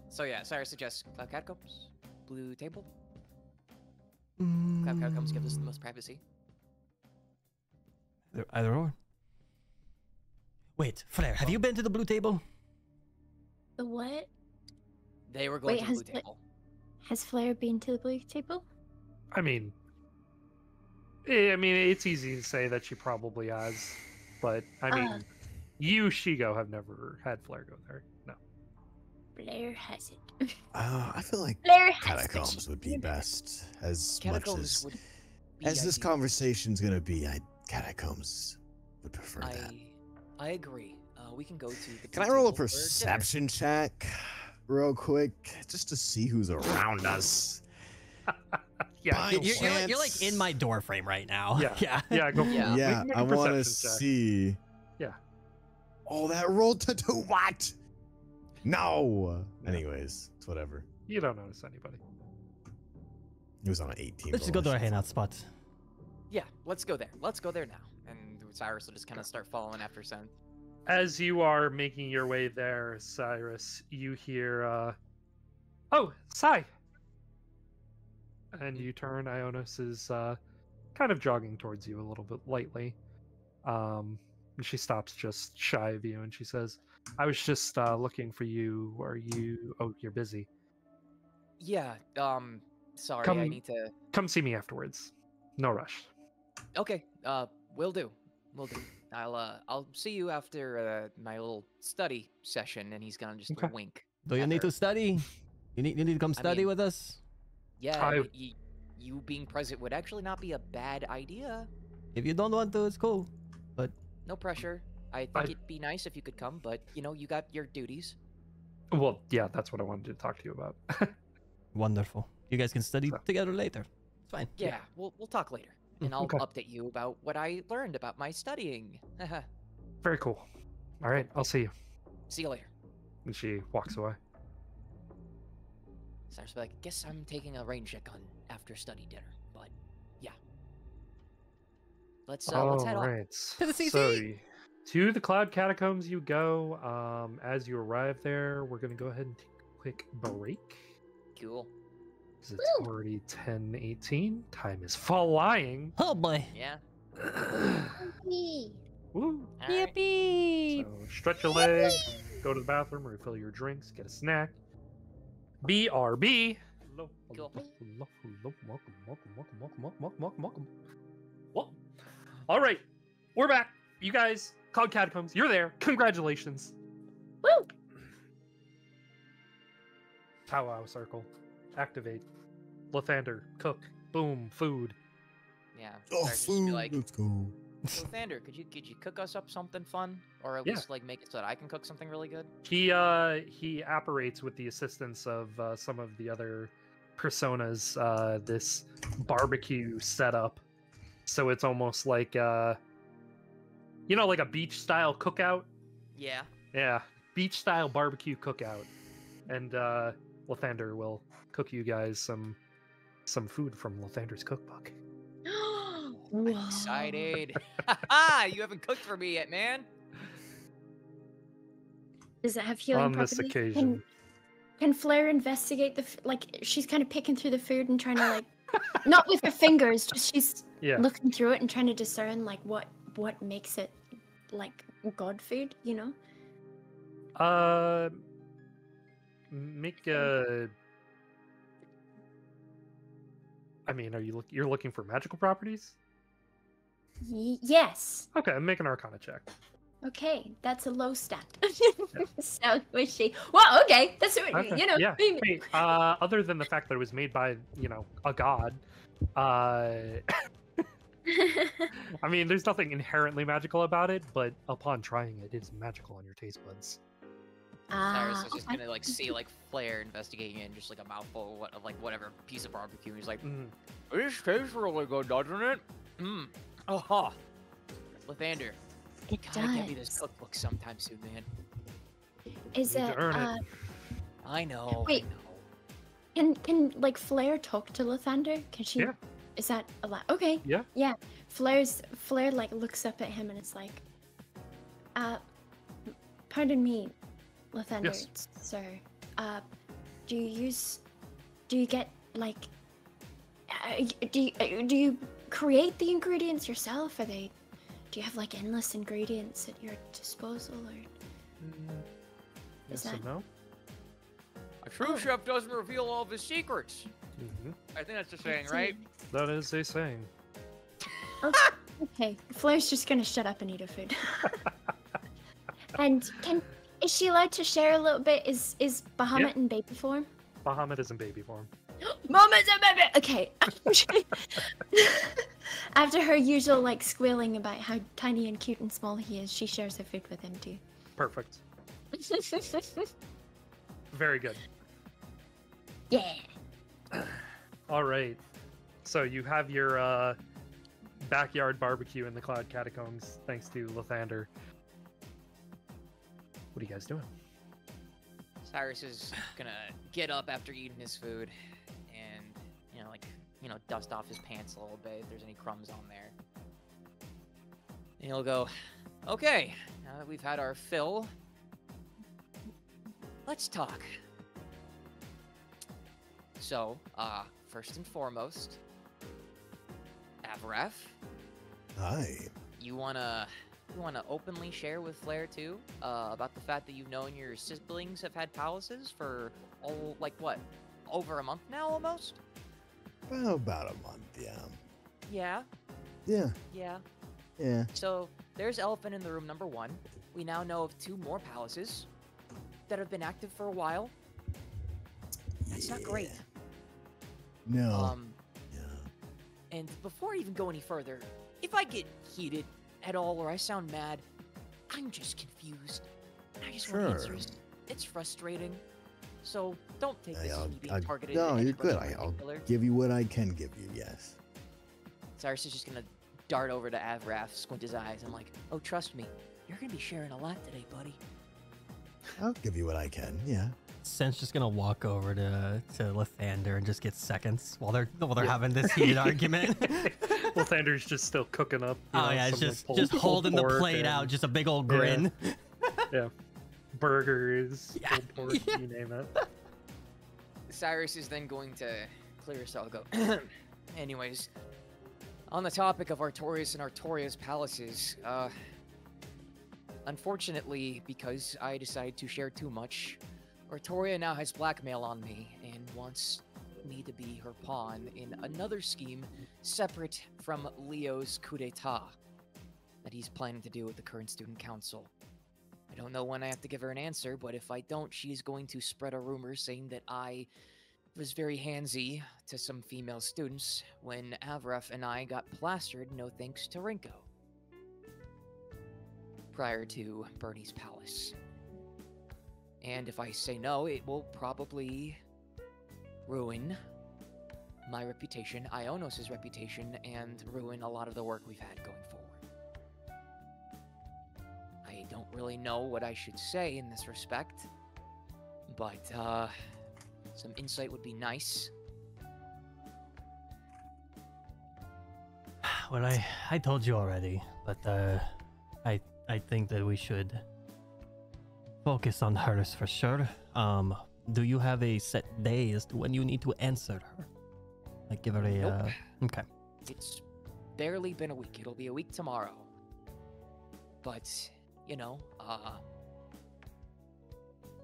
so yeah, Cyrus suggests Cloud Catacombs, Blue Table. Cloud Catacombs gives us the most privacy. Either or. Wait, Flair, have you been to the blue table? The what? They were going Wait, to the Blue Table. Has Flair been to the blue table? I mean, it's easy to say that she probably has, but I mean, you, Shigo, have never had Flair go there. No. Flair has it. I feel like Flair has catacombs would be best as much Catacombs as would be this ideal. conversation's gonna be. catacombs would prefer that. I agree. We can go to the. Can I roll a perception check real quick just to see who's around us? Yeah, By You're like in my door frame right now. Yeah. Yeah, go for Yeah. it. Yeah, Make I a want to perception check. see. Yeah. Oh, that rolled to do what? No. Yeah. Anyways, it's whatever. You don't notice anybody. It was on an 18. Let's just go to our hangout spot. Yeah, let's go there. Let's go there now. And Cyrus will just kind of start following after Sen. As you are making your way there, Cyrus, you hear, oh, Sai! And you turn, Ionis is kind of jogging towards you a little bit lightly. And she stops just shy of you and she says, I was just looking for you. Are you... Oh, you're busy. Yeah, sorry, Come- I need to... Come see me afterwards. No rush. Okay, will do. Will do. I'll see you after my little study session, and he's gonna just Okay. wink. Do you at need her. to study? You need to come study mean- with us? Yeah, I- you being present would actually not be a bad idea. If you don't want to, it's cool. No pressure. I think it'd be nice if you could come, but, you know, you got your duties. Well, yeah, that's what I wanted to talk to you about. Wonderful. You guys can study So- together later. It's fine. Yeah, we'll talk later. And I'll Okay. update you about what I learned about my studying. Very cool. All right, I'll see you. See you later. And she walks away. Cyrus will be like, guess I'm taking a rain check on after study dinner, but yeah. Let's head off. Right. To the CC. So, to the Cloud Catacombs you go. As you arrive there, we're going to go ahead and take a quick break. Cool. 'Cause it's already 10:18. Time is flying. Oh boy. Yeah. Woo. All right. Yippee! So stretch your legs, go to the bathroom, refill your drinks, get a snack. BRB. Hello, Cool. hello, hello, welcome. Well, all right, we're back. You guys, Cloud Catacombs, you're there. Congratulations. Woo! Powwow circle. Activate. Lathander. Cook. Boom. Food. Yeah. Oh, Cyrus will just be food. like, Let's go. so Thander, could you cook us up something fun, or at Yeah. least like make it so that I can cook something really good? He apparates with the assistance of some of the other personas this barbecue setup. So it's almost like like a beach style cookout. Yeah. Yeah, beach style barbecue cookout. And Lathander will cook you guys some food from Lathander's cookbook. I'm excited. Haha, you haven't cooked for me yet, man. Does it have healing On this properties? occasion. Can Flair investigate the she's kind of picking through the food and trying to like not with her fingers, just she's Yeah. looking through it and trying to discern like what makes it like god food, you know? Make a. I mean, you're looking for magical properties? Yes. Okay, I'm making an Arcana check. Okay, that's a low stat. Sound wishy. Well, okay, that's Okay, yeah. Hey, other than the fact that it was made by a god, I mean, there's nothing inherently magical about it, but upon trying it, it's magical on your taste buds. Cyrus is just okay. gonna like see like Flair investigating it and just like a mouthful of like whatever piece of barbecue. He's like, Mm. this tastes really good, doesn't it? Mmm. Oh, Lathander, It gotta get me this does. cookbook sometime soon, man. Is Need to it earn it. I know. Wait. I know. Can like Flair talk to Lathander? Can she? Yeah. Is that allowed? Okay. Yeah. Yeah. Flair like looks up at him and it's like, pardon me, Lathander, Yes. sir. Do you get like, do you create the ingredients yourself? Do you have like endless ingredients at your disposal, or Yes that- and no. A true chef doesn't reveal all of his secrets. Mhm. I think that's the saying, right? That is a saying. Okay, Flair's just gonna shut up and eat her food. And is she allowed to share a little bit? Is Bahamut in baby form? Bahamut is in baby form. Mama's a baby. Okay. After her usual like squealing about how tiny and cute and small he is, she shares her food with him too. Perfect. Very good. Yeah. All right. So you have your backyard barbecue in the Cloud Catacombs, thanks to Lathander. What are you guys doing? Cyrus is gonna get up after eating his food and, dust off his pants a little bit if there's any crumbs on there. And he'll go, okay, now that we've had our fill, let's talk. So, first and foremost, Avaraf. Hi. You wanna openly share with Flair too about the fact that you've known your siblings have had palaces for over a month now almost? Well, about a month, yeah. Yeah. Yeah. Yeah. Yeah. So there's elephant in the room number 1. We now know of 2 more palaces that have been active for a while. That's not great. No. Yeah. And before I even go any further, if I get heated at all or I sound mad, I'm just confused. I just want answers. It's frustrating. So don't take this as me being targeted. No, you're anybody good. in I'll particular. give you what I can give you, yes. Cyrus is just gonna dart over to Avraf, squint his eyes. I'm like, oh, trust me, you're gonna be sharing a lot today, buddy. I'll give you what I can, yeah. Sen's just gonna walk over to Lathander and just get seconds while they're having this heated argument. Lathander's just still cooking up. Oh yeah, it's just holding the plate out, just a big old grin. Yeah. Burgers, pulled pork, you name it. Cyrus is then going to clear himself and go, anyways, on the topic of Artorias and Artoria's palaces, unfortunately, because I decided to share too much, Artoria now has blackmail on me and wants me to be her pawn in another scheme separate from Leo's coup d'etat that he's planning to do with the current student council. I don't know when I have to give her an answer, but if I don't, she's going to spread a rumor saying that I was very handsy to some female students when Avraf and I got plastered no thanks to Rinko prior to Bernie's palace. And if I say no, it will probably ruin my reputation, Ionos' reputation, and ruin a lot of the work we've had going forward. I don't really know what I should say in this respect, but some insight would be nice. Well, I told you already, but I think that we should focus on hers for sure. Do you have a set day as to when you need to answer her? Like give her a Nope. Okay. It's barely been a week. It'll be a week tomorrow. But,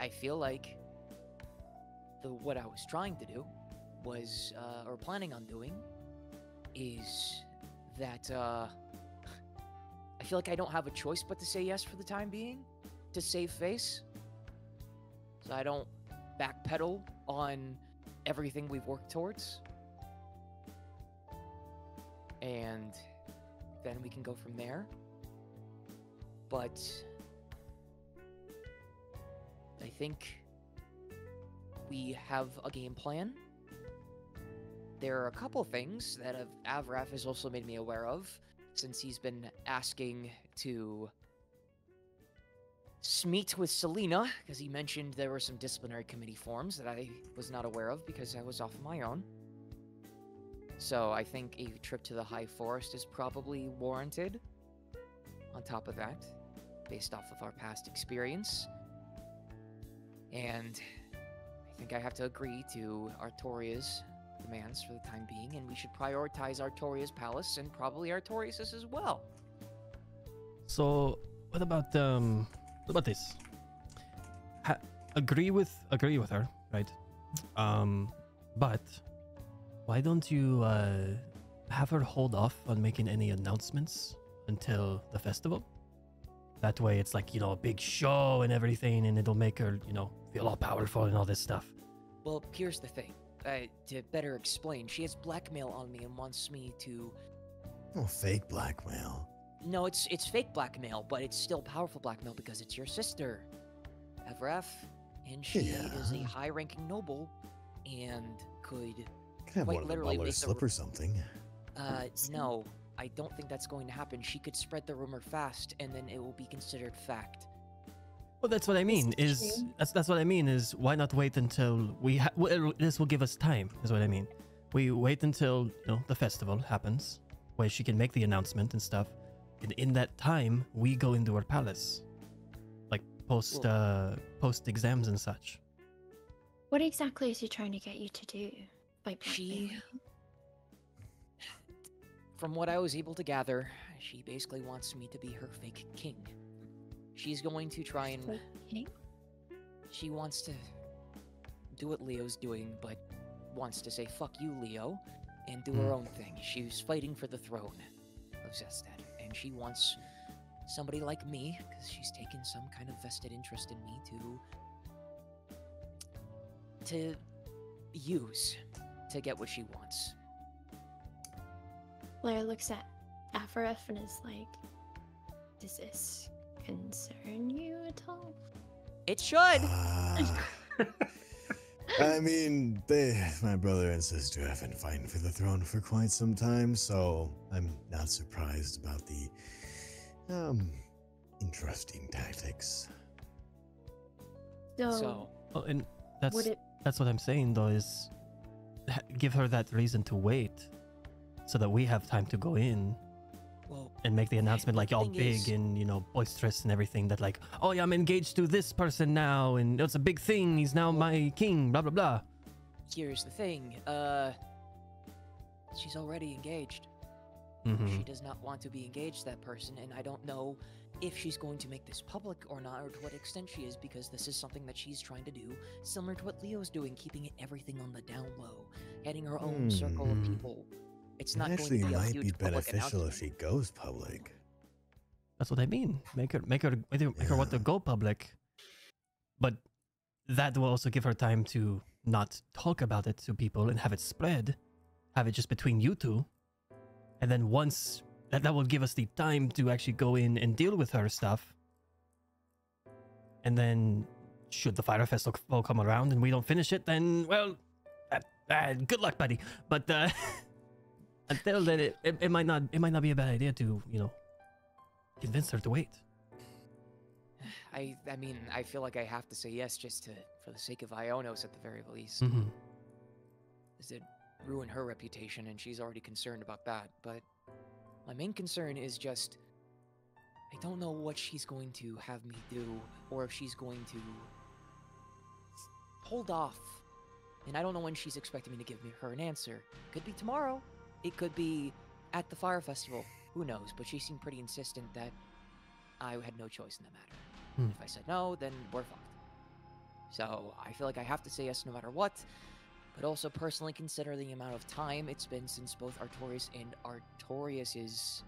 I feel like what I was trying to do was, or planning on doing, is that, I feel like I don't have a choice but to say yes for the time being, to save face. So I don't backpedal on everything we've worked towards. And then we can go from there. But I think we have a game plan. There are a couple things that Avraf has also made me aware of, since he's been asking to meet with Selena, because he mentioned there were some disciplinary committee forms that I was not aware of because I was off on my own. So I think a trip to the High Forest is probably warranted. On top of that, based off of our past experience. And I think I have to agree to Artoria's demands for the time being, and we should prioritize Artoria's palace and probably Artorias's as well. So what about this? Agree with her, right? But why don't you have her hold off on making any announcements until the festival. That way it's like, a big show and everything, and it'll make her, feel all powerful and all this stuff. Well, here's the thing. To better explain, she has blackmail on me and wants me to... Oh, fake blackmail. No, it's fake blackmail, but it's still powerful blackmail because it's your sister, Evref, and she is a high-ranking noble and could Can have quite one of them literally let her make slip or something. no, I don't think that's going to happen. She could spread the rumor fast, and then it will be considered fact. Well, that's what I mean. That's what I mean. Is why not wait until this will give us time. Is what I mean. We wait until the festival happens, where she can make the announcement and stuff, and in that time we go into her palace, like post exams and such. What exactly is he trying to get you to do? By blackmailing? From what I was able to gather, she basically wants me to be her fake king. She's going to try and... Fake king? She wants to do what Leo's doing, but wants to say, fuck you, Leo, and do her own thing. She's fighting for the throne of Zested, and she wants somebody like me, because she's taken some kind of vested interest in me, to use to get what she wants. Flair looks at Afaref and is like, does this concern you at all? It should! I mean, my brother and sister have been fighting for the throne for quite some time, so I'm not surprised about the, interesting tactics. So Well, and that's what I'm saying though, is give her that reason to wait, so that we have time to go in and make the announcement like all big and boisterous and everything, that like, oh yeah, I'm engaged to this person now and it's a big thing, he's now my king, blah blah blah. Here's the thing, she's already engaged. She does not want to be engaged to that person, and I don't know if she's going to make this public or not, or to what extent she is, because this is something that she's trying to do, similar to what Leo's doing, keeping everything on the down low, getting her own circle of people. It's not actually going to be a might huge be public beneficial if announcement. she goes public. That's what I mean. Make her want to go public, but that will also give her time to not talk about it to people and have it spread, have it just between you two, and then once that will give us the time to actually go in and deal with her stuff. And then, should the Fire Festival come around and we don't finish it, then well, good luck, buddy. But until then, it might not be a bad idea to convince her to wait. I mean, I feel like I have to say yes just for the sake of Ionos at the very least. Does it ruin her reputation, and she's already concerned about that, but my main concern is just, I don't know what she's going to have me do, or if she's going to hold off. And I don't know when she's expecting me to give her an answer. Could be tomorrow. It could be at the Fire Festival. Who knows? But she seemed pretty insistent that I had no choice in the matter. If I said no, then we're fucked. So I feel like I have to say yes no matter what, but also personally consider the amount of time it's been since both Artorias and Artorias's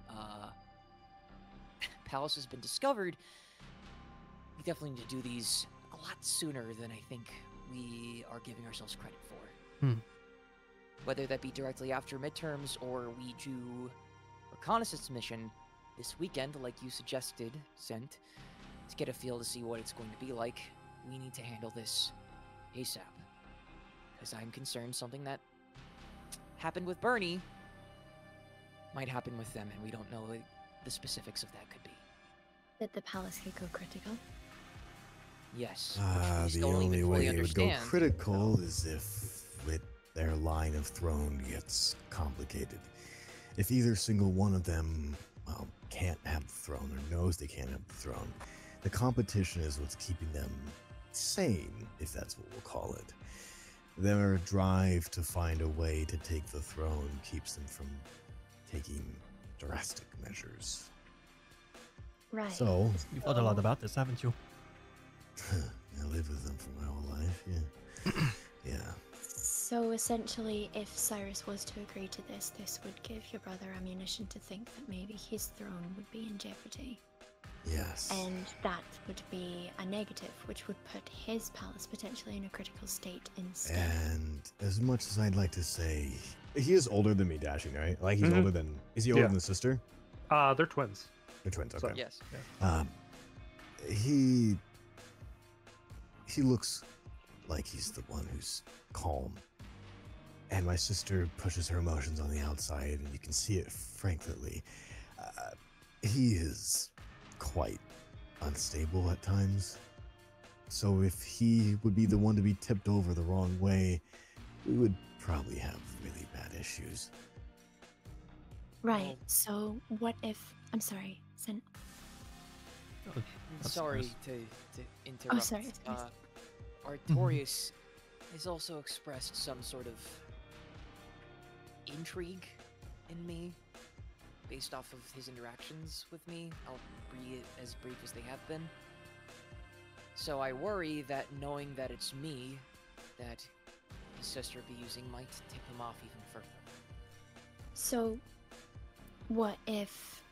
palace has been discovered. We definitely need to do these a lot sooner than I think we are giving ourselves credit for. Whether that be directly after midterms, or we do a reconnaissance mission this weekend, like you suggested, Sent, to get a feel to see what it's going to be like. We need to handle this ASAP. Because I'm concerned something that happened with Bernie might happen with them, and we don't know the specifics of that could be. that the palace could go critical. Yes. The only way it would go critical is if their line of throne gets complicated. If either single one of them, well, can't have the throne or knows they can't have the throne, the competition is what's keeping them sane, if that's what we'll call it. Their drive to find a way to take the throne keeps them from taking drastic measures. Right. So, You've thought a lot about this, haven't you? I lived with them for my whole life, yeah. Yeah. So essentially, if Cyrus was to agree to this, this would give your brother ammunition to think that maybe his throne would be in jeopardy. Yes. And that would be a negative, which would put his palace potentially in a critical state instead. And as much as I'd like to say, he is older than me, Dashing, right? Like he's older than. Is he older than the sister? They're twins. They're twins. Okay. So, Yes. He looks like he's the one who's calm. And my sister pushes her emotions on the outside, and you can see it frankly. He is quite unstable at times. So if he would be the one to be tipped over the wrong way, we would probably have really bad issues. Right, so what if... I'm sorry, Sin. Sorry to interrupt. Oh, sorry. Artorias has also expressed some sort of intrigue in me based off of his interactions with me. I'll be as brief as they have been. So I worry that knowing that it's me that his sister be using might tip him off even further. So, what if,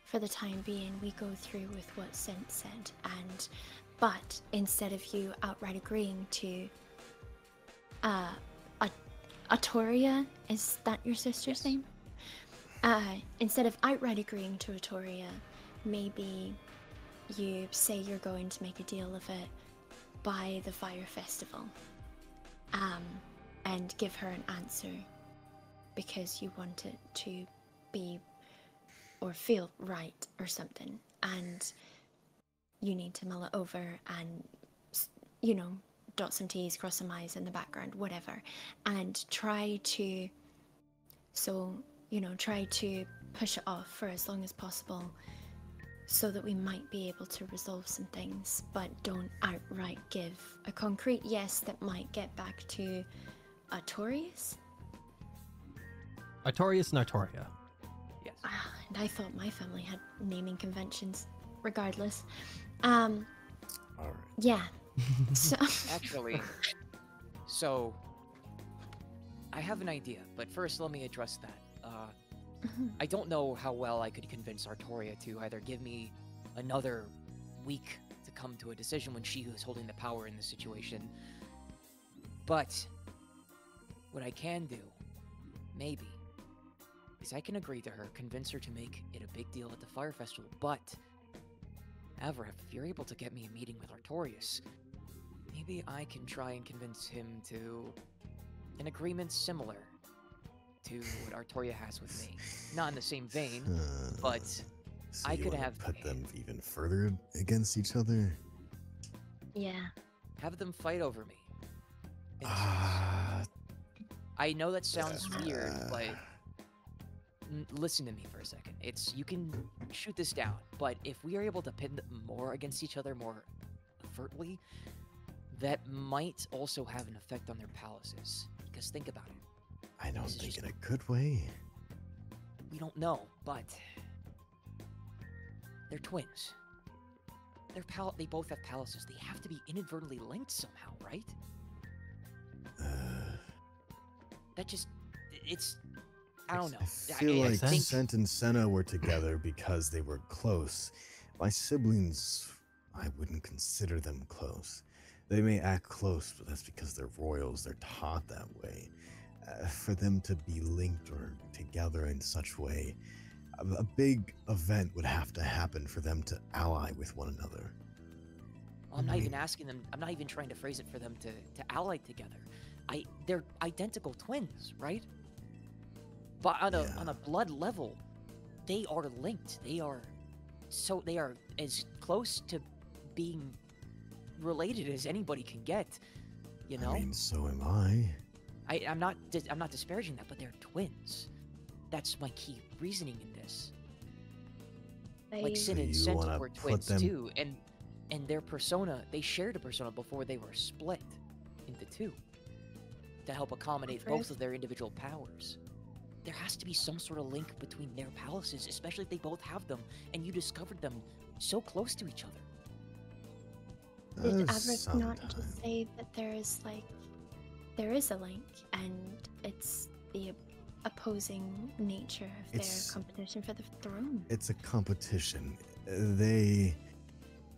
for the time being, we go through with what Sin said, but instead of you outright agreeing to, Artoria, is that your sister's name? Instead of outright agreeing to Artoria, maybe you say you're going to make a deal of it by the Fire Festival, and give her an answer because you want it to be or feel right or something, and you need to mull it over and, you know, dot some T's, cross some I's in the background, whatever, and try to push it off for as long as possible so that we might be able to resolve some things, but don't outright give a concrete yes that might get back to Artorias. Artorias and Artoria. Yes. And I thought my family had naming conventions. Regardless. All right. Yeah. So Actually, so I have an idea, but first let me address that. I don't know how well I could convince Artoria to either give me another week to come to a decision when she was holding the power in the situation. But what I can do, maybe, is I can agree to her, convince her to make it a big deal at the Fire Festival, but however, if you're able to get me a meeting with Artorias, maybe I can try and convince him to an agreement similar to what Artoria has with me. Not in the same vein, but So I you could wanna have put them even further against each other. yeah. have them fight over me. in a sense. Ah, I know that sounds weird, but listen to me for a second. You can shoot this down, but if we are able to pin them more against each other more overtly, that might also have an effect on their palaces. Because think about it. I don't This is think just- in a good way. We don't know, but they're twins. They both have palaces. They have to be inadvertently linked somehow, right? I don't know. I feel like think Sent and Senna were together because they were close. My siblings, I wouldn't consider them close. They may act close, but that's because they're royals. They're taught that way. For them to be linked or together in such way, a big event would have to happen for them to ally with one another. I'm not even asking them. I'm not even trying to phrase it for them to ally together. They're identical twins, right? But on a blood level, they are linked. They are as close to being related as anybody can get. You know. I mean, so am I. I'm not disparaging that, but they're twins. That's my key reasoning in this. Like Sin and You Sent wanna were put twins them- too, and their persona, they shared a persona before they were split into two to help accommodate both First- of their individual powers. There has to be some sort of link between their palaces, especially if they both have them, and you discovered them so close to each other. Did Avarice not Sometime. just say that there is a link, and it's the opposing nature of their It's- competition for the throne. It's a competition. They.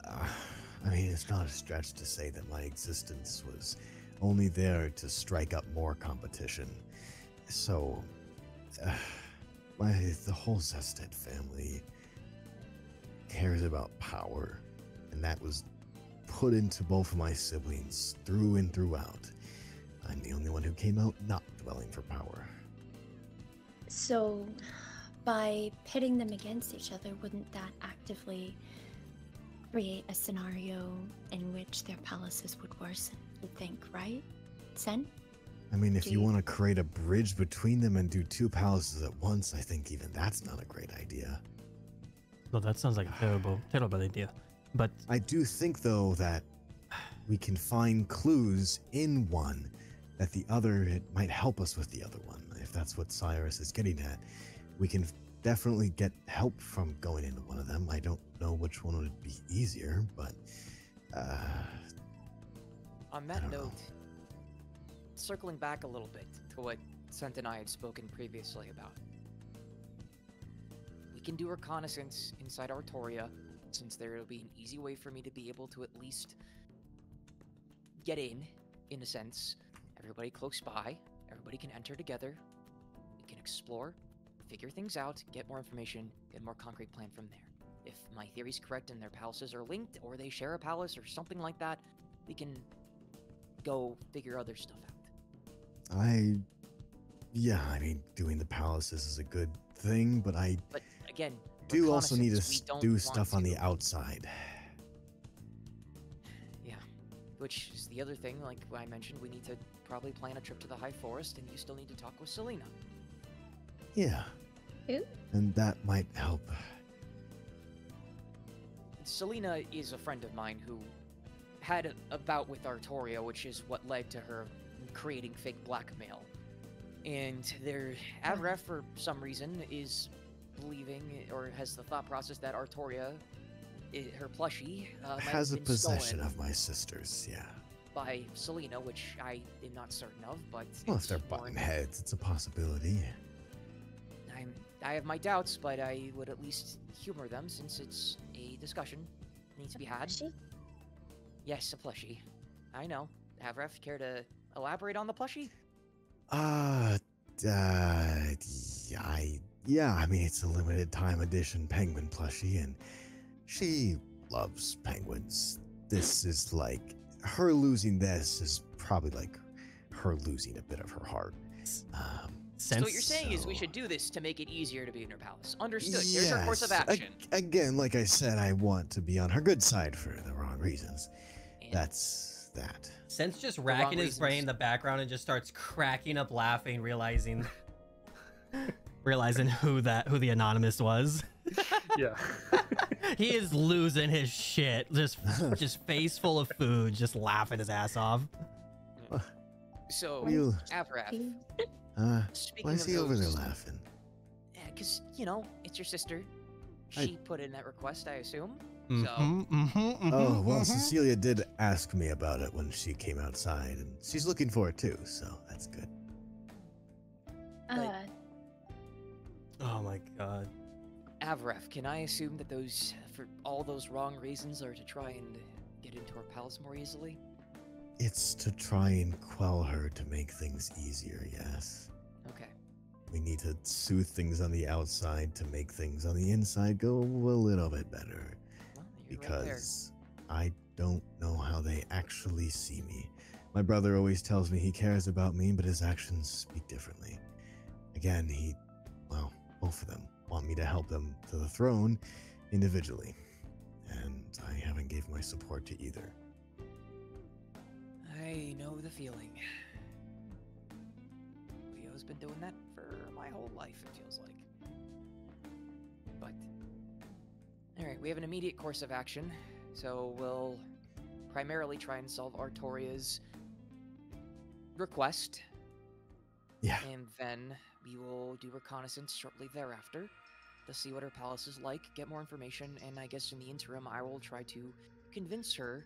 I mean, it's not a stretch to say that my existence was only there to strike up more competition. So, the whole Zested family cares about power, and that was put into both of my siblings through and throughout. I'm the only one who came out not dwelling for power. So, by pitting them against each other, wouldn't that actively create a scenario in which their palaces would worsen? You think, right, Sen? I mean, if Do you you- want to create a bridge between them and do two palaces at once, I think even that's not a great idea. No, that sounds like a terrible idea. But I do think, though, that we can find clues in one that the other, it might help us with the other one. If that's what Cyrus is getting at, we can definitely get help from going into one of them. I don't know which one would be easier, but On I that don't know. note, circling back a little bit to what Sent and I had spoken previously about. We can do reconnaissance inside Artoria, since there will be an easy way for me to be able to at least get in a sense. Everybody close by, everybody can enter together, we can explore, figure things out, get more information, get a more concrete plan from there. If my theory's correct and their palaces are linked, or they share a palace or something like that, we can go figure other stuff out. I mean, doing the palaces is a good thing, but I But again, do also need to reconnaissance, we don't do want stuff on to- the outside. Yeah, which is the other thing, like I mentioned, we need to probably plan a trip to the High Forest, and you still need to talk with Selena. Yeah. Who? And that might help. Selena is a friend of mine who had a bout with Artoria, which is what led to her creating fake blackmail. And their Avref, for some reason, is believing or has the thought process that Artoria, her plushie, might Has a have been possession stolen of my sister's, yeah. by Selena, which I am not certain of, but Well, if it's they're more butting heads, it's a possibility. I have my doubts, but I would at least humor them since it's a discussion needs to be had. She? Yes, a plushie. I know. Avref, care to elaborate on the plushie? Yeah, I mean, it's a limited time edition penguin plushie, and she loves penguins. This is like, her losing this is probably like her losing a bit of her heart. So what you're saying is we So- should do this to make it easier to be in her palace. Understood. Here's our course of Yes, action. Again, like I said, I want to be on her good side for the wrong reasons. And That's that. Sense just wrong racking his brain in reasons. the background and just starts cracking up laughing, realizing who the anonymous was. Yeah. He is losing his shit. Just face full of food, just laughing his ass off. so, You, Avref, speaking why is of he over there those- laughing? Yeah, because, you know, it's your sister. I- She put in that request, I assume. Oh, well, Cecilia did ask me about it when she came outside, and she's looking for it too, so that's good. Oh my god. Avref, can I assume that those, for all those wrong reasons, are to try and get into her palace more easily? It's to try and quell her to make things easier, yes. Okay. We need to soothe things on the outside to make things on the inside go a little bit better. Well, you're right there. Because I don't know how they actually see me. My brother always tells me he cares about me, but his actions speak differently. Again, both of them want me to help them to the throne individually. And I haven't gave my support to either. I know the feeling. Leo's been doing that for my whole life, it feels like. But, alright, we have an immediate course of action, so we'll primarily try and solve Artoria's request, Yeah. and then we will do reconnaissance shortly thereafter to see what her palace is like, get more information, and I guess in the interim I will try to convince her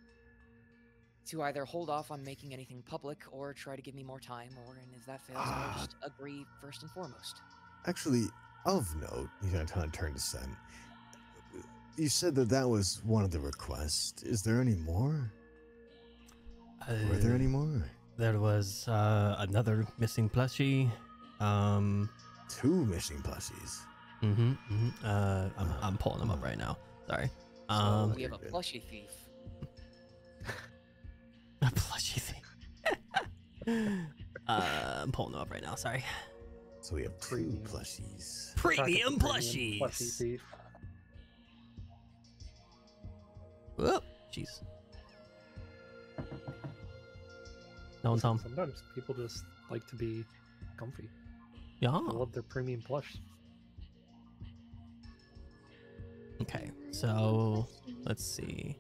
to either hold off on making anything public or try to give me more time, and if that fails, I'll just agree first and foremost. Actually, of note, he's gonna kind of turn to Sen. You said that was one of the requests. Is there any more? Were there any more? There was another missing plushie. 2 missing plushies. I'm pulling them up right now. Sorry. So we have a plushie thief. A plushie thing. I'm pulling them up right now. Sorry. So we have 2 plushies. Premium Plushie plushies. thief. Whoop. Jeez. No, Tom. Sometimes people just like to be comfy. Yeah. They love their premium plush. Okay. So let's see.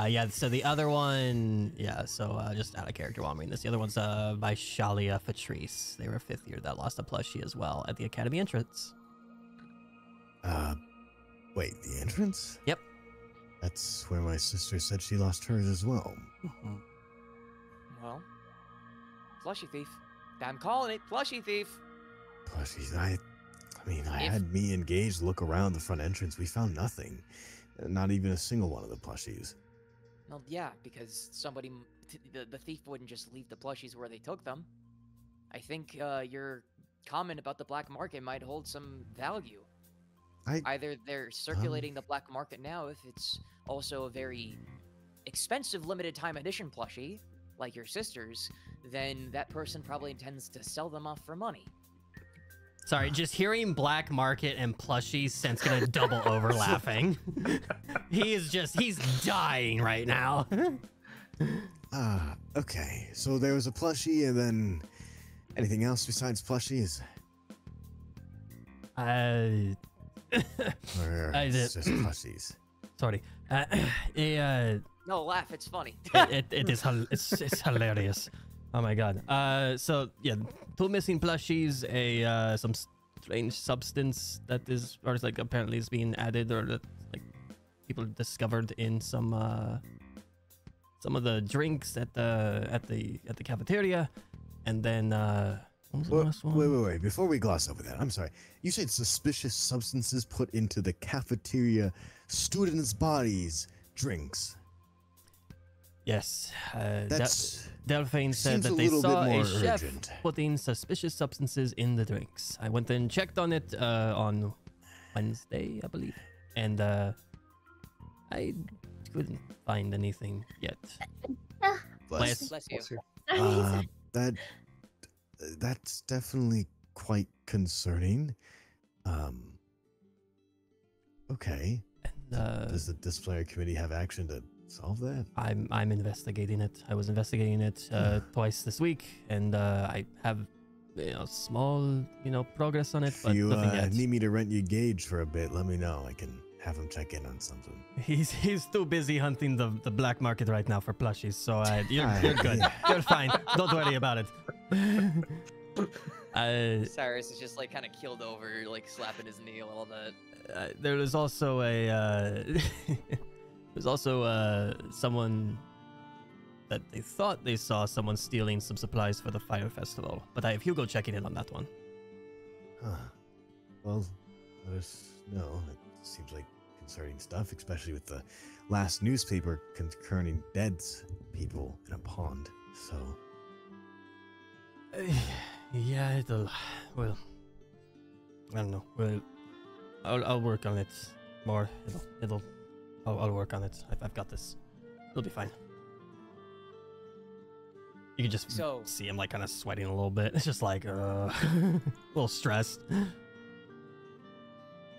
Yeah. So the other one. Yeah. So just out of character while I'm reading this. The other one's by Shalia Patrice. They were 5th year that lost a plushie as well at the academy entrance. Wait, the entrance? Yep. That's where my sister said she lost hers as well. Well, plushie thief. I'm calling it plushie thief. Plushies, I had me engaged look around the front entrance. We found nothing. Not even a single one of the plushies. Well, yeah, because the thief wouldn't just leave the plushies where they took them. I think your comment about the black market might hold some value. Either they're circulating the black market now, if it's also a very expensive limited time edition plushie, like your sister's, then that person probably intends to sell them off for money. Sorry, just hearing black market and plushies, Sen's gonna double over laughing. He's dying right now. Okay. So there was a plushie, and then anything else besides plushies? Or it's just plushies? Sorry. No, laugh, it's funny. It's hilarious. Oh my god. So yeah, 2 missing plushies, some strange substance that is, or like apparently is being added, or that like people discovered in some of the drinks at the cafeteria, and then what was the last one? Wait. Before we gloss over that, I'm sorry. You said suspicious substances put into the cafeteria students' bodies drinks. Yes. That's Delphine said that they saw a chef putting suspicious substances in the drinks. I went and checked on it on Wednesday, I believe, and I couldn't find anything yet. Bless you. That's definitely quite concerning. Okay. And, does the disciplinary committee have action to solve that? I'm investigating it. I was investigating it twice this week, and I have small progress on it, but if you nothing yet. need me to rent you Gage for a bit, let me know. I can have him check in on something. He's too busy hunting the black market right now for plushies, so you're good. You're fine. Don't worry about it. Cyrus is just like kind of keeled over, like slapping his knee a little bit. There was also someone that they thought they saw someone stealing some supplies for the fire festival, but I have Hugo checking in on that one. Huh. Well, let us know. It seems like concerning stuff, especially with the last newspaper concerning dead people in a pond. So, yeah, well, I don't know. Well, I'll work on it more. I'll work on it. I've got this. It'll be fine. You can just see him like kind of sweating a little bit. It's just like a little stressed.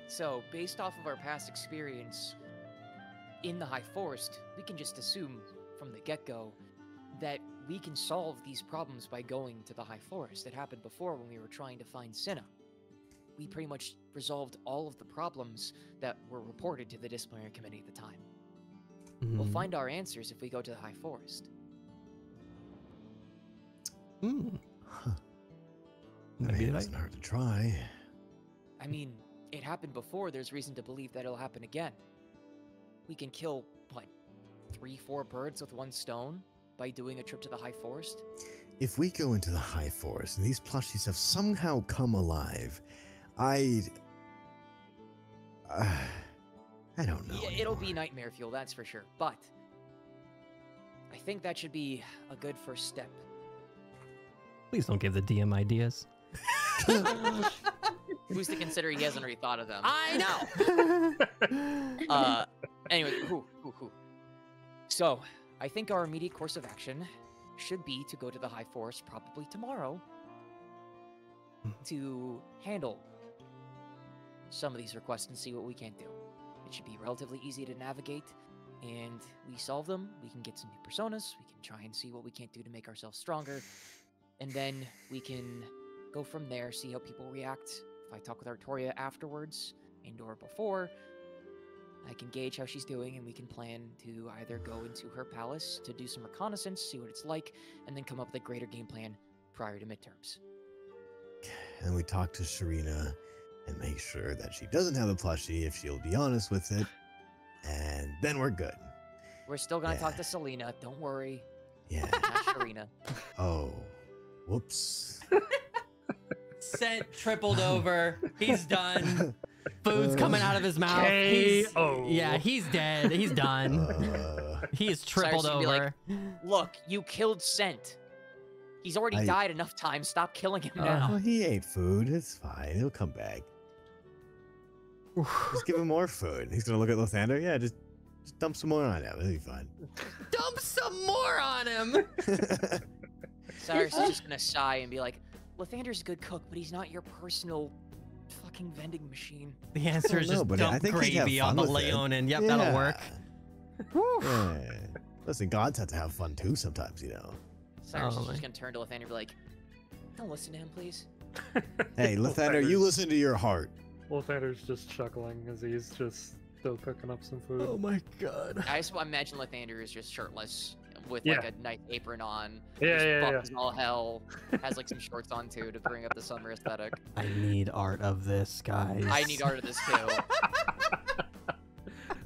So, based off of our past experience in the High Forest, we can just assume from the get-go that we can solve these problems by going to the High Forest. It happened before when we were trying to find Cinna. We pretty much resolved all of the problems that were reported to the disciplinary committee at the time. We'll find our answers if we go to the High Forest. Huh. It doesn't hurt to try. I mean, it happened before. There's reason to believe that it'll happen again. We can kill, what, 3-4 birds with one stone? by doing a trip to the High Forest? If we go into the High Forest and these plushies have somehow come alive, I don't know. Yeah, it'll anymore. be nightmare fuel, that's for sure. But I think that should be a good first step. Please don't give the DM ideas. Who's to consider he hasn't already thought of them? I know. Anyway, who? So, I think our immediate course of action should be to go to the High Forest probably tomorrow to handle some of these requests and see what we can do. It should be relatively easy to navigate, and we solve them. We can get some new personas. We can try and see what we can't do to make ourselves stronger, and then we can go from there, see how people react. If I talk with Artoria afterwards and/or before, I can gauge how she's doing, and we can plan to either go into her palace to do some reconnaissance, see what it's like, and then come up with a greater game plan prior to midterms. And we talk to Sharina and make sure that she doesn't have the plushie if she'll be honest with it. And then we're good. We're still gonna talk Yeah. to Selena, don't worry. Yeah. Not Sharina. Oh. Whoops. Scent tripled over. He's done. Food's coming out of his mouth. He's, KO. yeah, he's dead. He's done. He is tripled Cyrus would be over. like, look, you killed Scent. He's already I- died enough times. Stop killing him now. Well, he ate food. It's fine. He'll come back. Just give him more food. He's gonna look at Lathander. Yeah, just dump some more on him. It'll be fine. Dump some more on him. Cyrus is just gonna sigh and be like, Lathander's a good cook, but he's not your personal fucking vending machine. The answer is No, just but I dump think he'd have gravy on fun the with it. Leon, and yep, that'll work. Yeah. Listen, gods have to have fun too sometimes, you know. Cyrus Oh, is my. just gonna turn to Lathander and be like, don't listen to him, please. Hey, Lathander, you listen to your heart. Lathander's just chuckling as he's just still cooking up some food. Oh my god. I just imagine Lathander is just shirtless with Yeah. like a nice apron on. Yeah, just yeah, buff yeah. as all hell. Has like some shorts on too to bring up the summer aesthetic. I need art of this, guys. I need art of this too.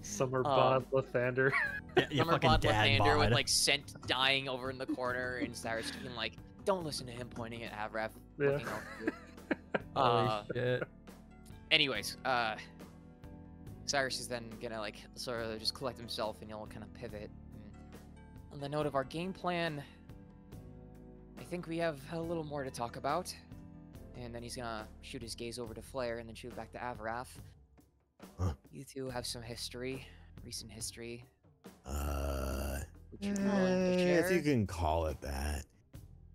Summer bod Lathander. Yeah, you Summer fucking bod dad Lathander with bod. like Scent dying over in the corner and Cyrus being like, don't listen to him pointing at Avraf. Yeah. Looking all cute. Holy shit. Anyways, Cyrus is then gonna like sort of just collect himself and he'll kind of pivot. And on the note of our game plan, I think we have a little more to talk about. And then he's gonna shoot his gaze over to Flair and then shoot back to Avraf. Huh. You two have some history, recent history. Would you Eh, be willing to share? if you can call it that.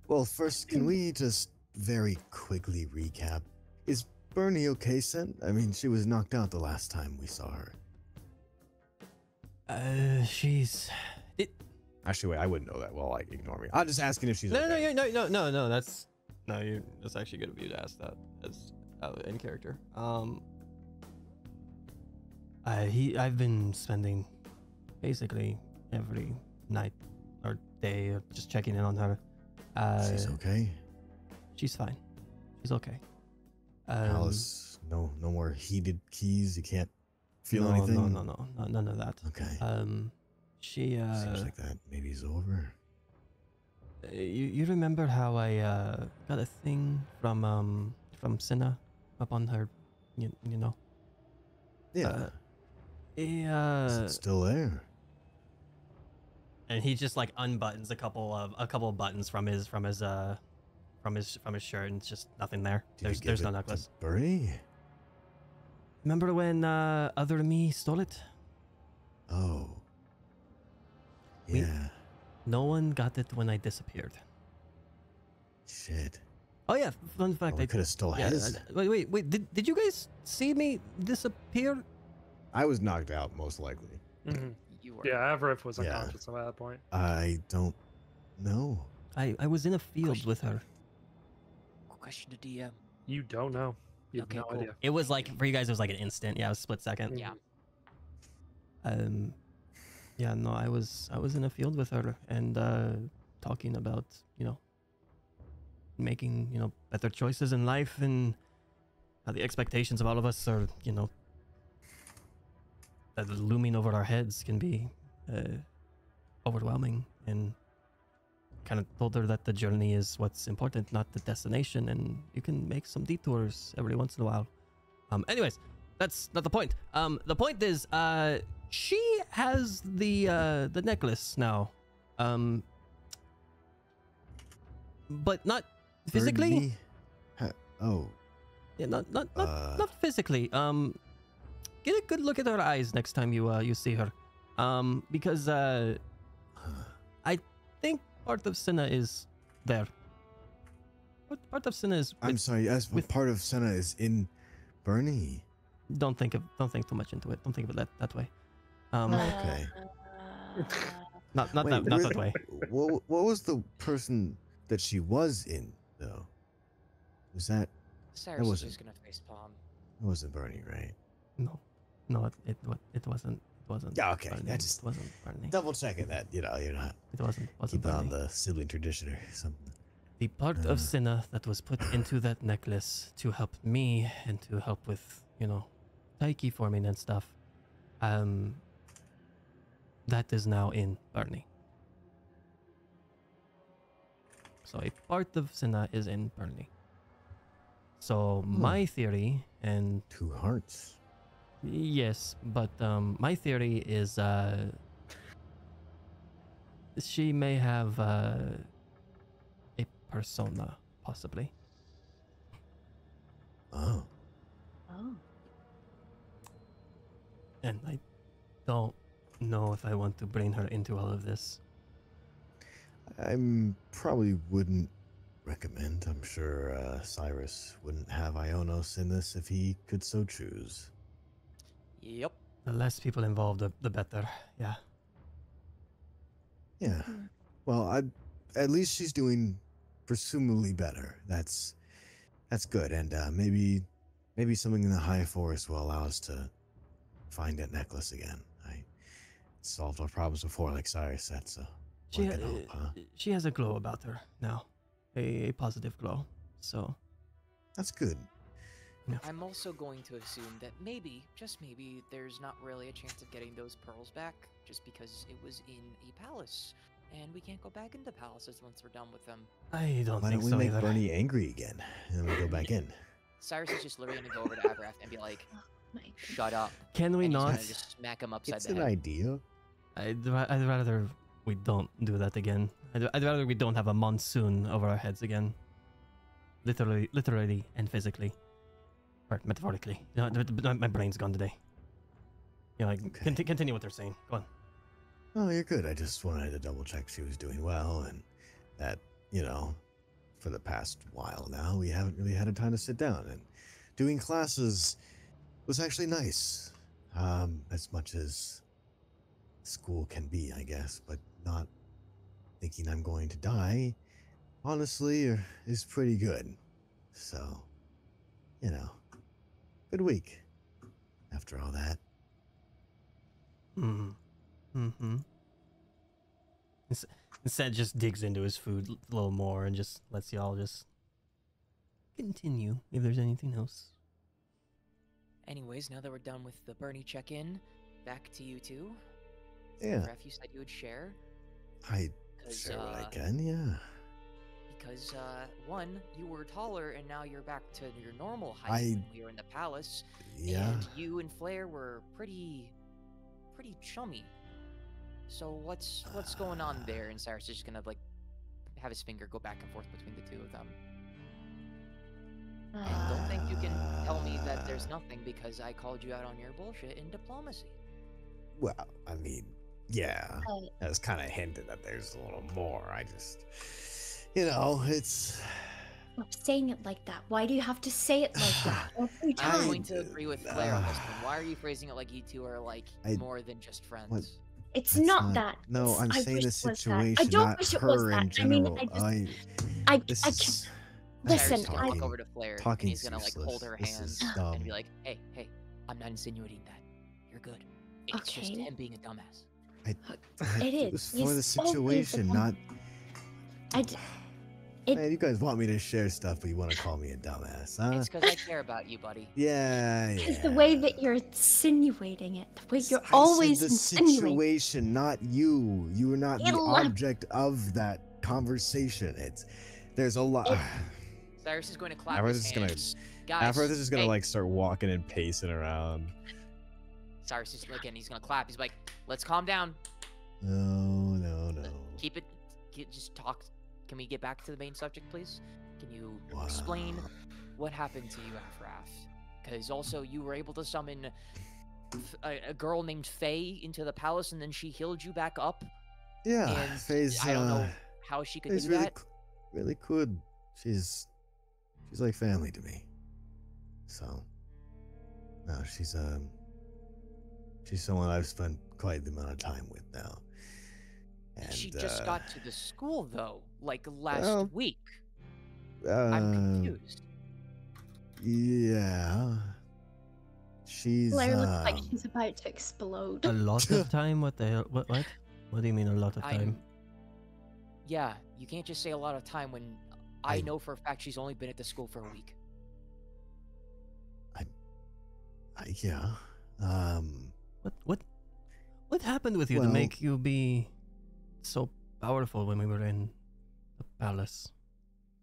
Well, first, can we just very quickly recap? Is Bernie okay, Scent? I mean, she was knocked out the last time we saw her. She's. Actually, wait, I wouldn't know that. Well, like, ignore me. I'm just asking if she's No, okay. no. That's that's actually good of you to ask that as in character. I've been spending basically every night or day just checking in on her. She's okay. She's fine. She's okay. Alice, no more heated keys. You can't feel no, anything. No, none of that. Okay. She Seems like that maybe is over. you remember how I got a thing from Cinna up on her, you know? Yeah. Is Is it still there? and he just like unbuttons a couple of buttons from his shirt, and it's just nothing there. Did you There's give no it to necklace. Bernie? Remember when other me stole it? Oh. We- Yeah. No one got it when I disappeared. Shit. Oh yeah, fun fact. Oh, we could have stole yeah, his. wait. Did you guys see me disappear? I was knocked out, most likely. Mhm. You were. Yeah, Avraf was Yeah. unconscious at that point. I don't know. I was in a field with her. Question to DM. You don't know. You have Okay, no cool. idea. It was like for you guys, it was like an instant. Yeah, it was a split second. Yeah. Yeah, no, I was in a field with her and talking about, making, better choices in life, and how the expectations of all of us are, that looming over our heads can be overwhelming. And kind of told her that the journey is what's important, not the destination, and you can make some detours every once in a while. Anyways, that's not the point. The point is, she has the necklace now. But not physically. Birdie? Oh, Yeah, not physically. Get a good look at her eyes next time you see her. Because I think part of Senna is there. Part of Senna is. I'm sorry. As with- part of Senna is in Bernie. Don't think too much into it. Don't think of it that way. Okay. Not Wait, that way. What was the person that she was in though? Was that? Cyrus is wasn't- just gonna face palm. It wasn't Bernie, right? No, it wasn't. It wasn't. Yeah, okay. Barney. That just It wasn't Barney. double checking that. You're not It wasn't keep it on Barney. the sibling tradition or something. The part of Senna that was put into that necklace to help me and to help with, Taiki forming and stuff, that is now in Barney. So a part of Senna is in Barney. So my theory, and 2 hearts. yes, but my theory is she may have a persona, possibly. Oh. Oh. And I don't know if I want to bring her into all of this. Probably wouldn't recommend. I'm sure Cyrus wouldn't have Ionos in this if he could so choose. Yep. The less people involved, the better. Yeah. Yeah. Well, at least she's doing presumably better. That's good. And maybe something in the high forest will allow us to find that necklace again. I solved our problems before, like Cyrus said. So She, one can hope, huh? she has a glow about her now. A positive glow. So, That's good. I'm also going to assume that maybe, just maybe, there's not really a chance of getting those pearls back, just because it was in a palace, and we can't go back into palaces once we're done with them. I don't Why think don't we so make either. Bernie angry again, and then we go back in? Cyrus is just literally gonna go over to Avrath and be like, My "Shut up!" Can we and he's not? gonna just smack him upside It's the an head. idea. I'd rather we don't do that again. I'd rather we don't have a monsoon over our heads again. Literally and physically. Or metaphorically. My brain's gone today. Okay. Continue what they're saying. Go on. Oh, you're good. I just wanted to double check she was doing well, and that, for the past while now, we haven't really had a time to sit down, and doing classes was actually nice. As much as school can be, I guess, but not thinking I'm going to die, honestly, is pretty good. So, good week after all that. Instead, just digs into his food a little more and just lets y'all just continue if there's anything else. Anyways, now that we're done with the Bernie check-in, back to you two. Yeah. Raph, you said you would share. I 'cause, share what I can, yeah. Because, one, you were taller, and now you're back to your normal height I- when we were in the palace. Yeah. And you and Flair were pretty chummy. So what's going on there? And Cyrus is just gonna have his finger go back and forth between the two of them. I don't think you can tell me that there's nothing because I called you out on your bullshit in diplomacy. Well, I mean, yeah. Oh. I was kind of hinting that there's a little more. I just, it's. Stop saying it like that. Why do you have to say it like that every I'm time? going to agree with Flair on this one. Why are you phrasing it like you two are more than just friends? It's That's not that. No, It's- I'm I saying wish the it was that. I situation, don't not wish it was her that. in I mean, general. I This can't. is- Listen, Cyrus is gonna I- walk over to Flair and talking's he's gonna hold useless. her This hand is and dumb. be like, hey, I'm not insinuating that. You're good. It's just Okay. him being a dumbass. It It is. was for He's the always a situation, dumb- not. It- Man, you guys want me to share stuff, but you want to call me a dumbass, huh? It's because I care about you, buddy. Yeah, Because yeah. the way that you're insinuating it, the way you're I always said the insinuating. situation, not you. You were not the Elab- object of that conversation. There's a lot. Cyrus is going to clap Avroth his is gonna- hands. Guys, Avroth is just gonna hey, like start walking and pacing around. Cyrus is looking. He's gonna clap. He's like, "Let's calm down. No. Keep it. Just talk. Can we get back to the main subject, please? Can you Wow. explain what happened to you, Afraf? Because also you were able to summon a girl named Faye into the palace, and then she healed you back up. Yeah, And Faye's, I don't know how she could Faye's do really, that. really good. She's like family to me. So, no, she's someone I've spent quite the amount of time with now. And She just got to the school though, like last well, week. I'm confused. Yeah. She's Flair looks like she's about to explode. A lot of time? What the hell? What? What do you mean a lot of time? Yeah, you can't just say a lot of time when I know for a fact she's only been at the school for a week. Yeah. What happened with you to well- make you be so powerful when we were in the palace?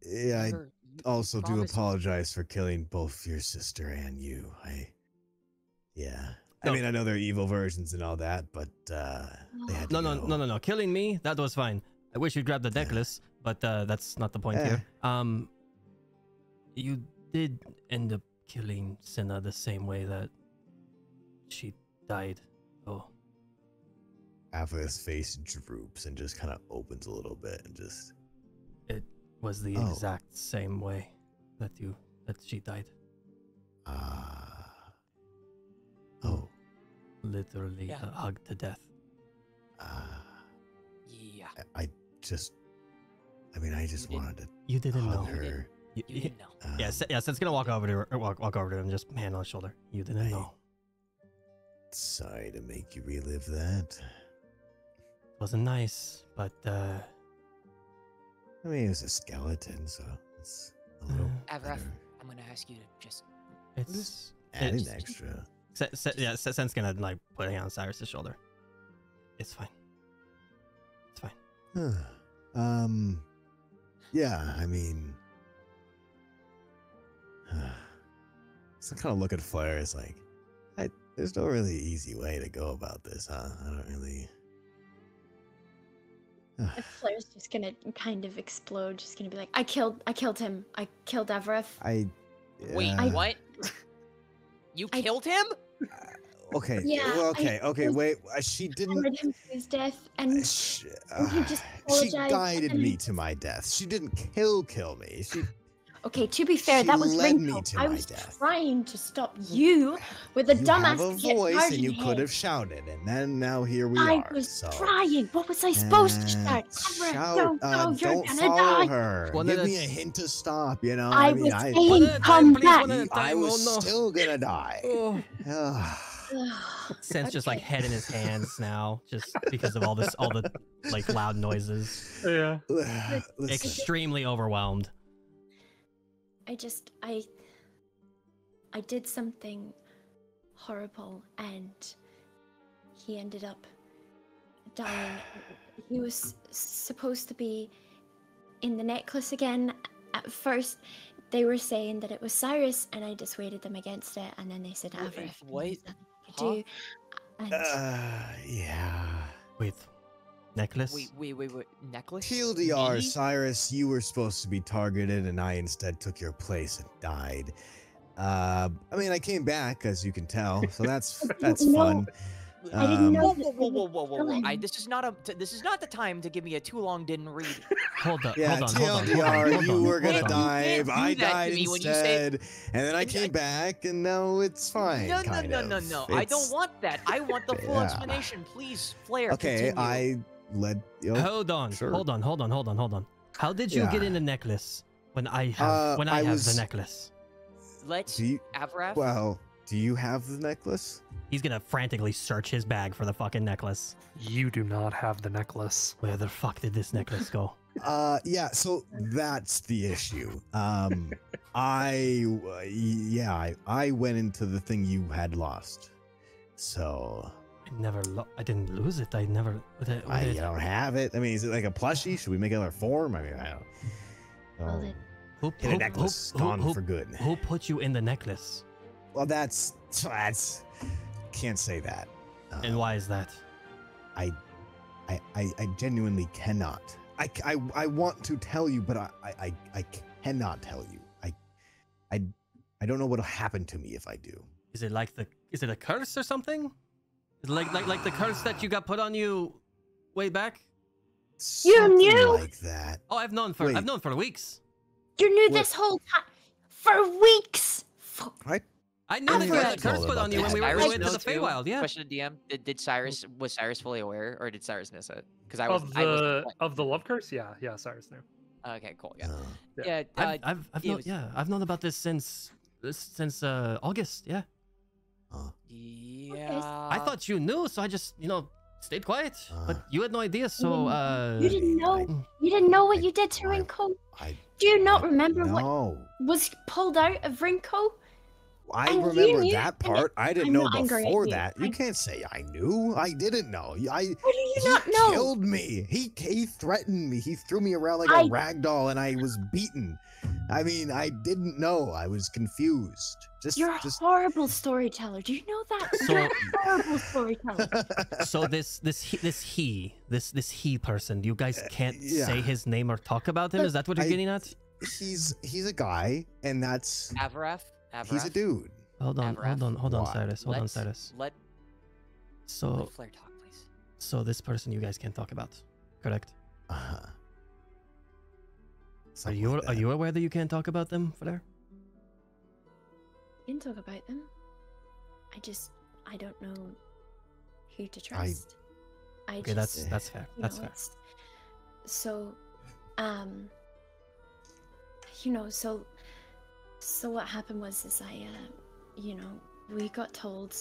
Yeah, I Remember, you also do promised- apologize for killing both your sister and you. Yeah. I No. mean, I know they're evil versions and all that, but they had to go. No. Killing me, that was fine. I wish you'd grab the necklace, but that's not the point here. You did end up killing Senna the same way that she died. Oh, Ava's face droops and just kind of opens a little bit and just. it was the Oh. exact same way that she died. Oh. Literally Yeah. hugged to death. Yeah, I just You wanted to You didn't hug know. her. you didn't know. Seth's gonna walk over to her, walk over to him, just hand on his shoulder. You didn't know. Sorry to make you relive that. Wasn't nice, but I mean, it was a skeleton, so it's a little. Avraf, better. I'm gonna ask you to just it's Adding it's- extra. Sen's gonna like put a hand on Cyrus's shoulder. It's fine. It's fine. Yeah, I mean, so I kind of look at Flair as like, there's no really easy way to go about this, huh? I don't really. If Flair's just gonna kind of explode, just gonna be like, I killed him. I killed Everett. wait. What? You killed him? Okay. Yeah, Okay. Wait. She I didn't. led him to his death, and She, he just she apologized, guided and me I- to my death. She didn't kill me. She okay, to be fair, She that was led me Ringo. to I my was death. trying to stop you with a you dumbass have a to get voice, and you Sergeant could Hay. have shouted, and then now here we I are. was so. trying. What was I supposed to shout? Everett, Shout, don't you're don't gonna follow die. her. One Give at a- me a hint to stop. You know, I mean, was One saying, at a time, come please, back. one at a I time. was Oh, no. still gonna die. Oh. Ugh. Sen's just like Okay. head in his hands now, just because of all the like loud noises. Yeah. Listen, Extremely overwhelmed. I did something horrible, and he ended up dying. He was supposed to be in the necklace again. At first, they were saying that it was Cyrus, and I dissuaded them against it, and then they said Wait, Avrith. what? I do. And yeah. Wait, necklace? Wait. Necklace? TLDR, Me? Cyrus, you were supposed to be targeted, and I instead took your place and died. I mean, I came back, as you can tell, so that's No, fun. I didn't know Um, that Whoa. This is not the time to give me a too long didn't read. Hold on, Yeah, hold on. TLDR, you were gonna hold on. dive. You I can't do that to died me when you say- instead, and then I came back, and now it's fine. No. I It's- don't want that. I want the full Yeah. explanation, please. Flair, Okay, continue. I led. Hold on, Sure. hold on. How did you get Yeah. in the necklace when I have I the was- necklace? Let's Do you, Avraf. well, do you have the necklace? He's gonna frantically search his bag for the fucking necklace. You do not have the necklace. Where the fuck did this necklace go? Yeah, so that's the issue. I went into the thing you had lost. So I didn't lose it. I never. I don't have it. I mean, is it like a plushie? Should we make another form? I mean, I don't. Well, Oh. it, In a necklace, gone for good. Who put you in the necklace? Well, that's can't say that. And why is that? I genuinely cannot. I want to tell you, but I cannot tell you. I don't know what'll happen to me if I do. Is it a curse or something? Is it like the curse that you got put on you way back? Something knew? like that. Oh, I've known for weeks. you knew What? this whole time for weeks. I knew that you had a I've curse heard put about on you that. when we Cyrus went to the knows too? Feywild. Yeah. Question to DM: was Cyrus fully aware, or did Cyrus miss it? Because I Of the love curse, yeah, Cyrus knew. Okay, cool. Yeah, Uh, yeah. I've known about this since August. Yeah. Yeah. I thought you knew, so I just stayed quiet. But Uh, you had no idea, so You didn't know. You didn't know what you did to I- Rinko. I Do you not remember what No. was pulled out of Rinko? I And you remember knew- that part. I didn't I'm know not angry at before you. that. You can't say I knew. I didn't know. How do you He not know? killed me. He threatened me. He threw me around like I- a rag doll, and I was beaten. I mean, I didn't know. I was confused. You're a horrible storyteller. Do you know that? So- You're a horrible storyteller. So this he person, you guys can't Yeah. say his name or talk about him. Is that what you're I- getting at? he's a guy, and that's Avaraf. he's a dude. Hold on, Avaraf. hold on, Why? Cyrus. Hold on, Cyrus. Let So Flair talk, please. so this person you guys can't talk about, correct? Uh-huh. Are Something you like are that. you aware that you can't talk about them, Flair? You can talk about them. I don't know who to trust. Okay, that's fair. you That's know, fair. it's- So, so what happened was we got told,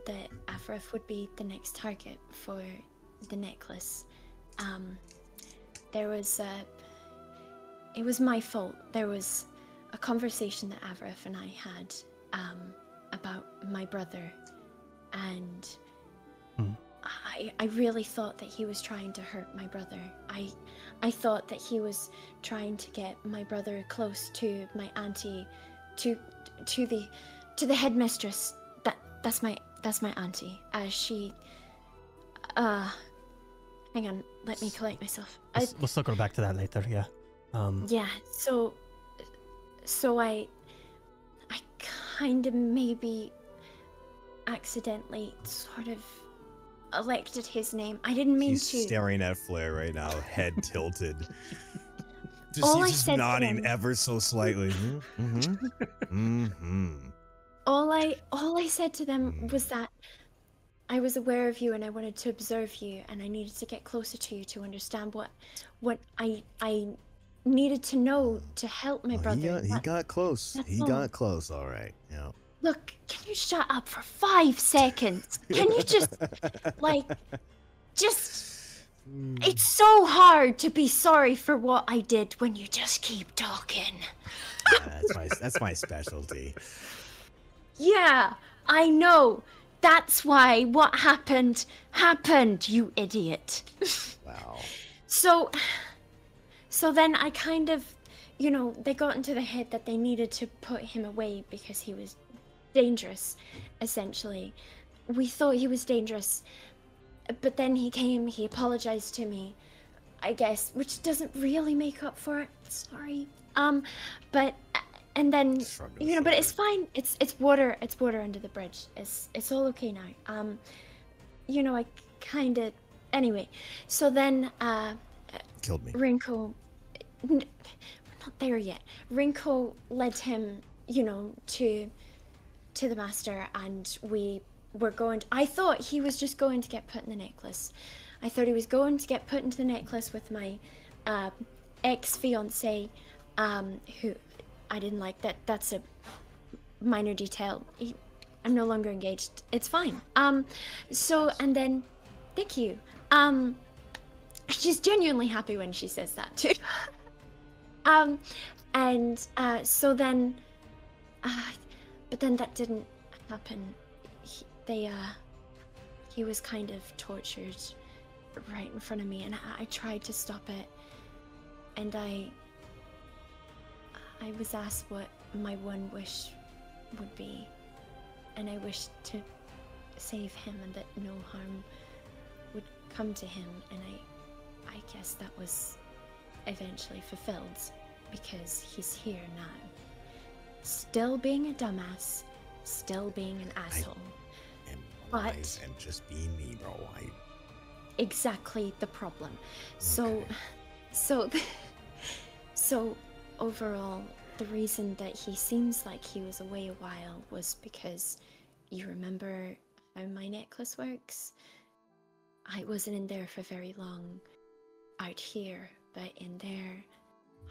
that Avrith would be the next target for the necklace. It was my fault. There was a conversation that Avrith and I had, about my brother, and I really thought that he was trying to hurt my brother. I thought that he was trying to get my brother close to my auntie, to the headmistress. That's my auntie. She hang on, let me collect myself. We'll circle back to that later. Yeah. Yeah, so I kind of maybe accidentally sort of elected his name. I didn't mean He's to. staring at Flair right now, head tilted. All I He's just said to nodding him- ever so slightly. All I said to them was that I was aware of you and I wanted to observe you and I needed to get closer to you to understand what I needed to know to help my brother. He got close. that's He all. got close. All right. Yeah. Look, can you shut up for 5 seconds? Can you just it's so hard to be sorry for what I did when you just keep talking. That's my specialty. Yeah, I know. That's why what happened, you idiot. Wow. So then I kind of, they got into the head that they needed to put him away because he was dangerous, essentially. We thought he was dangerous, but then he came, he apologized to me, I guess, which doesn't really make up for it. Sorry. And then, Shrugged his but it's shoulders. fine. It's water under the bridge. It's all okay now. I kind of, anyway. So then, Killed me. Rinko, we're not there yet. Rinko led him, to the master, and we were going. I thought he was just going to get put in the necklace. I thought he was going to get put into the necklace with my ex-fiance, who I didn't like. That's a minor detail. I'm no longer engaged. It's fine. So, and then, thank you. She's genuinely happy when she says that too. So then, but then that didn't happen. they he was kind of tortured right in front of me, and I tried to stop it, and I was asked what my one wish would be, and I wished to save him and that no harm would come to him, and I guess that was eventually fulfilled because he's here now. Still being a dumbass, still being an asshole. And But- wise and just being me, bro. Exactly the problem. Okay. So overall, the reason that he seems like he was away a while was because you remember how my necklace works? I wasn't in there for very long out here, but in there,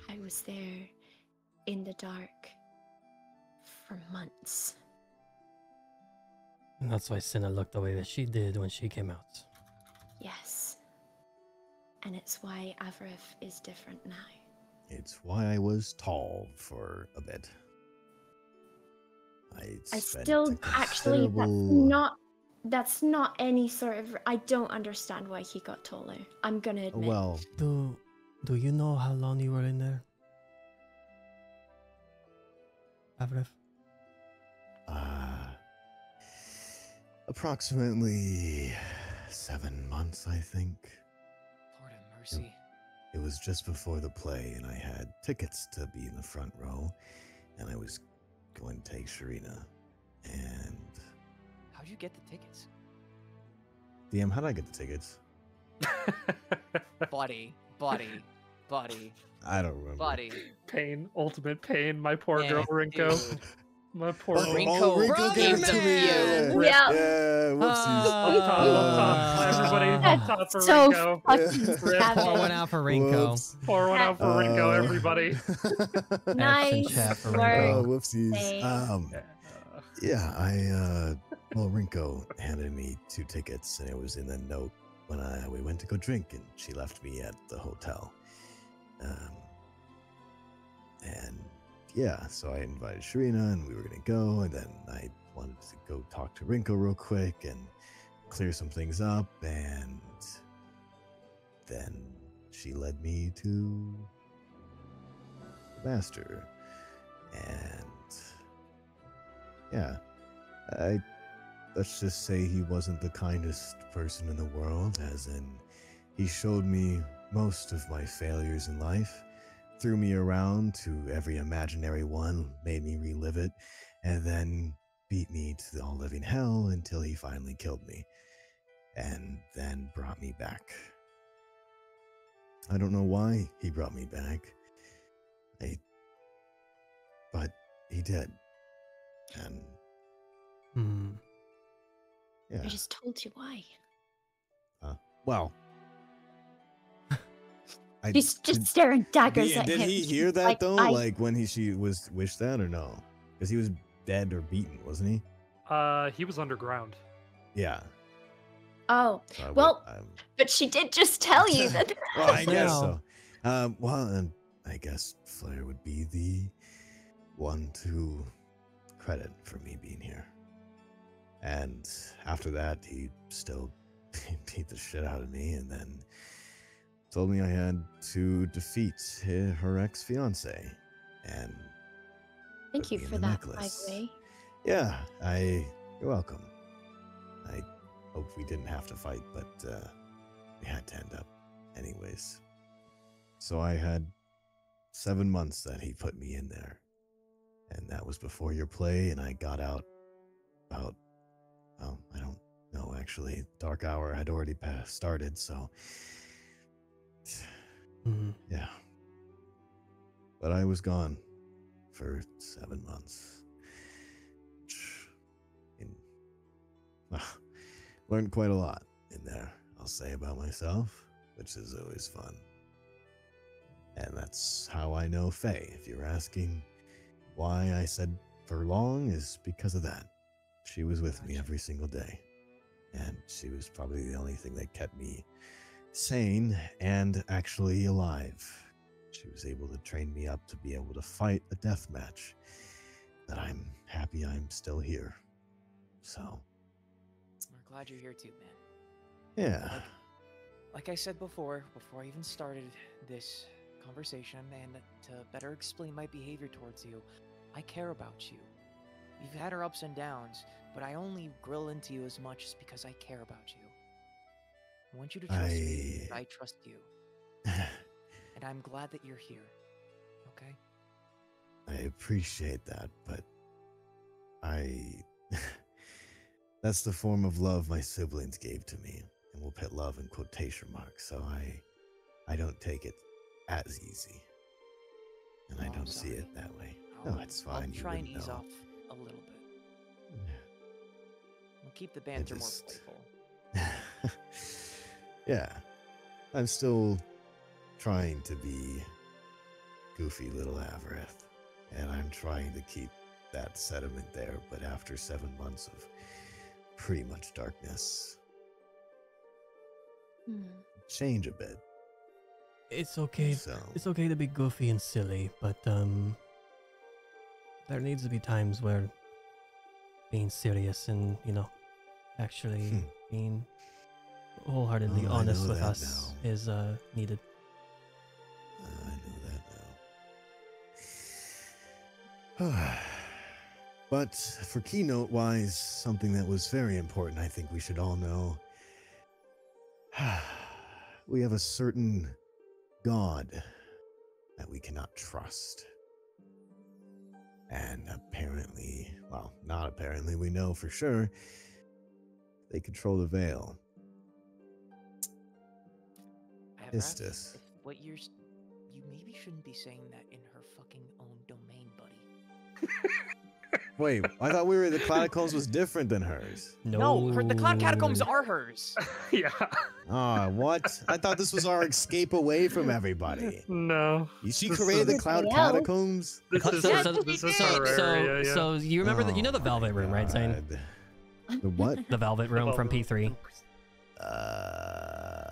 I was there in the dark for months. And that's why Cinna looked the way that she did when she came out. Yes. And it's why Avarith is different now. It's why I was tall for a bit. I spent still a actually considerable- that's not any sort of I don't understand why he got taller. I'm gonna admit. Well, Do you know how long you were in there? Avref? approximately 7 months, I think. Lord have mercy. It was just before the play, and I had tickets to be in the front row, and I was going to take Sharina. And How'd you get the tickets? DM, how did I get the tickets? Buddy. I don't remember. Buddy. Pain, ultimate pain. My poor Yeah, girl Rinko. dude. My poor Oh, Rinko Rinko gave it to me. you. Yeah. Yeah, whoopsies. Up top. Everybody up top for So Rinko. fucking Rip. savage. Pour one out for Rinko. Whoops. Pour one out for Rinko, everybody. Nice chat for work. Rinko. Whoopsies. Thanks. Yeah, well, Rinko handed me 2 tickets, and it was in the note when we went to go drink, and she left me at the hotel. And yeah, so I invited Sharina, and we were gonna go, and then I wanted to go talk to Rinko real quick and clear some things up, and then she led me to the master, and yeah, let's just say he wasn't the kindest person in the world, as in he showed me most of my failures in life, threw me around to every imaginary one, made me relive it, and then beat me to the all living hell until he finally killed me, and then brought me back. I don't know why he brought me back, but he did, and Hmm. yeah. I just told you why. Well, He's just staring daggers at did him. he hear that Like, though? I- Like when she was wished that, or no? Because he was dead or beaten, wasn't he? He was underground. Yeah. Oh, So Well, but she did just tell you that. well, I guess Well. so. Well, and I guess Flair would be the one to credit for me being here. And after that, he still beat the shit out of me, and then told me I had to defeat her ex-fiance. And Thank put you me in for the that, by necklace. the way. yeah, you're welcome. I hope we didn't have to fight, but we had to end up anyways. So I had 7 months that he put me in there, and that was before your play, and I got out about, well, I don't know, actually. Dark hour had already started, so Hmm. yeah. But I was gone for 7 months. Learned quite a lot in there, I'll say, about myself, which is always fun. And that's how I know Faye. If you're asking why I said for long, is because of that. She was with me every single day. And she was probably the only thing that kept me sane and actually alive. She was able to train me up to be able to fight a death match. But I'm happy I'm still here. So, glad you're here too, man. Yeah. Like I said before I even started this conversation, and to better explain my behavior towards you, I care about you. You've had our ups and downs, but I only grill into you as much as because I care about you. I want you to trust me because I trust you. And I'm glad that you're here. Okay? I appreciate that, but that's the form of love my siblings gave to me, and we'll put love in quotation marks, so I don't take it as easy, and I don't see it that way. No, it's fine. I'll try and ease off a little bit. We'll keep the banter more playful. Yeah, I'm still trying to be goofy little Avareth, and I'm trying to keep that sediment there, but after 7 months of pretty much darkness, change a bit. It's okay. So, It's okay to be goofy and silly, but there needs to be times where being serious and, you know, actually being wholeheartedly honest with us is needed. I know that now. But for keynote wise, something that was very important, I think we should all know. We have a certain god that we cannot trust. And apparently, well, not apparently, we know for sure, they control the veil. Istis. What you maybe shouldn't be saying that in her fucking own domain, buddy. Wait, I thought the Catacombs was different than hers. No, the Cloud Catacombs are hers. Yeah. Ah, what? I thought this was our escape away from everybody. No. She This created the is- Cloud Yeah. Catacombs? This is our area, yeah. So you remember that? You know the Velvet Room, right, Zane? God. The what? The Velvet Room from P3.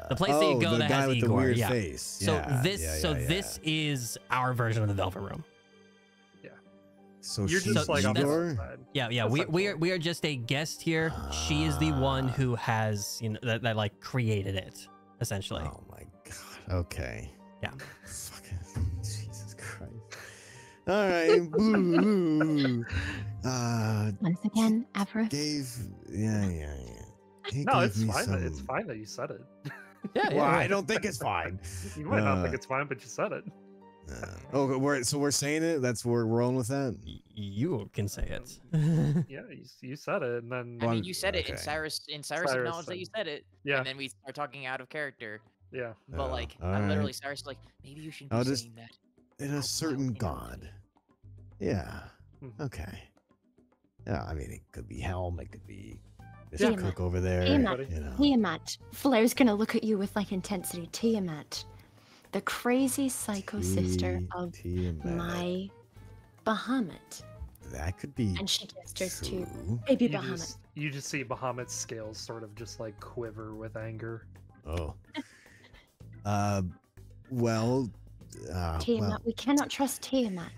The place that you go the that guy has with Igor. the weird Yeah. face. So Yeah, this is our version of the Velvet Room. So You're she's just like on the Igor? outside. Yeah. That's We like are just a guest here. She is the one who has, you know, that like created it essentially. Oh my god. Okay. Yeah. Fucking Jesus Christ. All right. Boo. Once again, Avareth. Yeah. He No, gave it's me fine. some- It's fine that you said it. Yeah. Well, I don't think it's fine. You might not think it's fine, but you said it. We're saying it. We're rolling with that. You can say it. Yeah, you said it, and then I mean, you said it, and Okay. Cyrus Cyrus acknowledged that said- you said it. Yeah. And then we start talking out of character. yeah. But like, all I literally, right. Cyrus is like, maybe you shouldn't I'll be just- saying that. In a out certain loud. god. Yeah. Mhm. Okay. Yeah, I mean, it could be Helm. It could be Mr. Tiamat. Cook over there. Tiamat. You know. Tiamat. Flair's gonna look at you with like intensity. Tiamat. The crazy psycho sister of Tiamat. my Bahamut. That could be And she gestures to true. baby You Bahamut. you just see Bahamut's scales sort of just like quiver with anger. Oh. Well. Tiamat. We cannot trust Tiamat.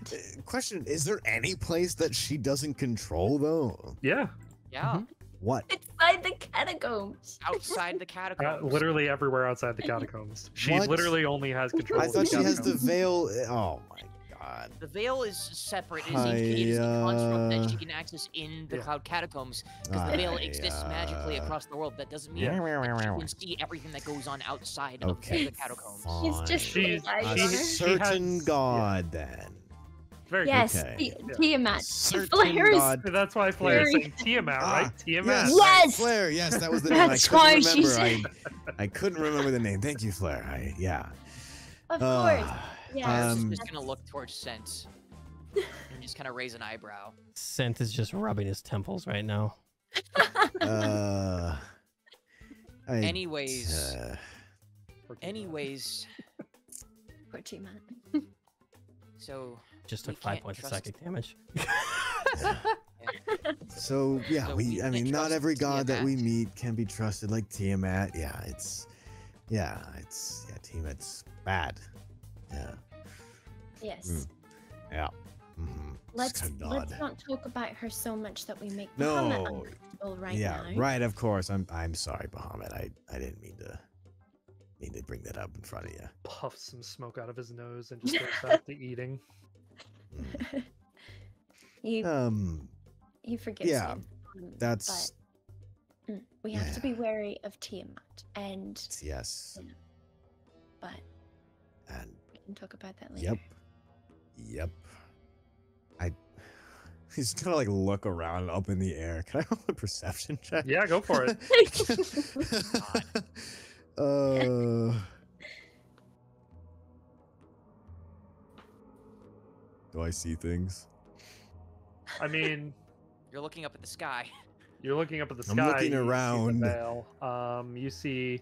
Question: is there any place that she doesn't control though? Yeah. Yeah. What? Inside the catacombs. Outside the catacombs. Literally everywhere outside the catacombs. She What? literally only has control. I of thought the she has the catacombs. veil. Oh my god. The veil is separate. It is a construct that she can access in the Yeah. Cloud Catacombs because the veil exists magically across the world. That doesn't mean that she can see everything that goes on outside Okay. of the catacombs. He's just She's- A She- certain has- god then. Very Yes, Okay. Tiamat. Certain Flair is god. good. That's why Flair is Very- saying Tiamat, Ah, right? Tiamat. Yes, Yes! Flair. Yes, that was the name. I That's couldn't why she remember. I couldn't remember the name. Thank you, Flair. Yeah. Of course. Yeah. Cyrus is Um, just gonna look towards Sense and just kind of raise an eyebrow. Scent is just rubbing his temples right now. Anyways, Poor Tiamat. anyways, Poor Tiamat. so Just We took 5 can't points of trust- psychic damage. So yeah, So we. we I can't mean, not trust every god that we Tiamat. meet can be trusted like Tiamat. Yeah, Tiamat's bad. Yeah. Yes. Yeah. hmm let's kinda let's nod. not talk about her so much that we make Muhammad No. uncomfortable right Yeah, now. right. Of course. I'm sorry, Bahamut. I didn't mean to bring that up in front of you. Puffs some smoke out of his nose and just goes back to eating. He Mm. he forgives Yeah, him. That's But we have to be yeah. wary of Tiamat, and Yes. but And we can talk about that later. yep. He's gonna like look around up in the air. Can I roll a perception check? Yeah, go for it. Do I see things? I mean, You're looking up at the sky. you're looking up at the I'm sky. looking you see the around. veil. You see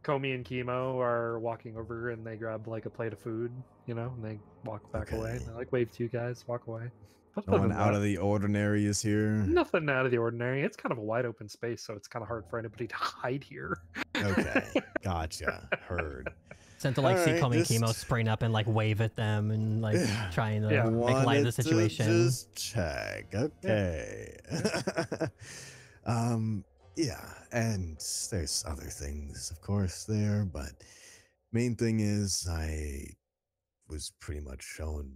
Komi and Chemo are walking over, and they grab like a plate of food, you know, and they walk back away. Okay. They like wave to you guys, walk away. But No other one than out that, of the ordinary is here. nothing out of the ordinary. It's kind of a wide open space, so it's kind of hard for anybody to hide here. Okay, gotcha. Heard. Sent to like see Alright, Komi and just- Chemo spring up and like wave at them and like Yeah. trying to Yeah. make light of Wanted the to situation. Just check. Okay. Yeah, and there's other things, of course, there, but main thing is I was pretty much shown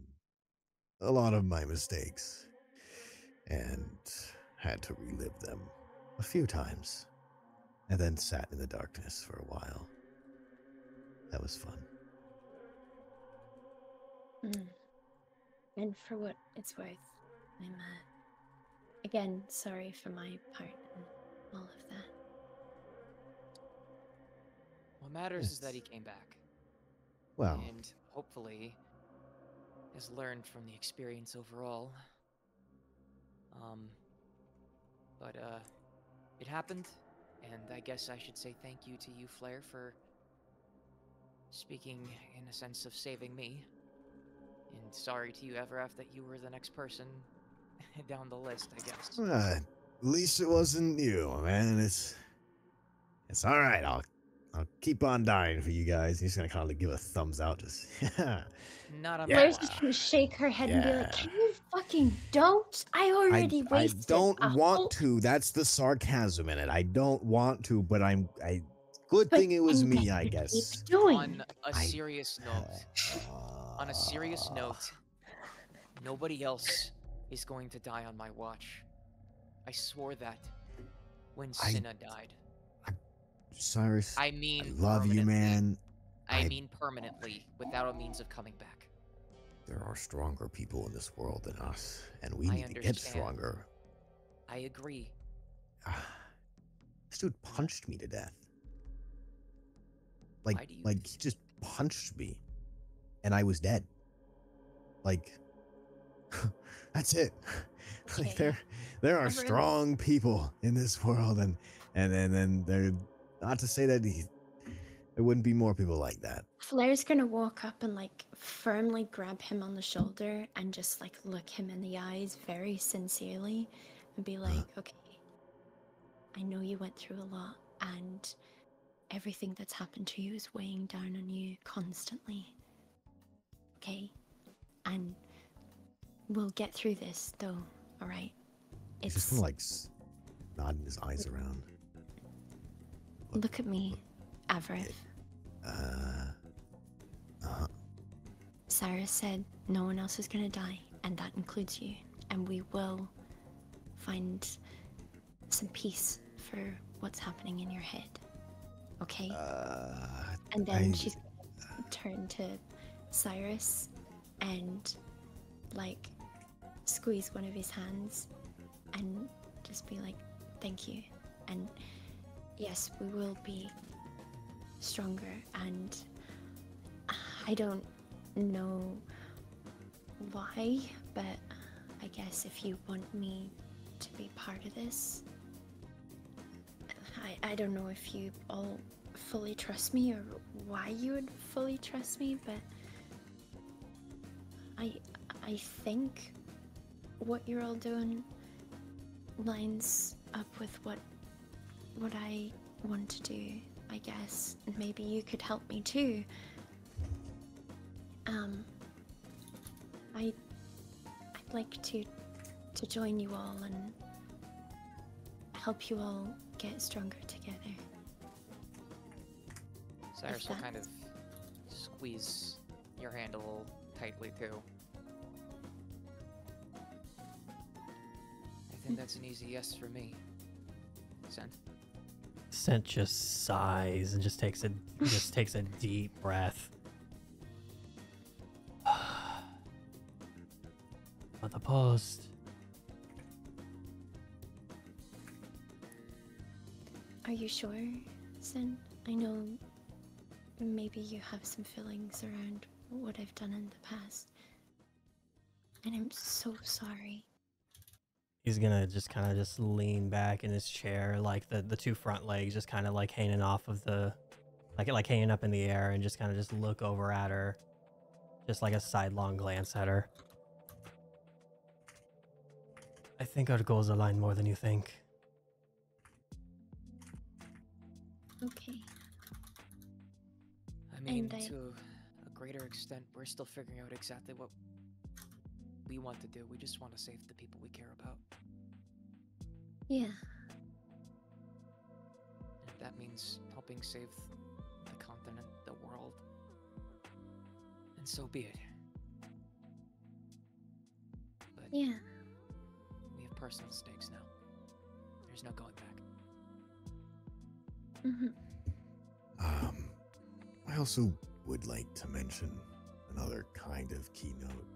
a lot of my mistakes and had to relive them a few times and then sat in the darkness for a while. That was fun. And for what it's worth, I'm again sorry for my part in all of that. What matters is that Yes. he came back. Well, And hopefully has learned from the experience overall. But it happened, and I guess I should say thank you to you, Flair, for speaking in a sense of saving me. And sorry to you, Everef, that you were the next person down the list, I guess. at least it wasn't you, man. It's all right. I'll keep on dying for you guys. He's gonna kind of give a thumbs out, just Not on Yeah. my Blair's watch. just gonna shake her head and be like, Yeah. "Can you fucking don't? I already I wasted don't a want whole to. That's the sarcasm in it. I don't want to, but good thing it was thing me, that I you guess. Keep doing. On a I- serious note, on a serious note, nobody else is going to die on my watch. I swore that when Cinna died. Cyrus, I mean, I love you, permanently. man. I mean permanently, without a means of coming back. There are stronger people in this world than us, and we I need to get understand. stronger. I agree. This dude punched me to death. Why do you- Like he just punched me, and I was dead. Like, that's it. Like Okay. there are Everyone- strong people in this world, and then there. Not to say that there wouldn't be more people like that. Flair's gonna walk up and like firmly grab him on the shoulder and just like look him in the eyes very sincerely and be like, "Okay, I know you went through a lot and everything that's happened to you is weighing down on you constantly. Okay? And we'll get through this though, alright? He's just kind of like nodding his eyes around. Look at me, Avrith. Cyrus said no one else is gonna die, and that includes you. And we will find some peace for what's happening in your head. Okay? And then she's gonna turn to Cyrus and like squeeze one of his hands and just be like, thank you. And yes, we will be stronger, and I don't know why, but I guess if you want me to be part of this, I don't know if you all fully trust me or why you would fully trust me, but I think what you're all doing lines up with what I want to do, I guess. And maybe you could help me like to join you all and help you all get stronger together. Cyrus will kind of squeeze your hand a little tightly too. I think that's an easy yes for me. Sent. Scent just sighs and just takes a deep breath. But the post. Are you sure, Sin? I know maybe you have some feelings around what I've done in the past. And I'm so sorry. He's gonna just kind of just lean back in his chair, like the two front legs just kind of like hanging off of the, like hanging up in the air, and just kind of just look over at her, just like a sidelong glance at her. I think our goals align more than you think. Okay. I mean, And to a greater extent, we're still figuring out exactly what we want to do. We just want to save the people we care about. Yeah. And if that means helping save the continent, the world, then so be it. But Yeah. we have personal stakes now. There's no going back. Mm-hmm. I also would like to mention another kind of keynote.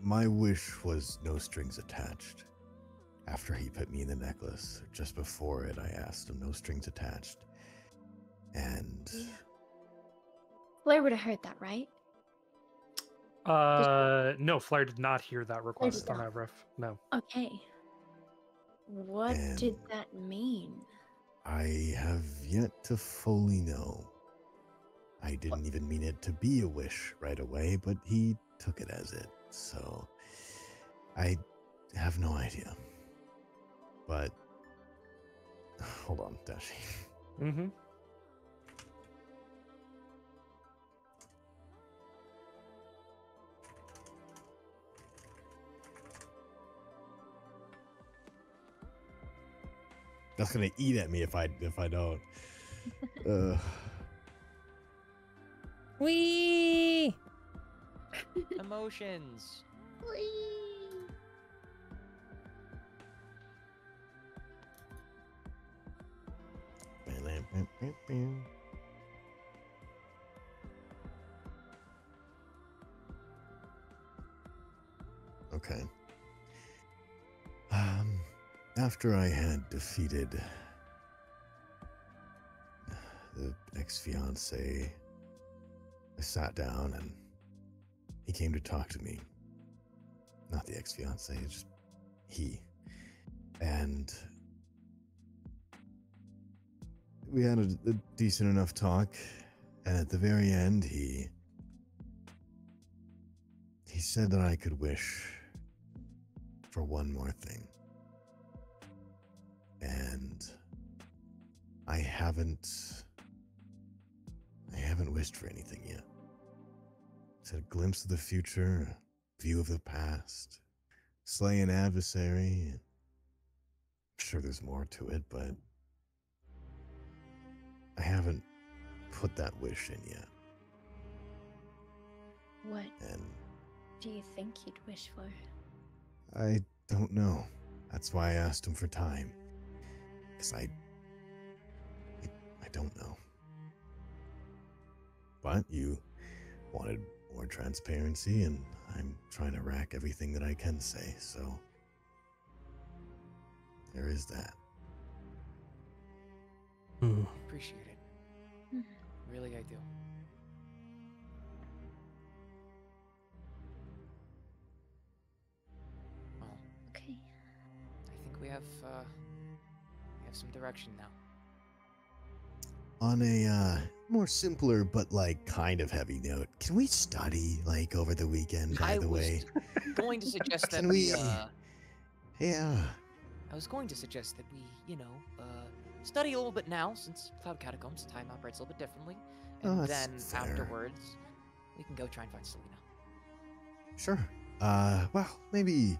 My wish was no strings attached. After he put me in the necklace, just before it, I asked him no strings attached. And Flair would have heard that, right? No, Flair did not hear that request on not. Everett. No. Okay. What And did that mean? I have yet to fully know. I didn't even mean it to be a wish right away, but he took it as it. So I have no idea. But hold on, Dashi. Mm-hmm. That's gonna eat at me if I don't. Wee! Emotions. Okay. After I had defeated the ex-fiance, I sat down and he came to talk to me. Not the ex-fiance, just he. And we had a decent enough talk, and at the very end, he said that I could wish for one more thing. And I haven't wished for anything yet. It's a glimpse of the future, a view of the past, slay an adversary. I'm sure there's more to it, but I haven't put that wish in yet. What And do you think you'd wish for? I don't know. That's why I asked him for time. Because I don't know. But you wanted more transparency, and I'm trying to rack everything that I can say, so there is that. Appreciate it. Mhm. Really, I do. Well, Okay. I think we have some direction now. On a more simpler but like kind of heavy note, can we study like over the weekend, by the way? Going to suggest that Can we- we Yeah. I was going to suggest that we, study a little bit now, since Cloud Catacombs time operates a little bit differently, Oh, and that's then fair. afterwards, we can go try and find Selena. Sure. Well, maybe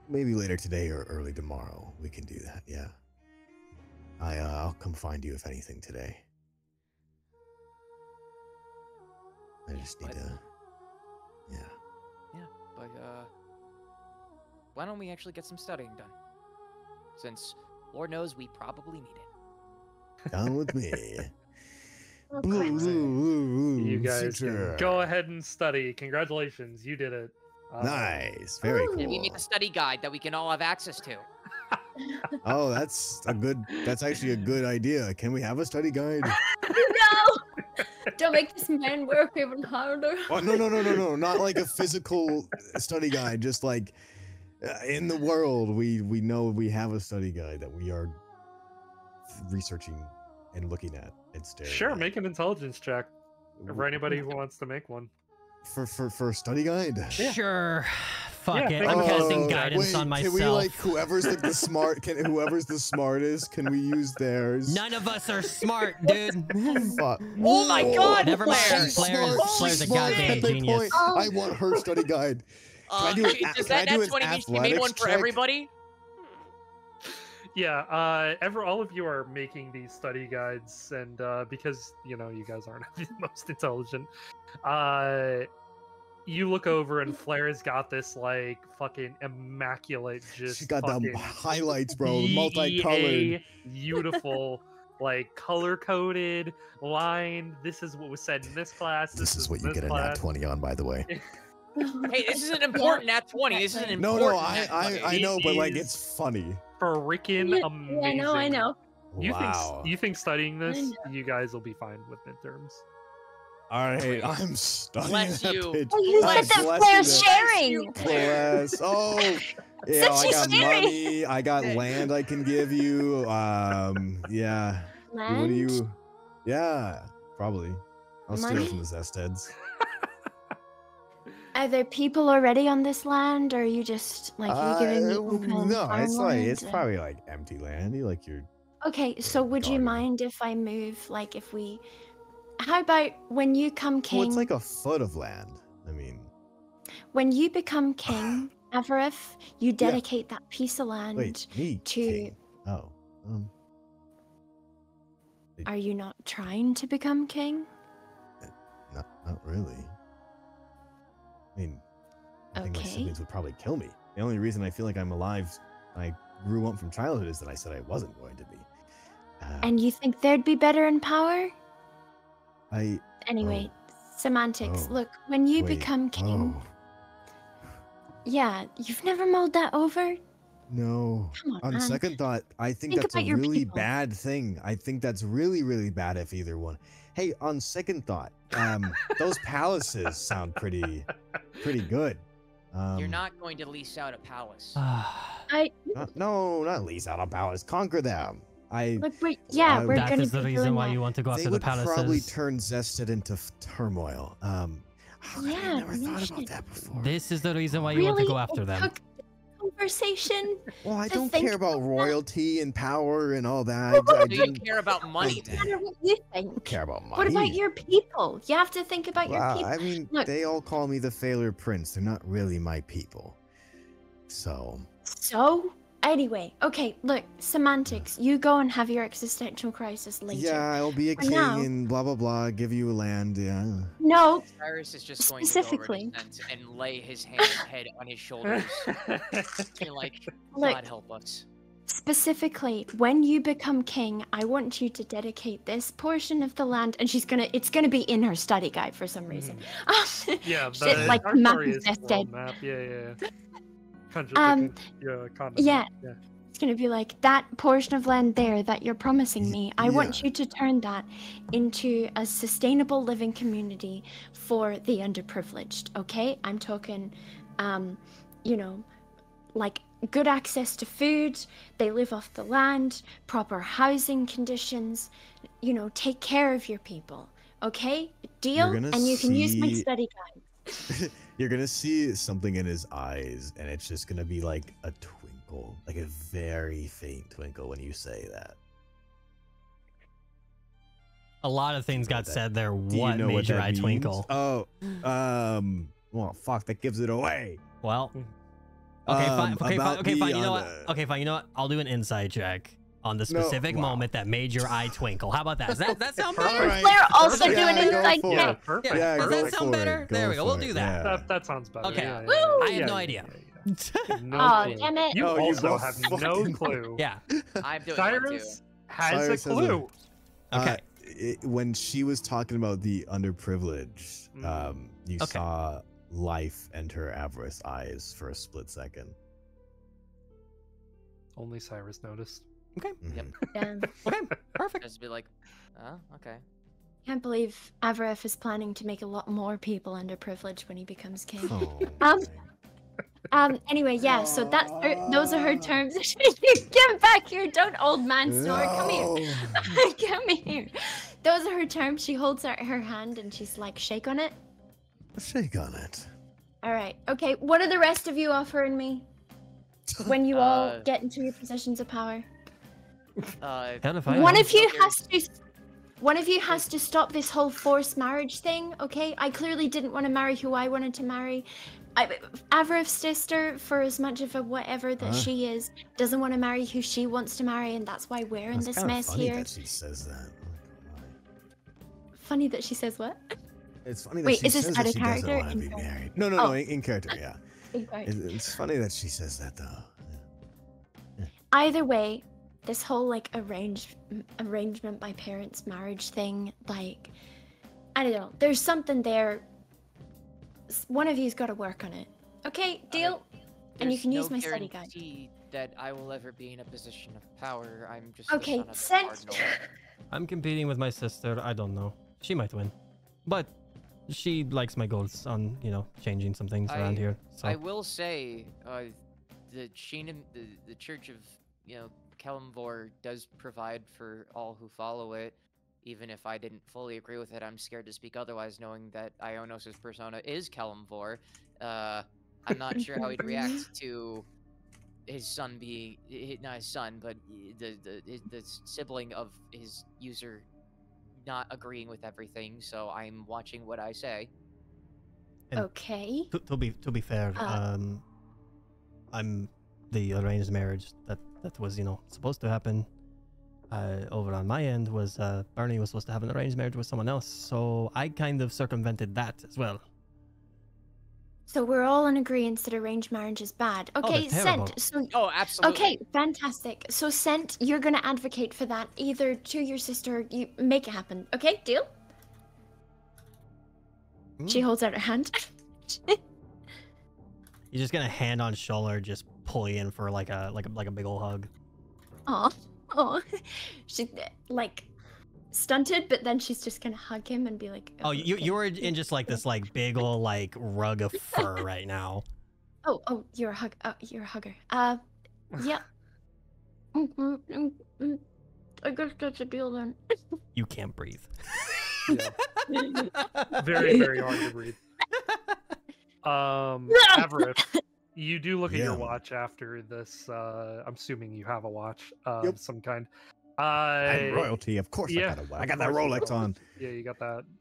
later today or early tomorrow we can do that. Yeah. I'll come find you if anything today. I just need to. Yeah. Yeah, but why don't we actually get some studying done? Since Lord knows we probably need it. Down with me. Okay. You guys can Suture. go ahead and study. Congratulations, you did it. Nice. Very Ooh. cool. And we make a study guide that we can all have access to. Oh, that's actually a good idea. Can we have a study guide? No! Don't make this man work even harder. Oh, no. Not like a physical study guide. Just like in the world, we know we have a study guide that we are researching and looking at and staring Sure, at. make an intelligence check for anybody who wants to make one. For a study guide. Yeah. Sure. Fuck Yeah, it. make I'm an casting intelligence check. guidance Wait, on myself. Can we like whoever's like the smart? Whoever's the smartest? Can we use theirs? None of us are smart, dude. Fuck. Oh my God, Never mind. Flair! Flair's a Smart, goddamn epic genius. point. I want her study guide. Can I do an Does can I that do nat an 20 mean she made one athletics for check? everybody? Yeah, all of you are making these study guides, and because you guys aren't the most intelligent, you look over and Flair's got this like fucking immaculate, just She got the fucking highlights, bro. EA Multicolored. beautiful, like color coded, lined. This is what was said in this class. This is what you in this get a nat class. 20 on, by the way. Hey, this is an important nat 20. This is an No, important no, nat 20. I know, but like It it's funny. Freaking Yeah, amazing. I know. Wow. You think studying I this, know. you guys will be fine with midterms. All right, I'm studying Bless that you. bitch. Oh, you I'm said that blessing Flair's it. sharing. Bless. Oh, yeah, Said I she's got sharing. money. I got land I can give you. Yeah. What do Land? you? Yeah, probably. I'll steal Money? from the zest heads. Are there people already on this land, or are you just like you giving me open no, it's like farmland it's and- probably like empty land. You like your Okay, so would you garden. mind if I move? Like, if we, how about when you come king? Well, it's like a foot of land. I mean, When you become king, Avarith, you dedicate that piece of land. wait, me to- king. Oh, Are you not trying to become king? not really. I mean, I think my Okay. siblings would probably kill me. The only reason I feel like I'm alive, I grew up from childhood, is that I said I wasn't going to be. And you think they'd be better in power? I Anyway, semantics. Oh. Look, when you wait, become king, Oh, yeah, you've never mulled that over? no. Come on, On man. second thought, I think Think that's a about your really people. bad thing. I think that's really, really bad if either one. Hey, on second thought, those palaces sound pretty good. You're not going to lease out a palace. I not lease out a palace. Conquer them. look. Yeah, we're That gonna is the be reason doing why that. you want to go They after the would palaces. probably turn Zested into turmoil. Oh, God, Yeah, I never no thought shit. about that before. This is the reason why you want to Really? go after It them. took conversation. Well, I to don't think care about about that. royalty and power and all that. Well, I Do you didn't care about money Doesn't then? matter what you think. care about money. What about your people? You have to think about your Well, people. I mean, Look. they all call me the Failure Prince. They're not really my people. So, So, anyway, okay, look, semantics. You go and have your existential crisis later. yeah, I'll be a For king now- and blah, blah, blah. Give you land. Yeah. No, Cyrus is just going to go over Specifically. to Zent and lay his head on his shoulders. Be like, Look. God help us. specifically, when you become king, I want you to dedicate this portion of the land, and it's gonna be in her study guide for some reason. Yeah, Shit, the like our map story is is best world dead. map. Yeah. Continent. yeah. It's gonna be like that portion of land there that you're promising me. I want yeah. you to turn that into a sustainable living community for the underprivileged. Okay, I'm talking, like good access to food. They live off the land, proper housing conditions. Take care of your people. Okay, deal. gonna And you can use my see- study guide. You're gonna see something in his eyes, and it's just gonna be like a twinkle, like a very faint twinkle when you say that. A lot of things got said there. What know made what your that eye means? twinkle? Oh, well, fuck, that gives it away. Well, okay, fine. Okay, fine. About Okay, fine. the, You know what? Okay, fine. You know what? I'll do an insight check on the specific moment that made your eye twinkle. How about that? Does that sound better? All right. Flair also Yeah, do an go inside for Yeah, check. it. perfect. Yeah, does go that sound for better? it, There we go. We'll for do it, that. yeah. That sounds better. Okay. Yeah, Woo! I have no idea. No Oh, clue. damn it. You Oh, you also both have no fucking- clue. Yeah. I'm doing one too. Cyrus has Cyrus a has a- clue. Okay. When she was talking about the underprivileged, Mm. you Okay. saw life enter Avarice eyes for a split second. Only Cyrus noticed. Okay. Mhm. Damn. Okay. Perfect. Just be like, oh, okay. Can't believe Avaref is planning to make a lot more people underprivileged when he becomes king. Oh, Anyway, yeah, so those are her terms. Get back here, don't old man snore. Come here. Come here. Those are her terms. She holds out her hand and she's like, shake on it. Shake on it. All right. Okay, what are the rest of you offering me when you all get into your positions of power? Kind of fine. One of you has to stop this whole forced marriage thing, okay? I clearly didn't want to marry who I wanted to marry. Avaref's sister, for as much of a whatever that she is, doesn't want to marry who she wants to marry, and that's why we're in It's this kinda mess funny here. that she says that. Funny that she says what? It's funny that Wait, she is this says out that of she doesn't character? want to be In character? married. No, Oh. in character, yeah. Big part. It's funny that she says that though. Either way, this whole like arrangement by parents marriage thing, like, I don't know. There's something there. One of you's got to work on it. Okay, deal? And you There's can use no my study guide. guarantee that I will ever be in a position of power. I'm just Okay, the son of a sent. cardinal. I'm competing with my sister. I don't know. She might win, but she likes my goals on changing some things around here. So I will say, the Sheenan, the Church of Kelemvor does provide for all who follow it. Even if I didn't fully agree with it, I'm scared to speak otherwise, knowing that Ionos' persona is Kelemvor. I'm not sure how he'd react to his son being not his son, but the sibling of his user not agreeing with everything. So I'm watching what I say. And Okay. to be fair, I'm the arranged marriage that was supposed to happen. Over on my end was Bernie was supposed to have an arranged marriage with someone else, so I kind of circumvented that as well. So we're all in agreement that arranged marriage is bad. Okay, they're terrible. Sent. So Oh, absolutely. okay, fantastic. So Sent, you're gonna advocate for that either to your sister. You make it happen. Okay, deal? She holds out her hand. You're just gonna hand on shoulder, just pull you in for like a big old hug. Aw. Oh, she's like stunted, but then she's just gonna hug him and be like, Oh, okay. you're in just like this like big old like rug of fur right now. Oh, you're a hug. You're a hugger. Yeah. I guess that's a deal then. You can't breathe. Very, very hard to breathe. Avaref, you do look at your Yeah. watch after this. I'm assuming you have a watch of Yep. some kind. I'm royalty, of course. yeah, I got of that course you Rolex do. on. Yeah, you got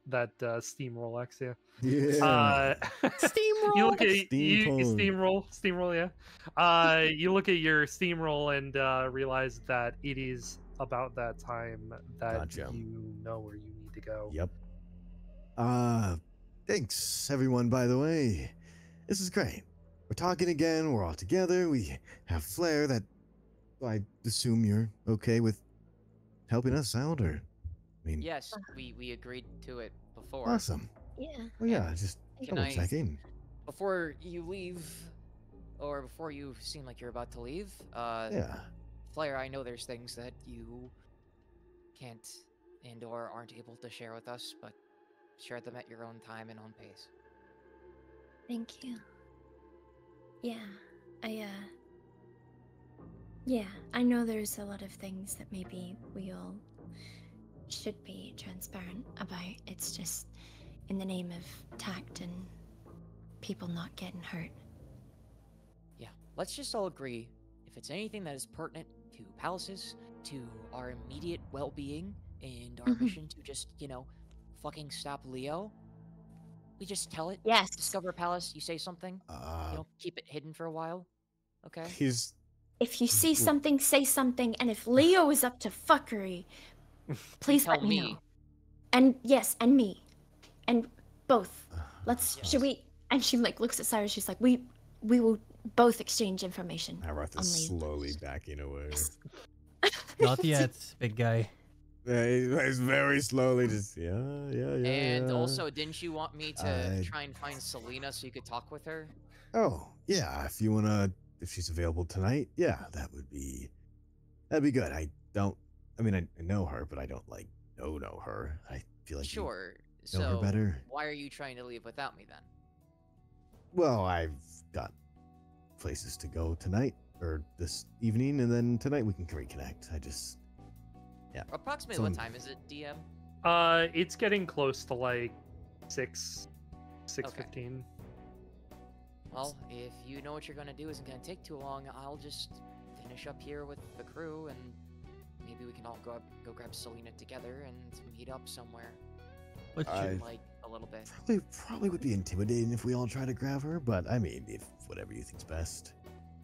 that Steam Rolex. Yeah. Yeah. Steamroll. You look at Steam you phone. steamroll, yeah. You look at your steamroll and realize that it is about that time that Gotcha. you know where you need to go. Yep. Thanks everyone. By the way, this is great. We're talking again. We're all together. We have Flair. That I assume you're okay with helping us out, or I mean, Yes, we agreed to it before. awesome. Yeah. Well, yeah, just Can double I- checking. Before you leave, or before you seem like you're about to leave, Yeah. Flair, I know there's things that you can't and/or aren't able to share with us, but share them at your own time and own pace. Thank you. Yeah. Yeah, I know there's a lot of things that maybe we all should be transparent about. It's just in the name of tact and people not getting hurt. Yeah, let's just all agree, if it's anything that is pertinent to palaces, to our immediate well-being and our mission to just, you know, fucking stop Leo. We just tell it. Yes. Discover Palace, you say something. You know, keep it hidden for a while. Okay? He's If you see something, say something, and if Leo is up to fuckery, please tell let me know. me. And yes, and me. And both. Let's Yes. should we and she like looks at Cyrus, she's like, we will both exchange information. Arath on is Leo. slowly backing away. Not yet, big guy. He's very slowly just And also, didn't you want me to I- try and find Selena so you could talk with her? Oh, yeah, if you wanna, if she's available tonight, yeah, that'd be good. I mean, I know her, but I don't like know her. I feel like you Sure. know her So, better. why are you trying to leave without me then? Well, I've got places to go tonight or this evening, and then tonight we can reconnect. Approximately Some- what time is it, DM? It's getting close to like 6:15. Well, if you know what you're gonna do isn't gonna take too long, I'll just finish up here with the crew, and maybe we can all go grab Selena together and meet up somewhere. What's I- your... Like a little bit. Probably would be intimidating if we all try to grab her, but I mean, if whatever you think's best.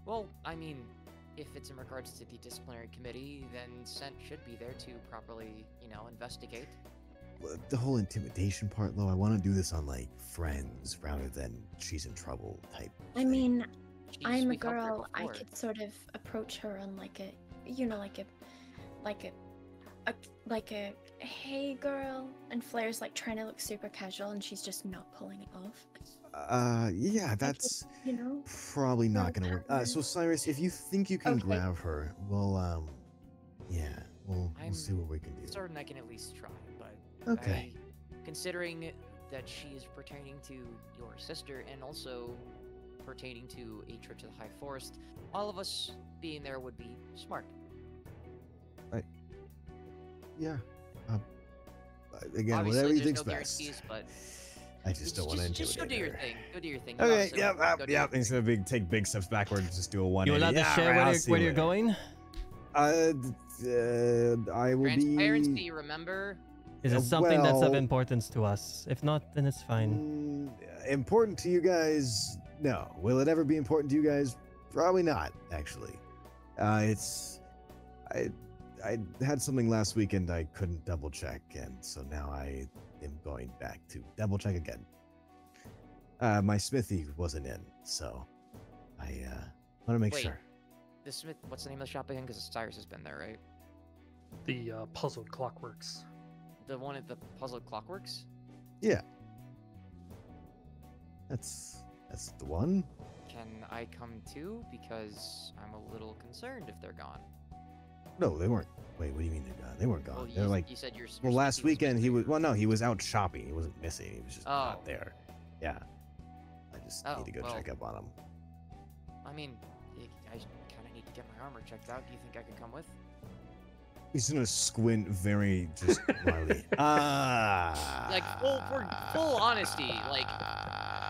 Well, I mean, if it's in regards to the disciplinary committee, then Scent should be there to properly, you know, investigate. The whole intimidation part, though, I want to do this on like friends rather than she's in trouble type. I thing. mean, Jeez, I'm a we've helped her girl. I before. could sort of approach her on like a, like a, hey girl, and Flair's like trying to look super casual, and she's just not pulling it off. Yeah, that's You know? probably not Girl gonna work. power. So Cyrus, if you think you can Okay. grab her, we'll we'll I'm see what we can do. Certain I can at least try, but Okay. considering that she is pertaining to your sister and also pertaining to a trip to the High Forest, all of us being there would be smart. Yeah. Again, Obviously, whatever you there's think's no best. guarantees, but I just don't want to just go do your intimidate her. thing. Go do your thing. Okay. Obviously, Yep. go do your thing. Instead of take big steps backwards, just do a 180. You allowed to Yeah, share alright, I'll where see you're you later. going? I will Transparency, be remember? Is it something that's of well- importance to us? If not, then it's fine. Important to you guys? No. Will it ever be important to you guys? Probably not, actually. I had something last weekend I couldn't double check, and so now I am going back to double check again. My smithy wasn't in, so I want to make Wait. sure. The Smith, what's the name of the shop again? Because Cyrus has been there, right? The puzzled clockworks. The one at the Puzzled Clockworks? Yeah. That's the one. Can I come too? Because I'm a little concerned if they're gone. No, they weren't. Wait, what do you mean they're gone? They weren't gone. Well, They're like you said your well, last smithy weekend he missing. was. Well, no, he was out shopping. He wasn't missing. He was just Oh. not there. Yeah. I just Oh, need to go well. check up on him. I mean, I kind of need to get my armor checked out. Do you think I can come with? He's gonna squint very just wildly. Like, for full honesty, like,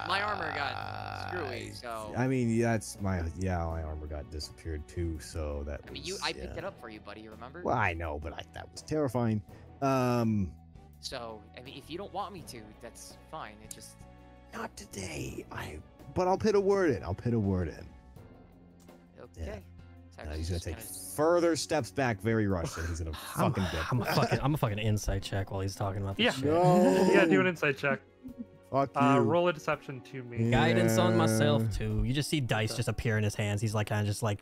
my armor got screwy, so... I mean, that's my armor got disappeared too. So that. I mean, was, I picked it up for you, buddy. You remember? Well, I know, but that was terrifying. So, I mean, if you don't want me to, that's fine. It just... Not today. But I'll put a word in. Okay. Okay. Cyrus He's is gonna just take gonna- further steps back, very rushed, and he's gonna I'm, fucking dip. I'm a fucking insight check while he's talking about this Yeah. shit. No. Yeah, do an insight check. Fuck you. Roll a deception to me. Guidance on myself Yeah. too. You just see dice Okay. just appear in his hands. He's like kind of just like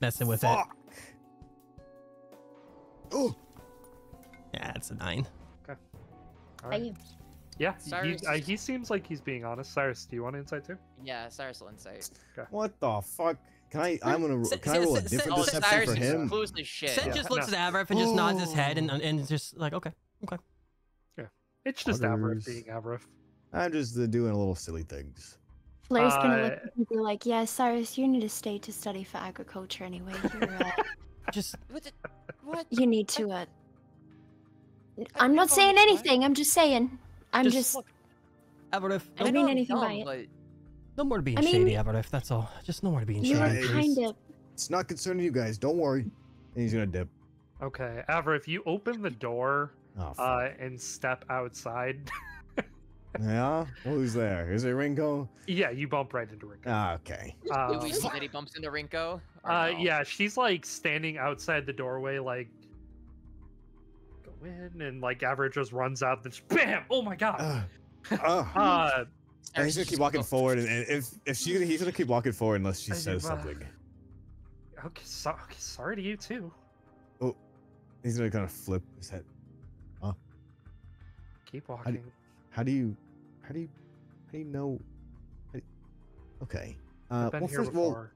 messing with it. Fuck. Oh. Yeah, it's a 9. All Are right. you? Yeah, Cyrus- he seems like he's being honest. Cyrus, do you want insight too? Yeah, Cyrus will insight. What the fuck? Can I? I'm gonna. S- Can I roll a s- different Oh, s- deception Cyrus for is him? clueless as shit. Sen Yeah. just looks No. at Avraf and just nods his head Oh. and just like, okay. It's just Avrith Others. being Avrith. I'm just doing a little silly things. Flair's gonna look Uh, at you and be like, yeah, Cyrus, you need to stay to study for agriculture anyway. Just What? You need to, I I'm not think saying I'm fine. anything, I'm just saying. I'm just, Look, Avraf, I don't know mean I'm anything by dumb, it. but no more being I mean- shady, Avraf. That's all. Just no more being you're shady. Right. please. kind of, It's not concerning you guys. Don't worry. And he's gonna dip. Okay, Avra, if you open the door Oh, fuck. and step outside, Yeah? Who's there? Is it Ringo? yeah, you bump right into Rinko. Ah, okay. Do we see that he bumps into Rinko? Or no? Yeah, she's like standing outside the doorway, like go in, and like Avra just runs out, then just, bam! Oh my god! And he's gonna keep walking forward, and he's gonna keep walking forward unless she says something. Okay, sorry to you too. Oh, he's gonna kind of flip his head. Keep walking. How do you know? Okay. I've been here before.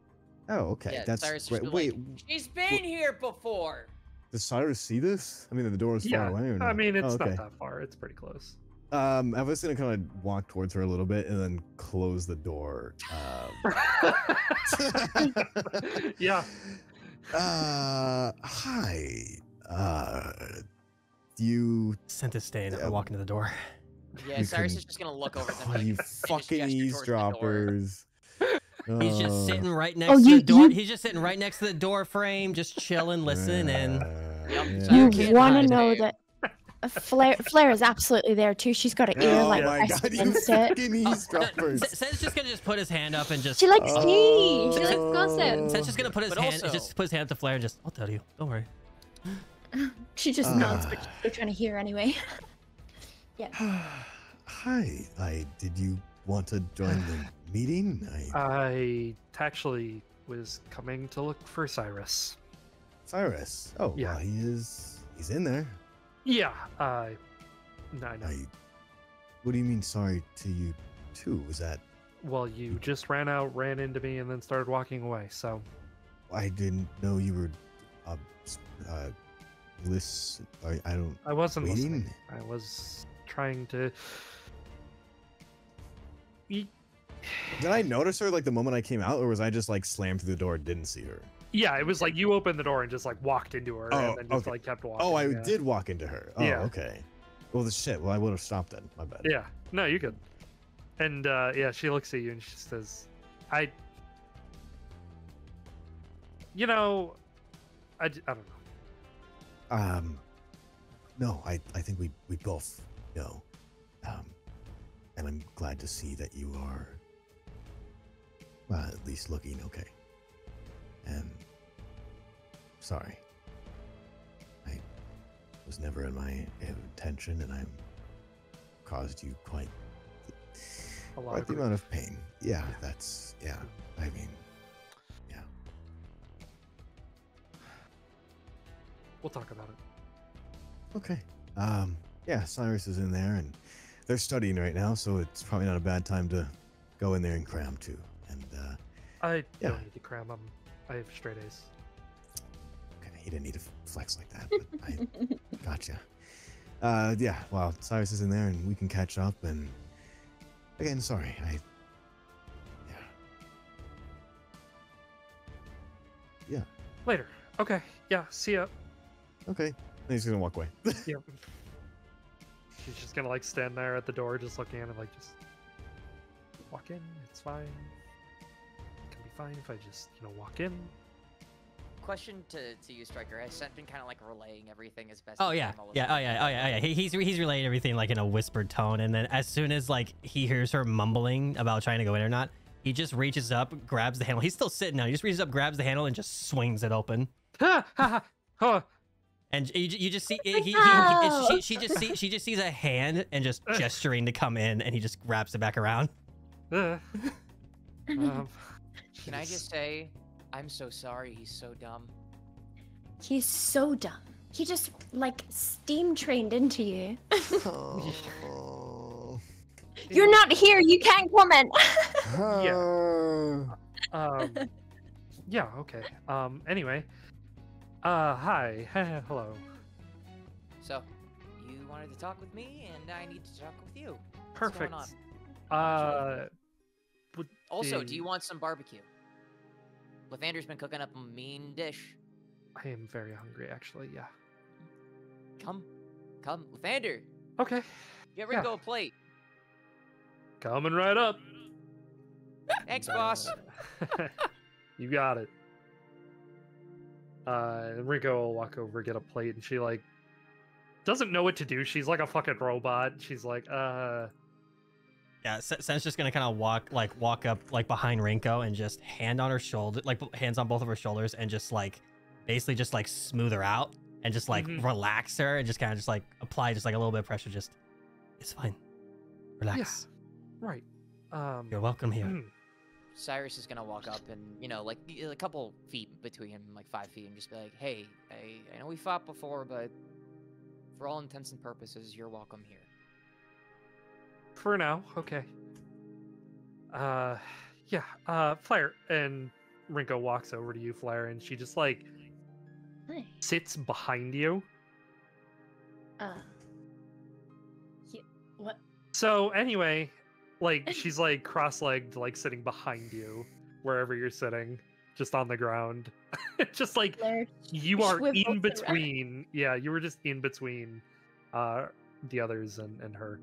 Oh, okay. Yeah, That's Cyrus great. just Wait, like, she's been here before. does Cyrus see this? I mean, the door is far Yeah, away. Or I not? mean, it's Oh, okay. not that far. It's pretty close. I was gonna kind of walk towards her a little bit and then close the door. Yeah. Hi. You Sent to stay and walk into the door. Yeah, You Cyrus can- is just gonna look over at them. Oh, like, you and just fucking gesture towards the door. eavesdroppers. He's just Oh. sitting right next to the door. He's just sitting right next to the door frame, just chilling, listening, and Yep, Yeah. so You can't want to hide. know that Flair is absolutely there too. She's got an ear Oh like my pressed god, you against it. fucking eavesdroppers. Sen's just gonna just put his hand up and just. She likes tea. She likes gossip. Sen's just gonna put his But hand, also- just put his hand up to Flair and just. I'll tell you. Don't worry. She just nods, but she's still trying to hear anyway. Hi. Did you want to join the meeting? I actually was coming to look for Cyrus. Cyrus. Oh, Yeah. well, he's in there. Yeah, I know. What do you mean sorry to you too? Was that Well, you just ran into me, and then started walking away, so... I didn't know you were I don't I wasn't waiting? listening. I was trying to... Did I notice her like the moment I came out, or was I just like slammed through the door and didn't see her? Yeah, it was like you opened the door and just like walked into her, Oh, and then just okay. like kept walking. Oh, I yeah. did walk into her. Oh, Yeah. okay. Well, the shit. Well, I would have stopped then. My bad. Yeah, no, you could. And yeah, she looks at you and she says, I don't know. No, I think we both know. And I'm glad to see that you are, well, at least looking okay. And sorry. I was never in my intention, and I caused you quite A lot the of amount of pain. Yeah, I mean, yeah. We'll talk about it. Okay. Yeah, Cyrus is in there, and they're studying right now, so it's probably not a bad time to go in there and cram too. And I Yeah. don't need to cram them. I have straight A's. okay, he didn't need to flex like that, but I gotcha. Yeah, well, Cyrus is in there, and we can catch up. And again, sorry, yeah. Later. Okay. Yeah. See ya. Okay. And he's gonna walk away. Yep. She's just gonna like stand there at the door, just looking at it, like just walk in. It's fine. It can be fine if I just walk in. Question to you, Striker. Has Sent been kind of like relaying everything as best? Oh he yeah, can all yeah, the oh time? yeah. He's relaying everything like in a whispered tone, and then as soon as like he hears her mumbling about trying to go in or not, he just reaches up, grabs the handle. He's still sitting now. He just reaches up, grabs the handle, and just swings it open. Ha ha ha! Huh. And you just see she just sees a hand and just gesturing to come in, and he just wraps it back around. Um, Can I just say, I'm so sorry. He's so dumb. He's so dumb. He just like steam trained into you. Oh. You're not here. You can't comment. Yeah. Okay. Anyway. Hi. Hello. So, you wanted to talk with me, and I need to talk with you. What's Perfect. going on? Would Also, the- do you want some barbecue? Lathander's been cooking up a mean dish. I am very hungry, actually. Yeah. Come, Lathander. Okay. Get Ringo a plate. Coming right up. Thanks, boss. You got it. And Rinko will walk over, get a plate, and she like doesn't know what to do. She's like a fucking robot. She's like, Yeah, Sen's just gonna kind of walk up like behind Rinko and just hand on her shoulder, like hands on both of her shoulders, and just like basically just like smooth her out and just like relax her and just kind of just like apply just like a little bit of pressure. Just it's fine, relax. Yeah, right. You're welcome here. Cyrus is gonna walk up and, you know, like a couple feet between him, like 5 feet, and just be like, "Hey, I know we fought before, but for all intents and purposes, you're welcome here." For now, okay. Yeah, Flair. And Rinko walks over to you, Flair, and she just like Hi. sits behind you. What? So anyway, like she's like cross-legged, like sitting behind you, wherever you're sitting, just on the ground. Just like Flair you are swivels in around. between. Yeah, you were just in between the others and her.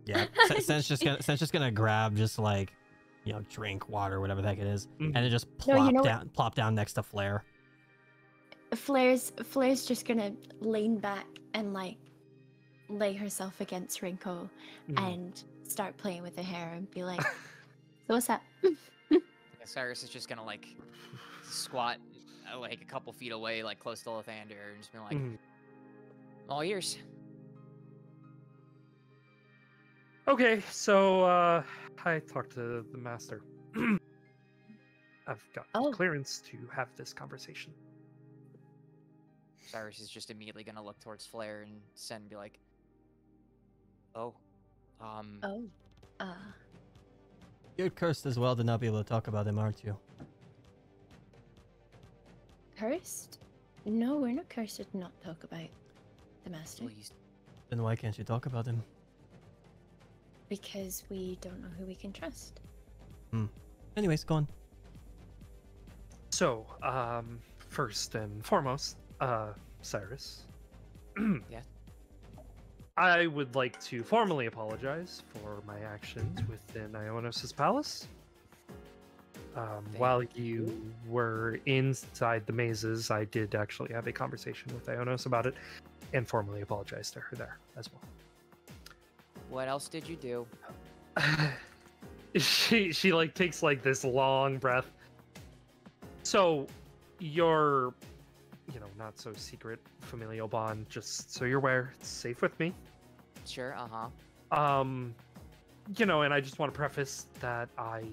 Yeah, Sen's just gonna grab just like, you know, drink, water, whatever the heck it is, and then just No, plop you know plop down next to Flair. Flair's just gonna lean back and like lay herself against Rinko and start playing with her hair and be like, "So what's up?" Yeah, Cyrus is just gonna like squat like a couple feet away, like close to Lathander, and just be like, "All ears." Okay, so I talked to the master. I've got clearance to have this conversation. Cyrus is just immediately gonna look towards Flair and Sen and be like, "Oh, You're cursed as well to not be able to talk about him, aren't you? Cursed? No, we're not cursed to not talk about the master. please." Then why can't you talk about him? Because we don't know who we can trust. Anyways, go on. So, first and foremost, Cyrus. Yeah. I would like to formally apologize for my actions within Ionos' palace. While you were inside the mazes, I did actually have a conversation with Ionos about it and formally apologize to her there as well. What else did you do? She like takes like this long breath. So your, you know, not so secret familial bond, just so you're aware, it's safe with me. Sure, You know, and I just want to preface that I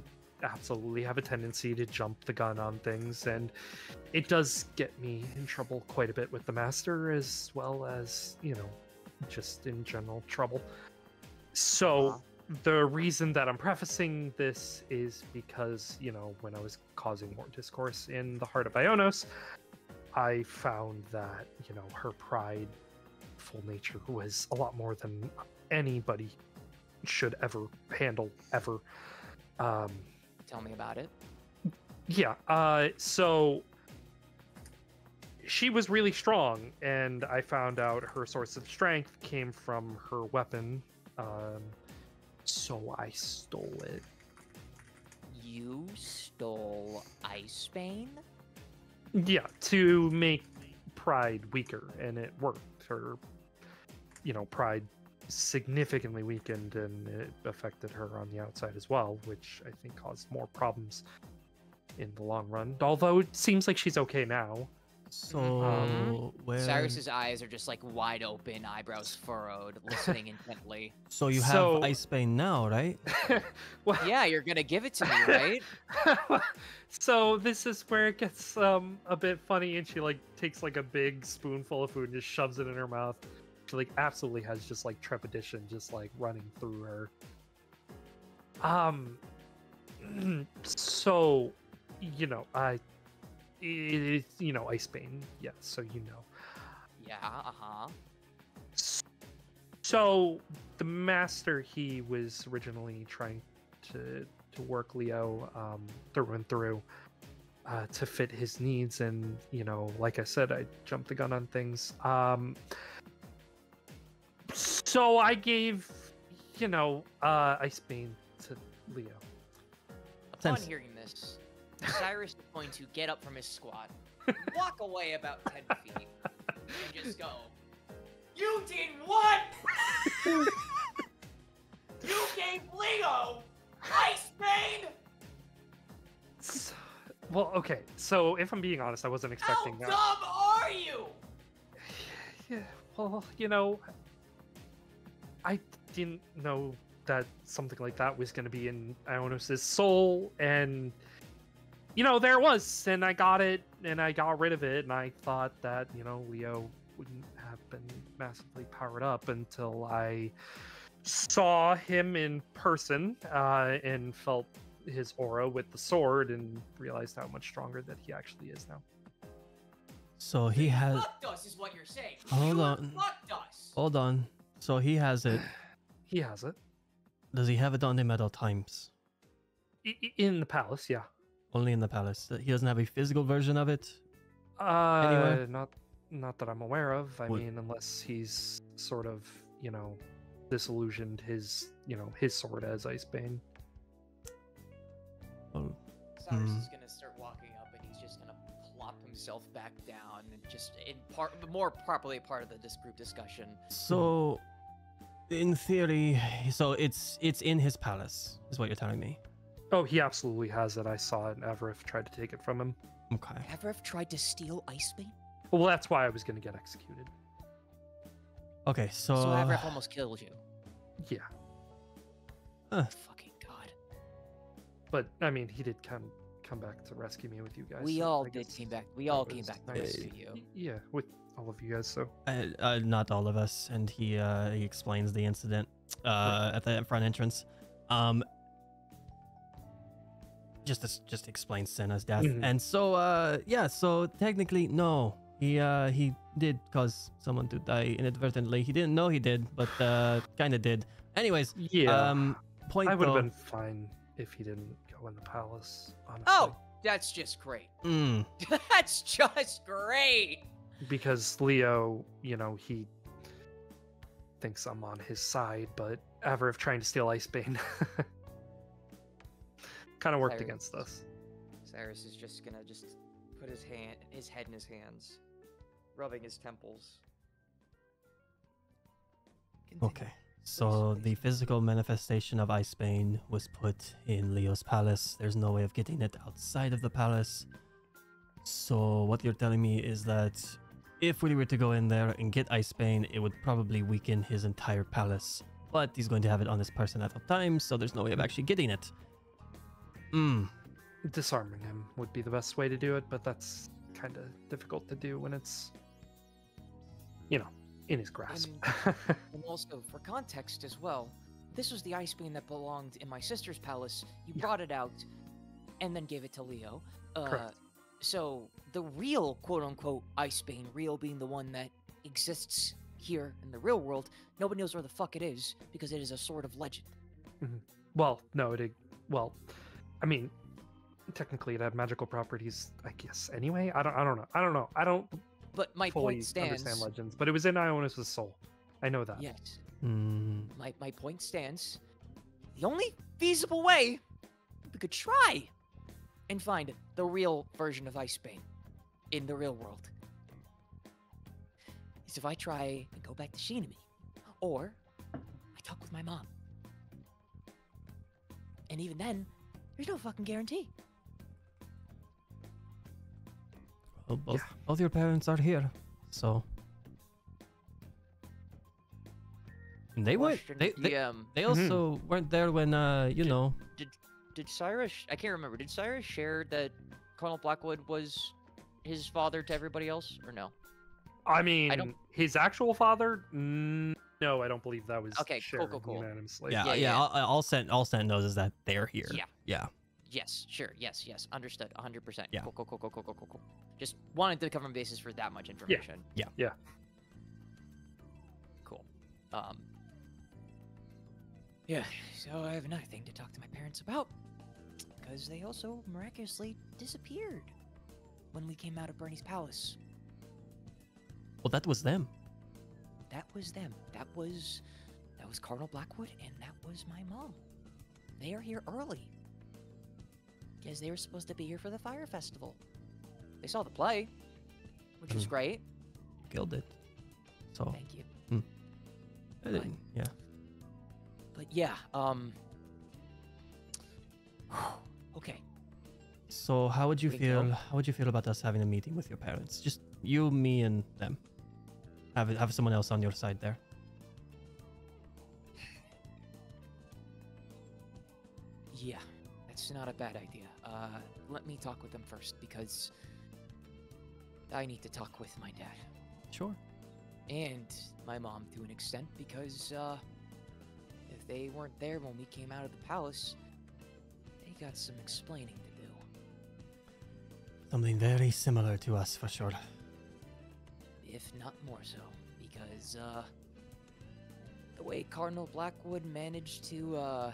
absolutely have a tendency to jump the gun on things, and it does get me in trouble quite a bit with the master, as well as, you know, just in general trouble. So the reason that I'm prefacing this is because, you know, when I was causing more discourse in the heart of Ionos, I found that, you know, her prideful nature was a lot more than anybody should ever handle, ever. Tell me about it. Yeah, so she was really strong, and I found out her source of strength came from her weapon. So I stole it. You stole Icebane? Yeah, to make pride weaker, and it worked. Her, you know, pride significantly weakened, and it affected her on the outside as well, which I think caused more problems in the long run. Although it seems like she's okay now. So where? Cyrus's eyes are just like wide open, eyebrows furrowed, listening intently. So you have Icebane now, right? Well, Yeah, you're gonna give it to me, right? So this is where it gets a bit funny, and she like takes like a big spoonful of food and just shoves it in her mouth. She like absolutely has just like trepidation just like running through her. So, you know, it's, you know, Icebane, yes, so you know. Yeah, So the master, he was originally trying to work Leo through and through to fit his needs, and, you know, like I said, I jumped the gun on things. So I gave, you know, Icebane to Leo. Upon hearing this, Cyrus is going to get up from his squat, walk away about 10 feet and just go, "You did what? You gave Leo Ice Bane? Well, okay. So if I'm being honest, I wasn't How expecting that. dumb are you?" Yeah. Well, I didn't know that something like that was going to be in Ionis's soul, and there it was, and I got it, and I got rid of it, and I thought that Leo wouldn't have been massively powered up until I saw him in person and felt his aura with the sword, and realized how much stronger that he actually is now. So he has. Fucked us is what you're saying. Hold You on. fucked us. Hold on. So he has it. He has it Does he have it on him at all times? in the palace, yeah. Only in the palace. He doesn't have a physical version of it. Anyway, not that I'm aware of. I Would- mean, unless he's sort of disillusioned his his sword as Icebane. Well, Cyrus is gonna start walking up, and he's just gonna plop himself back down, and just more properly part of the group discussion. so, in theory, so it's in his palace, is what you're telling me. Oh, he absolutely has it. I saw it, and Everett tried to take it from him. Okay. Avref tried to steal Icebane? Well, that's why I was going to get executed. Okay, so. So Avref almost killed you. Yeah, Fucking god. but I mean, he did come back to rescue me with you guys. We so all I did guess came back. We all that came was back to nice. rescue you. Yeah, with all of you guys. So Not all of us, and he explains the incident at the front entrance. Just explains Senna's death, Mhm. and so yeah, so technically no, he did cause someone to die inadvertently. He didn't know he did, but kind of did. Anyways, yeah, point I would have though. been fine if he didn't go in the palace. Honestly. Oh, that's just great. Mm, That's just great. Because Leo, he thinks I'm on his side, but Avrif trying to steal Icebane kind of worked Cyrus. against us. Cyrus is just gonna put his head in his hands, rubbing his temples. Continue. okay. So the physical manifestation of Icebane was put in Leo's palace. There's no way of getting it outside of the palace. So what you're telling me is that if we were to go in there and get Icebane, it would probably weaken his entire palace. But he's going to have it on his person at all times, so there's no way of actually getting it. Disarming him would be the best way to do it, but that's kind of difficult to do when it's, in his grasp. And also, for context as well, this was the Icebane that belonged in my sister's palace. You brought it out, and then gave it to Leo. Correct. So the real quote-unquote Icebane, real being the one that exists here in the real world, nobody knows where the fuck it is because it is a sword of legend. Well, no, I mean, technically it had magical properties, I guess. Anyway, I don't know. I don't But my fully point stands. understand legends, but it was in Ionis' soul. I know that. Yes, Hmm. my point stands. The only feasible way we could try and find the real version of Icebane in the real world is if I try and go back to Shinami, or I talk with my mom. And even then, there's no fucking guarantee. Well, both your parents are here, so. And they weren't. Question They, to they, DM. they also weren't there when Did Cyrus? I can't remember. Did Cyrus share that Colonel Blackwood was his father to everybody else, or no? I mean, don't- his actual father? No, I don't believe that was Okay, shared cool. unanimously. Yeah, Yeah, yeah. yeah. All Sent knows is that they're here. Yeah. Yeah. Yes, sure. Yes. Understood. 100%. Yeah. Cool. Just wanted to cover bases for that much information. Yeah. Cool. Yeah. So I have another thing to talk to my parents about, because they also miraculously disappeared when we came out of Bernie's palace. Well, that was them. That was them. That was Cardinal Blackwood, and that was my mom. They are here early because they were supposed to be here for the fire festival. they saw the play, which was great. Killed it. So Thank you. I didn't. Yeah. But yeah, okay. So how would you Rinko? feel? How would you feel about us having a meeting with your parents? Just you, me, and them. Have someone else on your side there. Yeah, that's not a bad idea. Let me talk with them first because I need to talk with my dad Sure. and my mom to an extent because if they weren't there when we came out of the palace, they got some explaining to do. Something very similar to us, for sure. If not more so, because the way Cardinal Blackwood managed to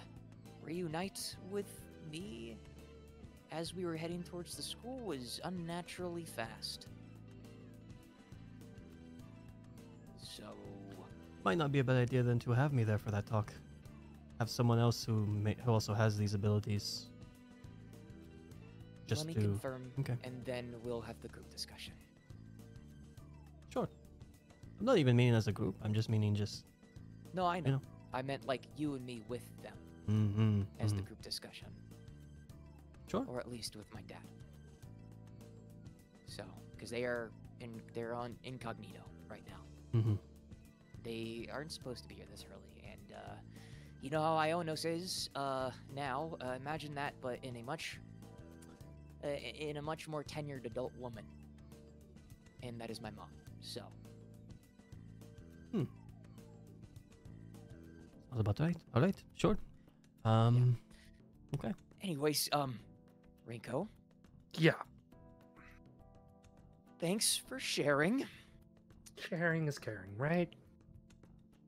reunite with me as we were heading towards the school was unnaturally fast. So, Might not be a bad idea then to have me there for that talk. Have someone else who also has these abilities. Just let me to confirm, okay. and then we'll have the group discussion. Sure. I'm not even meaning as a group. I'm just meaning just. No, I know. You know. I meant like you and me with them Mm-hmm. as the group discussion. Sure. Or at least with my dad. So, because they're on incognito right now. Mm-hmm. They aren't supposed to be here this early, and you know how Ionos is now. Imagine that, but in a much more tenured adult woman, and that is my mom. So. Sounds about right. All right. Sure. Okay. Anyways, Rinko, Yeah. thanks for sharing. Sharing is caring, right?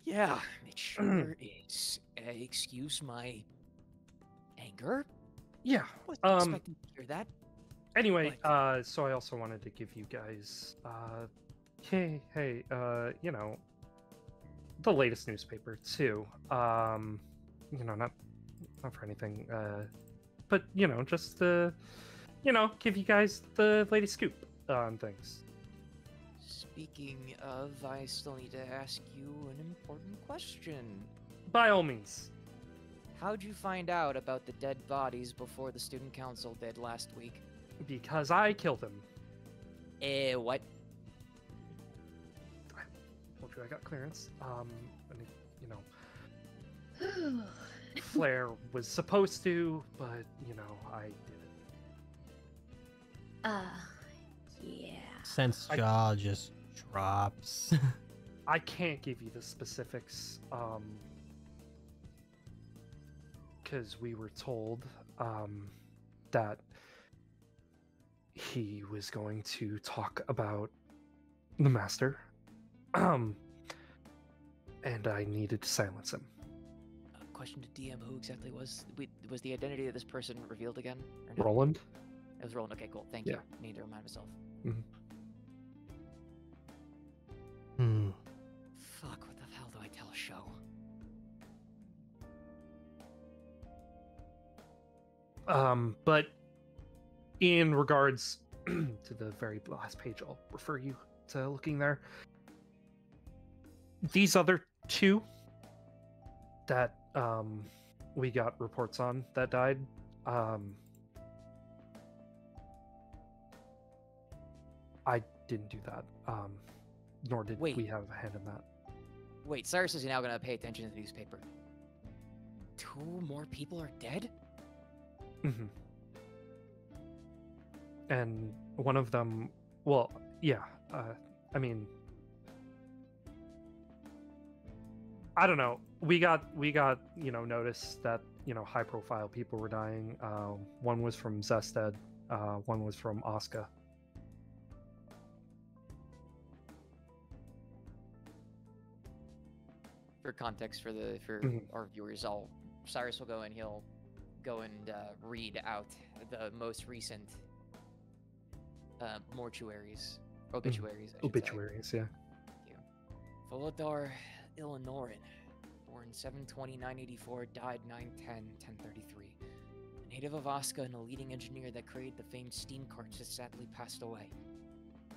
Yeah, it sure is. Excuse my anger. Yeah. Wasn't expecting to hear that. Anyway, But- so I also wanted to give you guys, hey, you know, the latest newspaper too. You know, not for anything, but you know, just to, you know, give you guys the latest scoop on things. Speaking of, I still need to ask you an important question. By all means. How'd you find out about the dead bodies before the student council did last week? Because I killed him. What? I told you I got clearance. And you know, Flair was supposed to, but you know, I did it. Yeah. Sense I- jaw just drops. I can't give you the specifics, because we were told, that he was going to talk about the master, and I needed to silence him. Question to DM: Who exactly was the identity of this person revealed again? Or no? Roland? It was Roland. Okay, cool. Thank Yeah. you. Need to remind myself. Fuck, what the hell do I tell a show? But in regards to the very last page, I'll refer you to looking there. These other two that we got reports on that died, I didn't do that. Nor did Wait. we have a hand in that. Wait, Cyrus is now gonna pay attention to the newspaper. 2 more people are dead? Mm-hmm. And one of them, well, yeah, I mean, I don't know. We got, you know, notice that, you know, high profile people were dying. One was from Zested, one was from Oscar. For context, for Mhm. our viewers, Cyrus will go and he'll go and read out the most recent obituaries. I should say. Obituaries, yeah. Thank you. Volodar Illinoran, born 7/29/84, died 9/10/1033. An native of Osca and a leading engineer that created the famed steam carts, has sadly passed away.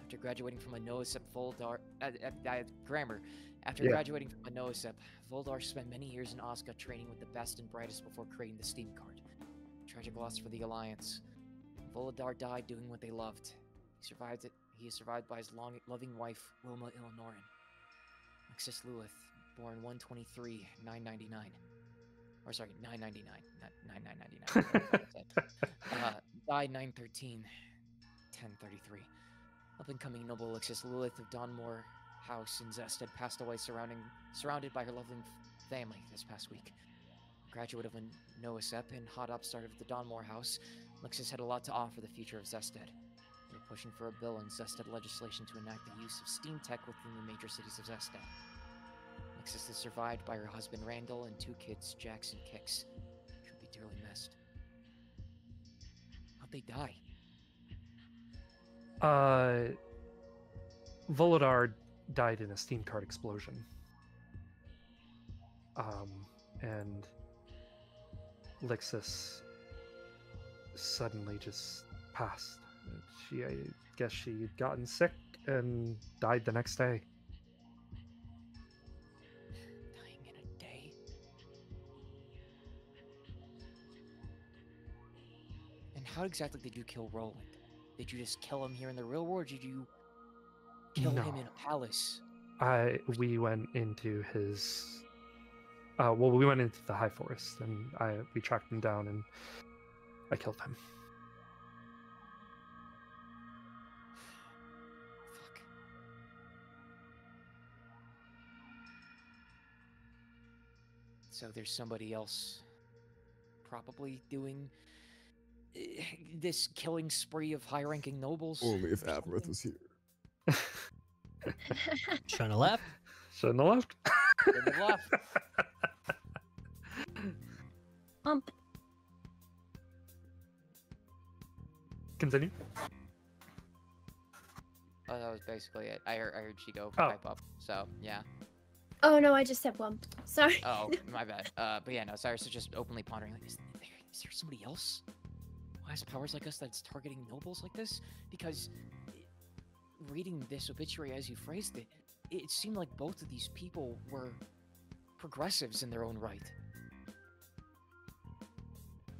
After graduating from a NOASEP, After Yeah. graduating from a NOASEP, Voldar spent many years in Osca training with the best and brightest before creating the steam cart. Tragic loss for the Alliance. Voladar died doing what they loved. He is survived by his loving wife, Wilma Illinoran. Alexis Lewis, born 123-999. Or sorry, 999, not 9999. Died 9/13/1033. Up-and-coming noble Alexis Lewis of Donmore House in Zested passed away surrounded by her loving family this past week. Graduate of a NOASEP and hot upstart of the Donmore House, Alexis had a lot to offer the future of Zested. They were pushing for a bill in Zested legislation to enact the use of steam tech within the major cities of Zested. Alexis is survived by her husband Randall and 2 kids, Jax and Kix. She'll be dearly missed. How'd they die? Volodar died in a steam cart explosion. And Lixis suddenly just passed. I guess she'd gotten sick and died the next day. Dying in a day? And how exactly did you kill Roland? Did you just kill him here in the real world, or did you kill him in a palace? We went into his... we went into the High Forest, and we tracked him down, and I killed him. Fuck. So there's somebody else probably doing this killing spree of high-ranking nobles? Only if or Averith something? was here. Shouldn't have left. Shouldn't have left. Shouldn't have left. Continue. Oh, that was basically it. I heard she go Oh. pipe up. So yeah. Oh no, I just said wump. Sorry. Oh, my bad. But yeah, no. Cyrus is just openly pondering, like, is there somebody else who has powers like us that's targeting nobles like this? Because reading this obituary as you phrased it, it seemed like both of these people were progressives in their own right.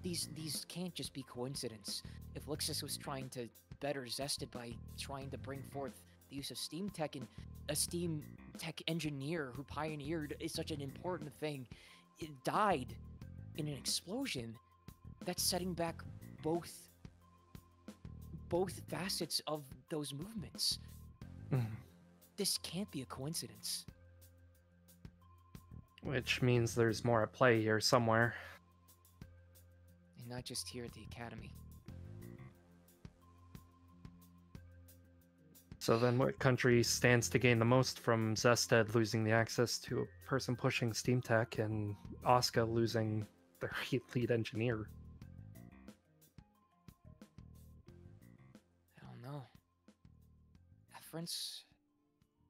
These can't just be coincidence. If Lixis was trying to better Zested by trying to bring forth the use of steam tech, and a steam tech engineer who pioneered such an important thing, it died in an explosion, that's setting back both facets of those movements. This can't be a coincidence. Which means there's more at play here somewhere. And not just here at the Academy. So then what country stands to gain the most from Zested losing the access to a person pushing steam tech and Osca losing their lead engineer? I don't know. Efference?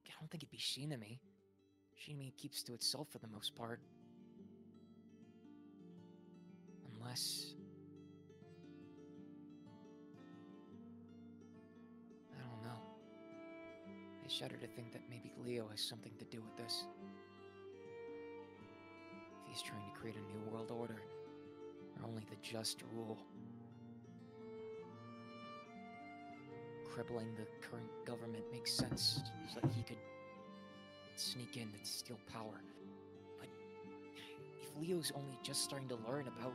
I don't think it'd be Shinami. Shinami keeps to itself for the most part. Unless... I don't know. I shudder to think that maybe Leo has something to do with this. If he's trying to create a new world order, or only the just rule. Crippling the current government makes sense, so that he could sneak in and steal power. But if Leo's only just starting to learn about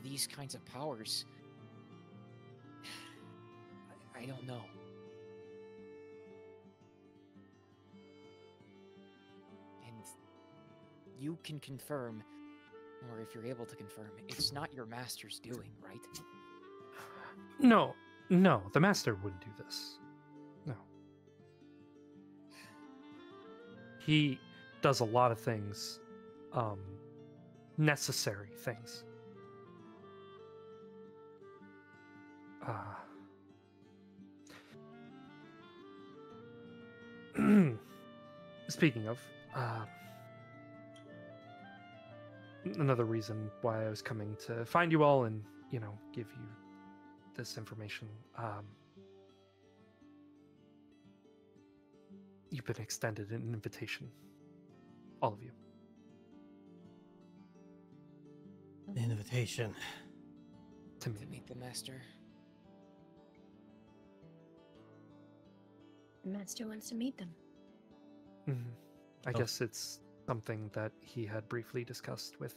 these kinds of powers, I don't know. And you can confirm, or if you're able to confirm, it's not your master's doing, right? No, the master wouldn't do this. No. He does a lot of things, necessary things. Speaking of, another reason why I was coming to find you all and give you this information. You've been extended an invitation. All of you. Invitation. To To meet the master. The master wants to meet them. I Oh. guess it's something that he had briefly discussed with,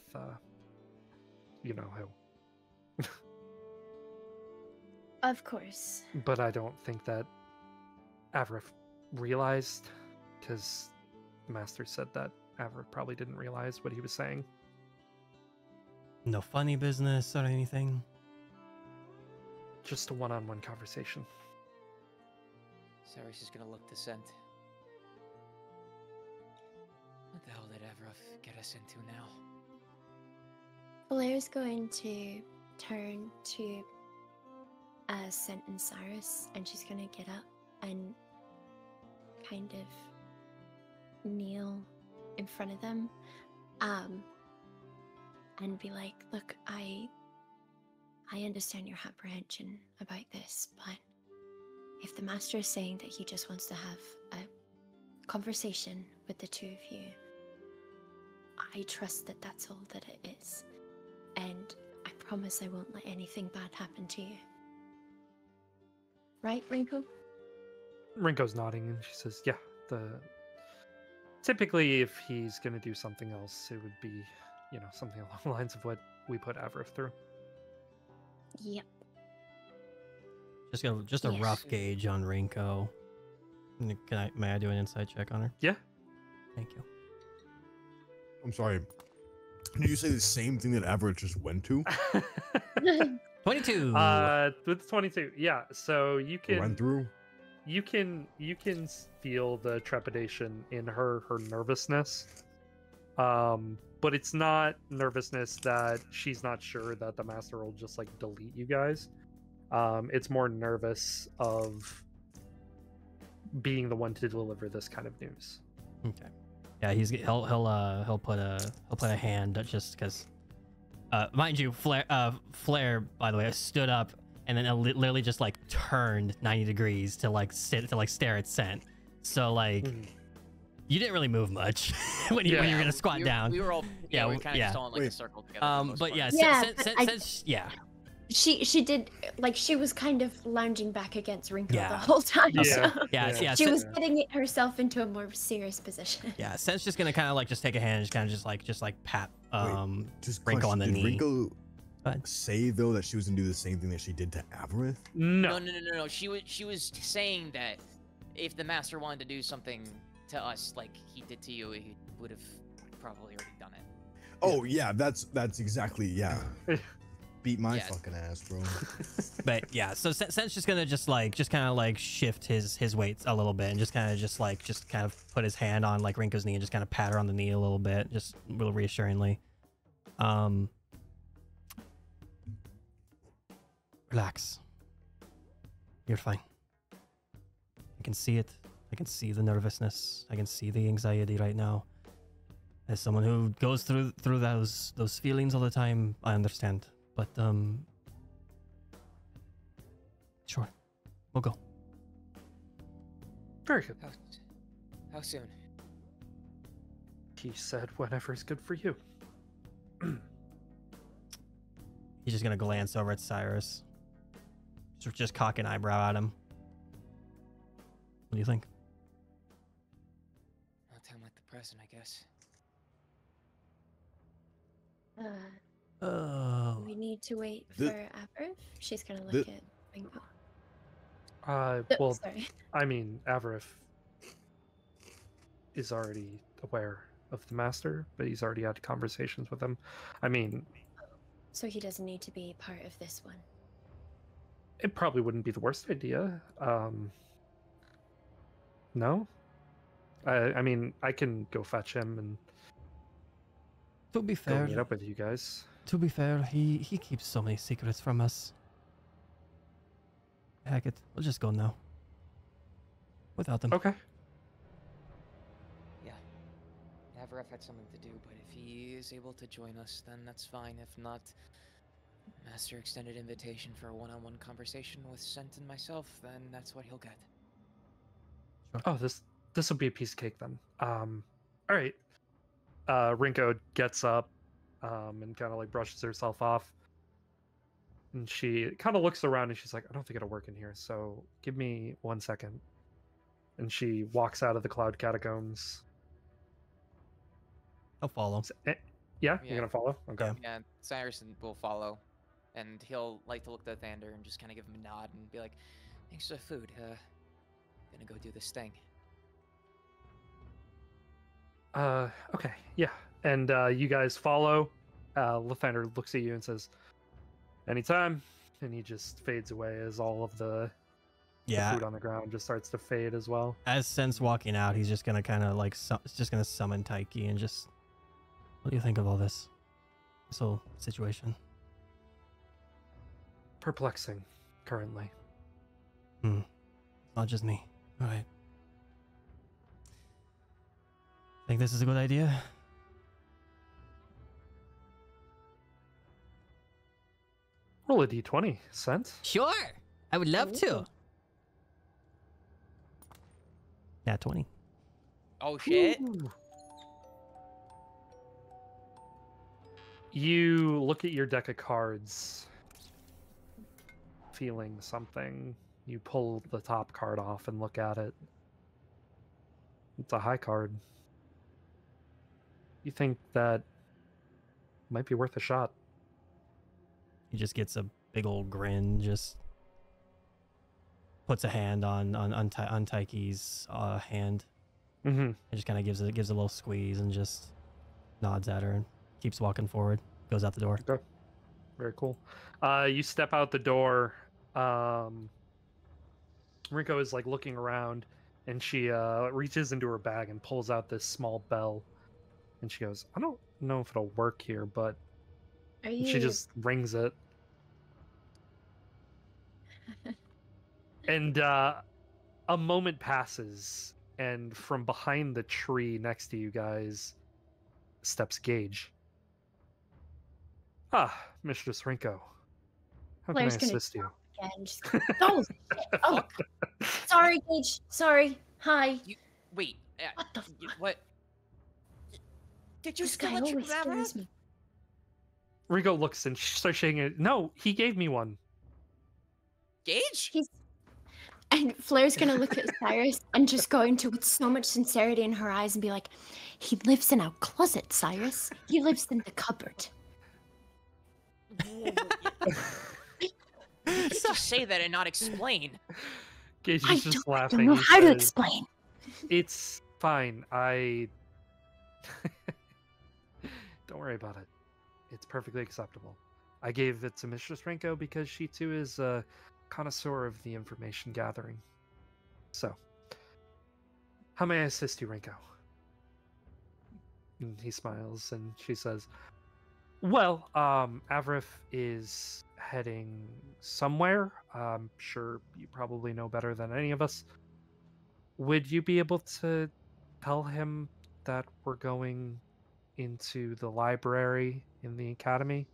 you know who. Of course. But I don't think that Avrith realized, because the master said that Avrith probably didn't realize what he was saying. No funny business or anything. Just a one-on-one conversation. Cyrus is gonna look to scent. What the hell did Avrith get us into now? Flair's going to turn to Scent and Cyrus, and she's gonna get up and kind of kneel in front of them, and be like, "Look, I understand your apprehension about this, but if the master is saying that he just wants to have a conversation with the two of you, I trust that that's all that it is. And I promise I won't let anything bad happen to you. Right, Rinko?" Rinko's nodding, and she says, "Yeah, typically if he's gonna do something else, it would be, something along the lines of what we put Avrith through." Yep. Just a Yes. rough gauge on Rinko. May I do an insight check on her? Yeah. Thank you. I'm sorry. Did you say the same thing that Average just went to? 22. With 22, yeah. So you can Went through? you can feel the trepidation in her nervousness. But it's not nervousness that she's not sure that the master will just like delete you guys. It's more nervous of being the one to deliver this kind of news. Okay. Yeah, he'll put a hand just because. Mind you, Flair, by the way, stood up and then literally just like turned 90 degrees to like stare at Scent. So like, you didn't really move much when you were gonna squat down. We were all we kind of yeah. just all in like a circle together. for the most But part. yeah, Yeah, since yeah. She did, like, she was kind of lounging back against Rinko Yeah. the whole time. Yeah. So Yeah. she was getting herself into a more serious position. Yeah, Scent's just gonna kind of like just take a hand, and just pat Just Rinko on the did knee. Rinko Go ahead. say though that she was gonna do the same thing that she did to Averith? No. No. She was saying that if the master wanted to do something to us like he did to you, he would have probably already done it. Oh yeah, that's exactly Beat my Yes. fucking ass, bro. But yeah, so Scent's just gonna kind of like shift his weights a little bit and just kind of put his hand on like Rinko's knee and just kind of pat her on the knee a little bit, just real reassuringly. Relax. You're fine. I can see it. I can see the nervousness. I can see the anxiety right now. As someone who goes through those feelings all the time, I understand. But sure, we'll go. Very good. How soon? He said whenever's good for you. He's just gonna glance over at Cyrus, just cock an eyebrow at him. What do you think? I'll tell him at the present, I guess. We need to wait The- for Avrith. She's gonna look at Rinko. Well, Sorry. I mean, Avrith is already aware of the master, but he's already had conversations with him. I mean, So he doesn't need to be part of this one. it probably wouldn't be the worst idea. No? I mean, I can go fetch him and To be go fair, meet up with you guys. he keeps so many secrets from us. Heck it, we'll just go now. Without them. Okay. Yeah. Avrith had something to do, but if he is able to join us, then that's fine. If not, Master extended invitation for a one-on-one conversation with Sent and myself, then that's what he'll get. Oh, this will be a piece of cake then. All right. Rinko gets up, and kind of like brushes herself off, and she kind of looks around and she's like, "I don't think it'll work in here. So give me 1 second." And she walks out of the Cloud Catacombs. I'll follow. Yeah, Yeah. you're gonna follow. Okay. Yeah, Cyrus will follow, and he'll like to look at Thander and just kind of give him a nod and be like, "Thanks for the food. Gonna go do this thing." Okay. Yeah. And you guys follow. Lathander looks at you and says, "Anytime." And he just fades away as all of the food on the ground just starts to fade as well. As Sen's walking out, he's just gonna kind of like just gonna summon Taiki and just. What do you think of all this whole situation? Perplexing, currently. Not just me. All right. Think this is a good idea? Roll a d20, Sent. Sure, I would love to. Yeah, 20. Oh shit! Ooh. You look at your deck of cards, feeling something. You pull the top card off and look at it. It's a high card. You think that might be worth a shot. He just gets a big old grin, just puts a hand on Taiki's hand. Mm-hmm. And just kind of gives a little squeeze and just nods at her and keeps walking forward. Goes out the door. Okay. Very cool. You step out the door. Rinko is like looking around, and she reaches into her bag and pulls out this small bell. And she goes, "I don't know if it'll work here, but..." She just rings it. And a moment passes, and from behind the tree next to you guys steps Gage. "Ah, Mistress Rinko. How can I Flair's gonna assist you?" Again, just... Oh, shit. Oh, sorry, Gage. Sorry. Hi. Wait. What the fuck? What? Did you This steal guy a always trap? scares me. Rinko looks and she starts shaking it. "No, he gave me one." Gage? And Flair's gonna look at Cyrus and just go into with so much sincerity in her eyes and be like, "He lives in our closet, Cyrus. He lives in the cupboard." You can't just say that and not explain. Gage I is just don't laughing. know He how to says, explain. "It's fine. I..." Don't worry about it. It's perfectly acceptable. I gave it to Mistress Rinko because she too is a connoisseur of the information gathering. So, how may I assist you, Rinko? And he smiles and she says, "Well, Avrith is heading somewhere. I'm sure you probably know better than any of us. Would you be able to tell him that we're going into the library in the academy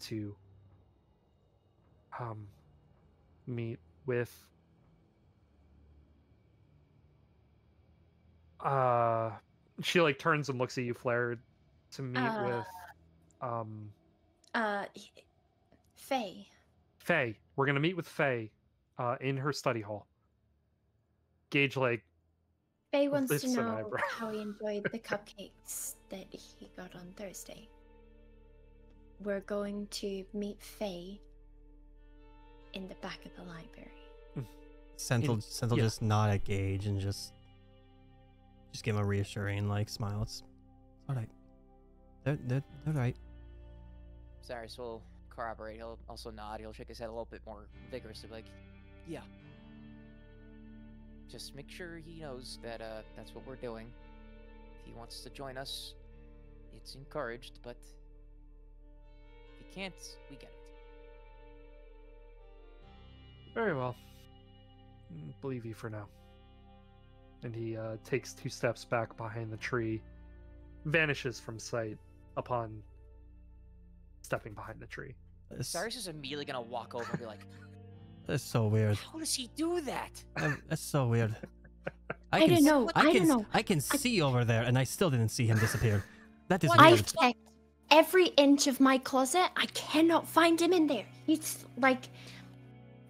to meet with she like turns and looks at you, Flair, to meet with Faye. Faye. We're gonna meet with Faye in her study hall." Gage like Faye wants to lifts an know eyebrow. how he enjoyed the cupcakes that he got on Thursday. We're going to meet Faye in the back of the library. Sen'll yeah. just nod at Gage and just give him a reassuring like smile. It's all right. They're right. Cyrus will corroborate. He'll also nod. He'll shake his head a little bit more vigorously, like, "Yeah." Just make sure he knows that that's what we're doing. If he wants to join us, it's encouraged, but if he can't, we get it. Very well. Believe you for now. And he takes 2 steps back behind the tree, vanishes from sight upon stepping behind the tree. Cyrus is immediately gonna walk over and be like, That's so weird. "How does he do that?" That's so weird. I don't know. I don't know. I can see over there, and I still didn't see him disappear. That is What? weird. I've checked every inch of my closet. I cannot find him in there. He's like,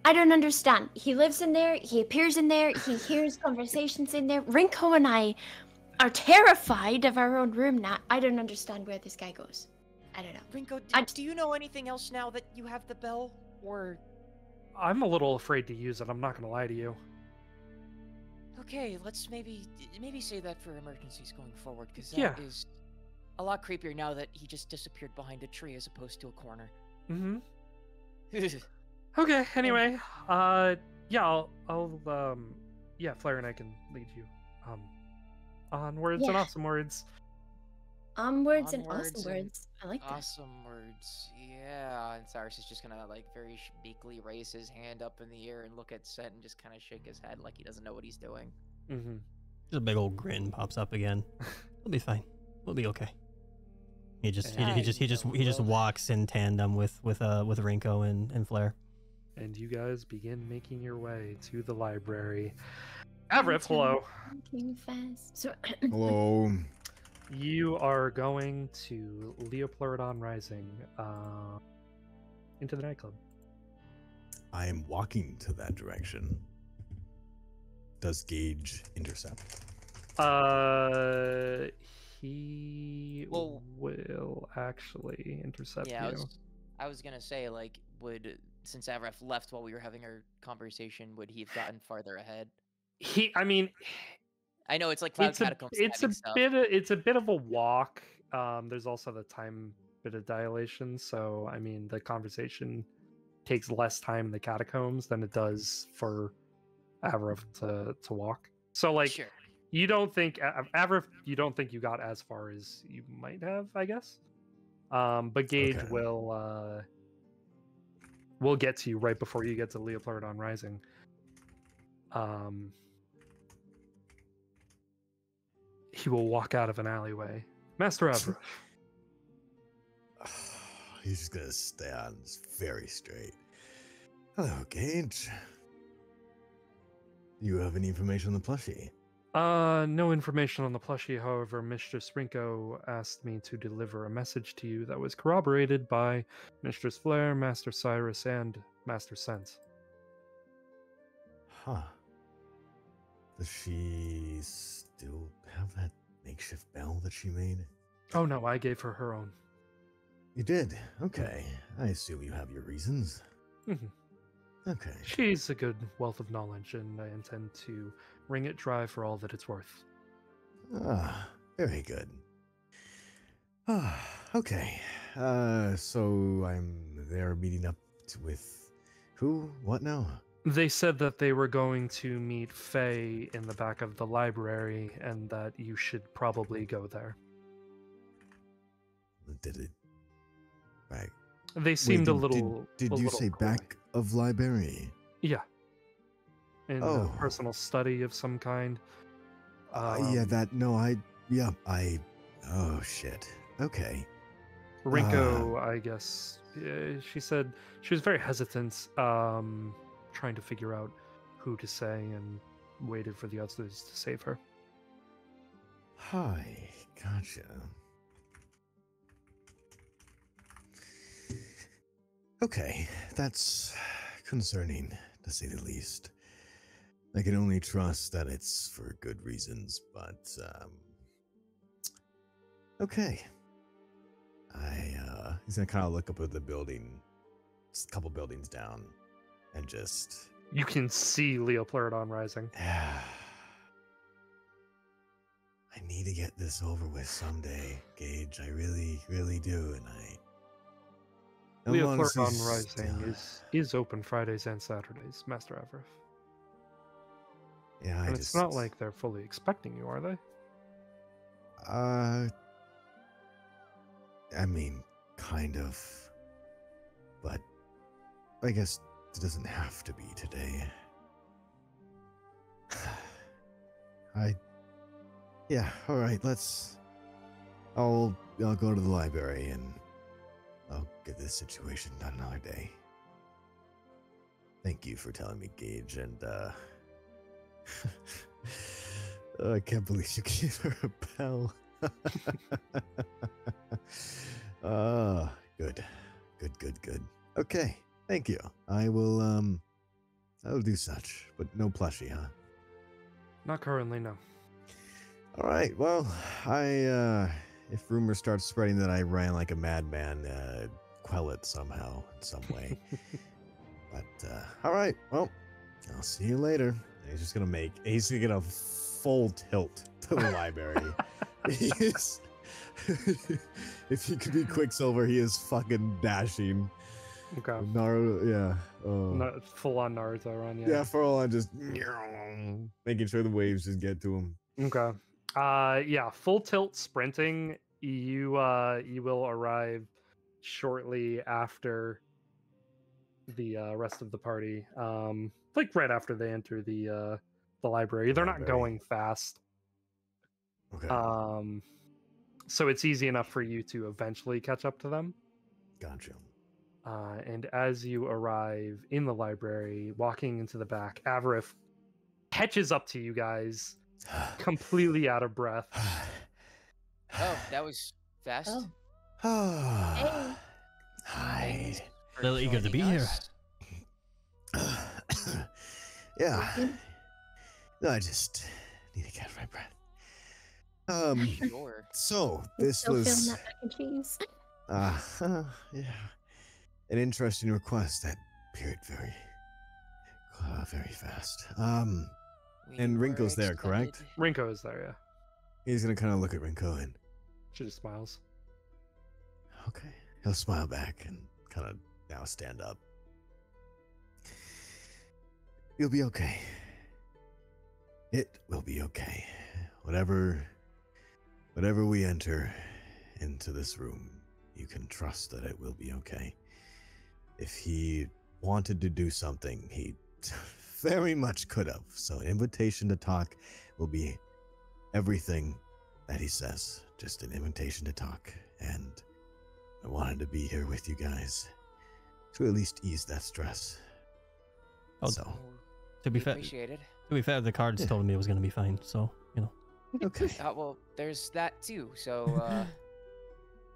I don't understand. He lives in there. He appears in there. He hears conversations in there. Rinko and I are terrified of our own room now. I don't understand where this guy goes. I don't know. Rinko, I- do you know anything else now that you have the bell? Or I'm a little afraid to use it. I'm not gonna lie to you. okay, let's maybe say that for emergencies going forward, because that Yeah. is a lot creepier now that he just disappeared behind a tree as opposed to a corner. Mm-hmm. Okay. Anyway, yeah, yeah, Flair and I can lead you, onwards and Yeah. awesome words. Onwards and Onwards awesome and words. I like that. Awesome words, yeah. And Cyrus is just gonna like very meekly raise his hand up in the air and look at Set and just kind of shake his head like he doesn't know what he's doing. Mm-hmm. Just a big old grin pops up again. We'll be fine. We'll be okay. He just walks in tandem with Rinko and Flair. And you guys begin making your way to the library. Avrith, hello. Walking fast. So, Hello. You are going to Leopleurodon Rising, into the nightclub. I am walking to that direction. Does Gage intercept? He Well- will actually intercept Yeah, you. I was gonna say, like, since Avref left while we were having our conversation, would he have gotten farther ahead? I mean, I know it's like Cloud it's a Catacombs stuff. it's a bit of a walk. There's also the time bit of dilation, so I mean the conversation takes less time in the catacombs than it does for Avrith to walk. So like Sure. you don't think Avrith, you don't think you got as far as you might have, I guess. But Gage Okay. will get to you right before you get to Leopleurodon Rising. He will walk out of an alleyway. Master Avrith. He's just gonna stay on very straight. Hello, Gage. You have any information on the plushie? No information on the plushie. However, Mistress Rinko asked me to deliver a message to you that was corroborated by Mistress Flair, Master Cyrus, and Master Sense. Huh. Does she still have that makeshift bell that she made? Oh no, I gave her her own. You did? Okay. I assume you have your reasons. Mhm. Okay. She's a good wealth of knowledge, and I intend to wring it dry for all that it's worth. Ah, very good. Ah, okay. So I'm there meeting up with who? What now? They said that they were going to meet Faye in the back of the library, and that you should probably go there. Did it? Back. They seemed a Wait, little. Did a you little say coy. back of library? Yeah. In Oh. a personal study of some kind. Yeah, that. No, oh shit. Okay. Rinko, I guess. She said she was very hesitant, trying to figure out who to say, and waited for the others to save her. Hi. Gotcha. Okay, that's concerning, to say the least. I can only trust that it's for good reasons, but, okay. He's gonna kind of look up at the building, just a couple buildings down, and just... You can see Leopleurodon Rising. I need to get this over with someday, Gage. I really, really do, and I don't wanna see Leopleurodon Rising is open Fridays and Saturdays, Master Avrith. Yeah, And it's not like they're fully expecting you, are they? I mean, kind of. But I guess it doesn't have to be today. Yeah, alright, I'll go to the library and I'll get this situation done another day. Thank you for telling me, Gage, and I can't believe you gave her a bell. Good. Okay, thank you. I will do such, but no plushie, huh? Not currently, no. All right, well, if rumors start spreading that I ran like a madman, quell it somehow, in some way. But, all right, well, I'll see you later. He's gonna full tilt to the library. If he could be Quicksilver, he is fucking dashing. Okay. Naruto, yeah. Full on Naruto run, yeah. Yeah, for all I'm just making sure the waves just get to him. Okay. Yeah, full tilt sprinting. You will arrive shortly after the rest of the party. Like right after they enter the library. They're not going fast. Okay. So it's easy enough for you to eventually catch up to them. Gotcha. And as you arrive in the library, walking into the back, Avarif catches up to you guys, completely out of breath. Oh, that was fast. Oh. Hey. Hi. For Little eager to be joining here. us. Yeah. No, I just need to catch my breath. Sure. So this Still feeling was that mac and cheese. yeah, an interesting request that appeared very fast. We And were Rinko's there, correct? extended. Rinko is there, yeah. He's gonna kind of look at Rinko and She just smiles. okay, he'll smile back and kind of now stand up. You'll be okay. It will be okay. Whatever we enter into this room, you can trust that it will be okay. If he wanted to do something, he very much could have. So an invitation to talk will be everything that he says. Just an invitation to talk. And I wanted to be here with you guys to at least ease that stress. Oh, So, To be We fair, appreciate it. the cards Yeah. told me it was going to be fine. So, okay. Well, there's that too. So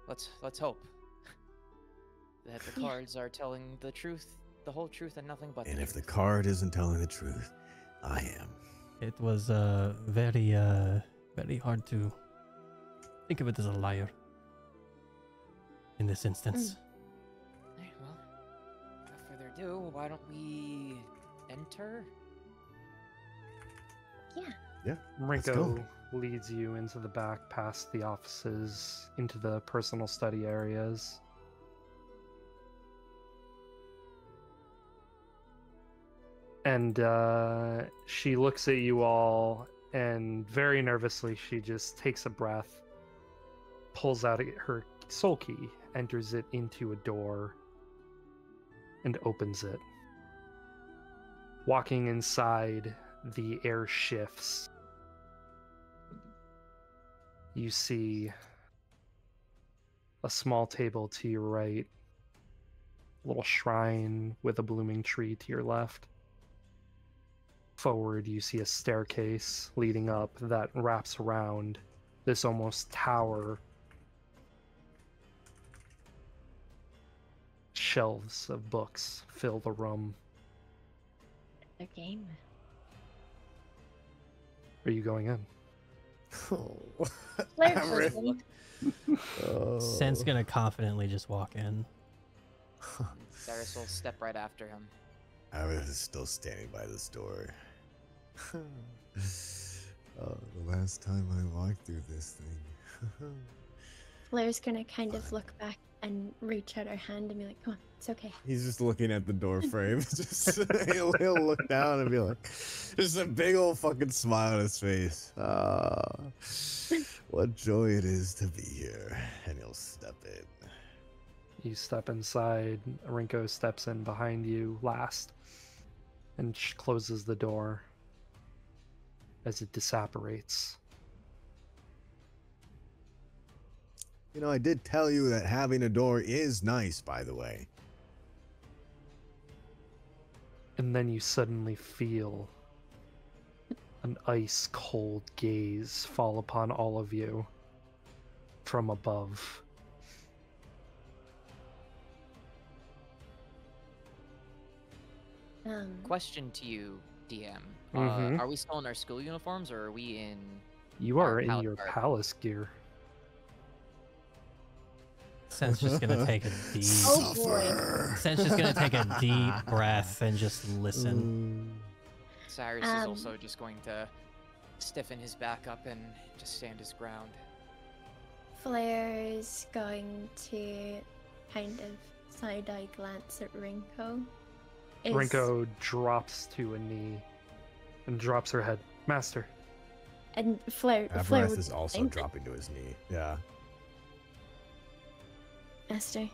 let's hope that the cards are telling the truth, the whole truth, and nothing but. And the if the truth. card isn't telling the truth, I am. it was very hard to think of it as a liar in this instance. Alright, well, without further ado, why don't we enter? Yeah. Let's Rinko go. leads you into the back, past the offices, into the personal study areas. And she looks at you all, and very nervously, she just takes a breath, pulls out her soul key, enters it into a door, and opens it. Walking inside, the air shifts. You see a small table to your right, a little shrine with a blooming tree to your left. Forward, you see a staircase leading up that wraps around this almost tower. Shelves of books fill the room. Their game. Are you going in? Oh, Flair Amrit. goes in. Oh. Sen's going to confidently just walk in. Cyrus will step right after him. Amrit is still standing by this door. The last time I walked through this thing. Flair's gonna kind of look back and reach out her hand and be like, "Come on, it's okay." He's just looking at the door frame. Just he'll look down and be like, just a big old fucking smile on his face. What joy it is to be here. And he'll step in. You step inside. Rinko steps in behind you last and closes the door as it disapparates. You know, I did tell you that having a door is nice, by the way. And then you suddenly feel an ice cold gaze fall upon all of you from above. Question to you, DM. Mhm. Are we still in our school uniforms, or are we in... You are Our in palace your guard. palace gear. Sen's just gonna take a deep. Oh, boy. Suffer. Sen's just gonna take a deep breath and just listen. Cyrus is also just going to stiffen his back up and just stand his ground. Flair is going to kind of side-eye glance at Rinko. Rinko drops to a knee and drops her head. Master. And Flair Aberrath would is also think, dropping to his knee. Yeah. Master.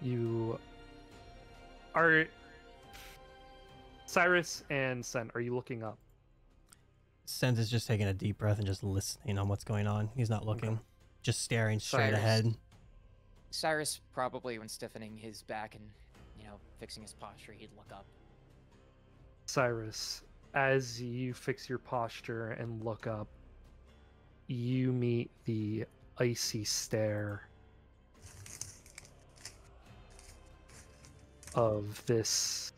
You are... Cyrus and Sen, are you looking up? Sen's is just taking a deep breath and just listening on what's going on. He's not looking, Okay. just staring straight Cyrus. ahead. Cyrus probably, when stiffening his back and, fixing his posture, he'd look up. Cyrus, as you fix your posture and look up, you meet the icy stare of this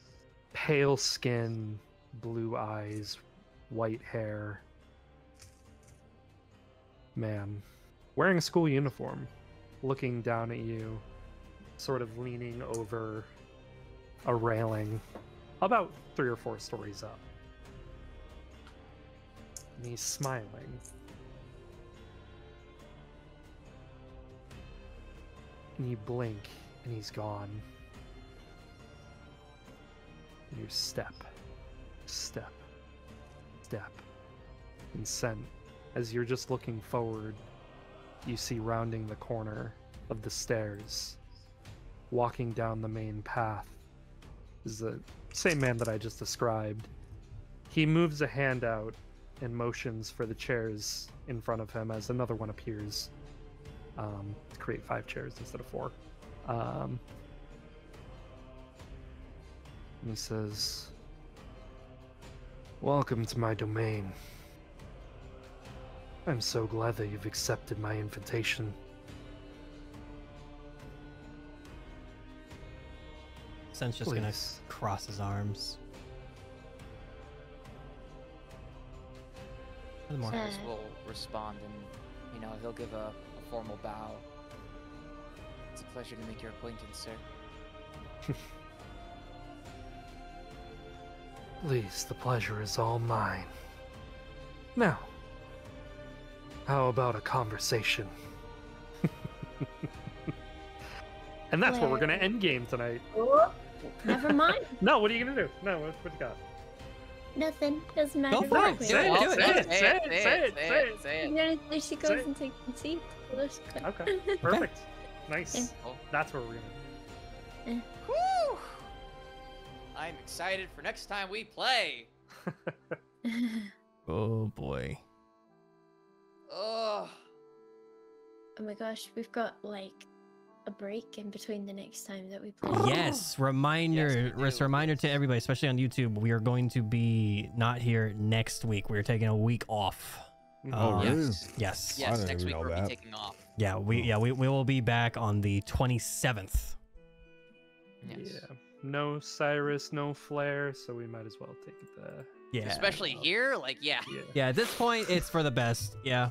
pale skin, blue eyes, white hair man wearing a school uniform, looking down at you, sort of leaning over a railing about 3 or 4 stories up. And he's smiling. And you blink, and he's gone. And you step, step, step, and Sen, as you're just looking forward, you see rounding the corner of the stairs, walking down the main path, is the same man that I just described. He moves a hand out and motions for the chairs in front of him as another one appears, to create 5 chairs instead of 4. And he says, "Welcome to my domain. I'm so glad that you've accepted my invitation." Sen's just gonna Please. cross his arms. Furthermore, Cyrus will respond and, he'll give a formal bow. It's a pleasure to make your acquaintance, sir. Please, the pleasure is all mine. Now, how about a conversation? And that's where we're gonna end game tonight. Oh, never mind. No, what are you gonna do? No, what you got? Nothing. Doesn't matter. Go for it. Wait, Say it, wait. do it. Say it. I'm gonna say she goes Say it. and takes a seat. Okay, perfect. Nice. Oh. That's where we're gonna Whew! I'm excited for next time we play. oh boy. Ugh. Oh my gosh, we've got like a break in between the next time that we play. Yes, reminder. Yes, we do. Reminder to everybody, especially on YouTube. We are going to be not here next week. We're taking a week off. Oh, Um, really? Yes. Yes, didn't next week know we'll that. be taking off. Yeah, we will be back on the 27th. Yes. Yeah. No Cyrus, no Flair, so we might as well take it Yeah. Especially here, yeah. yeah. Yeah, at this point, it's for the best. Yeah.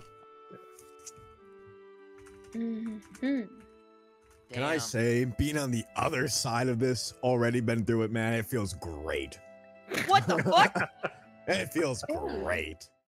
Mm-hmm. Can I Damn. say, being on the other side of this, already been through it, man, it feels great. What the fuck? It feels great.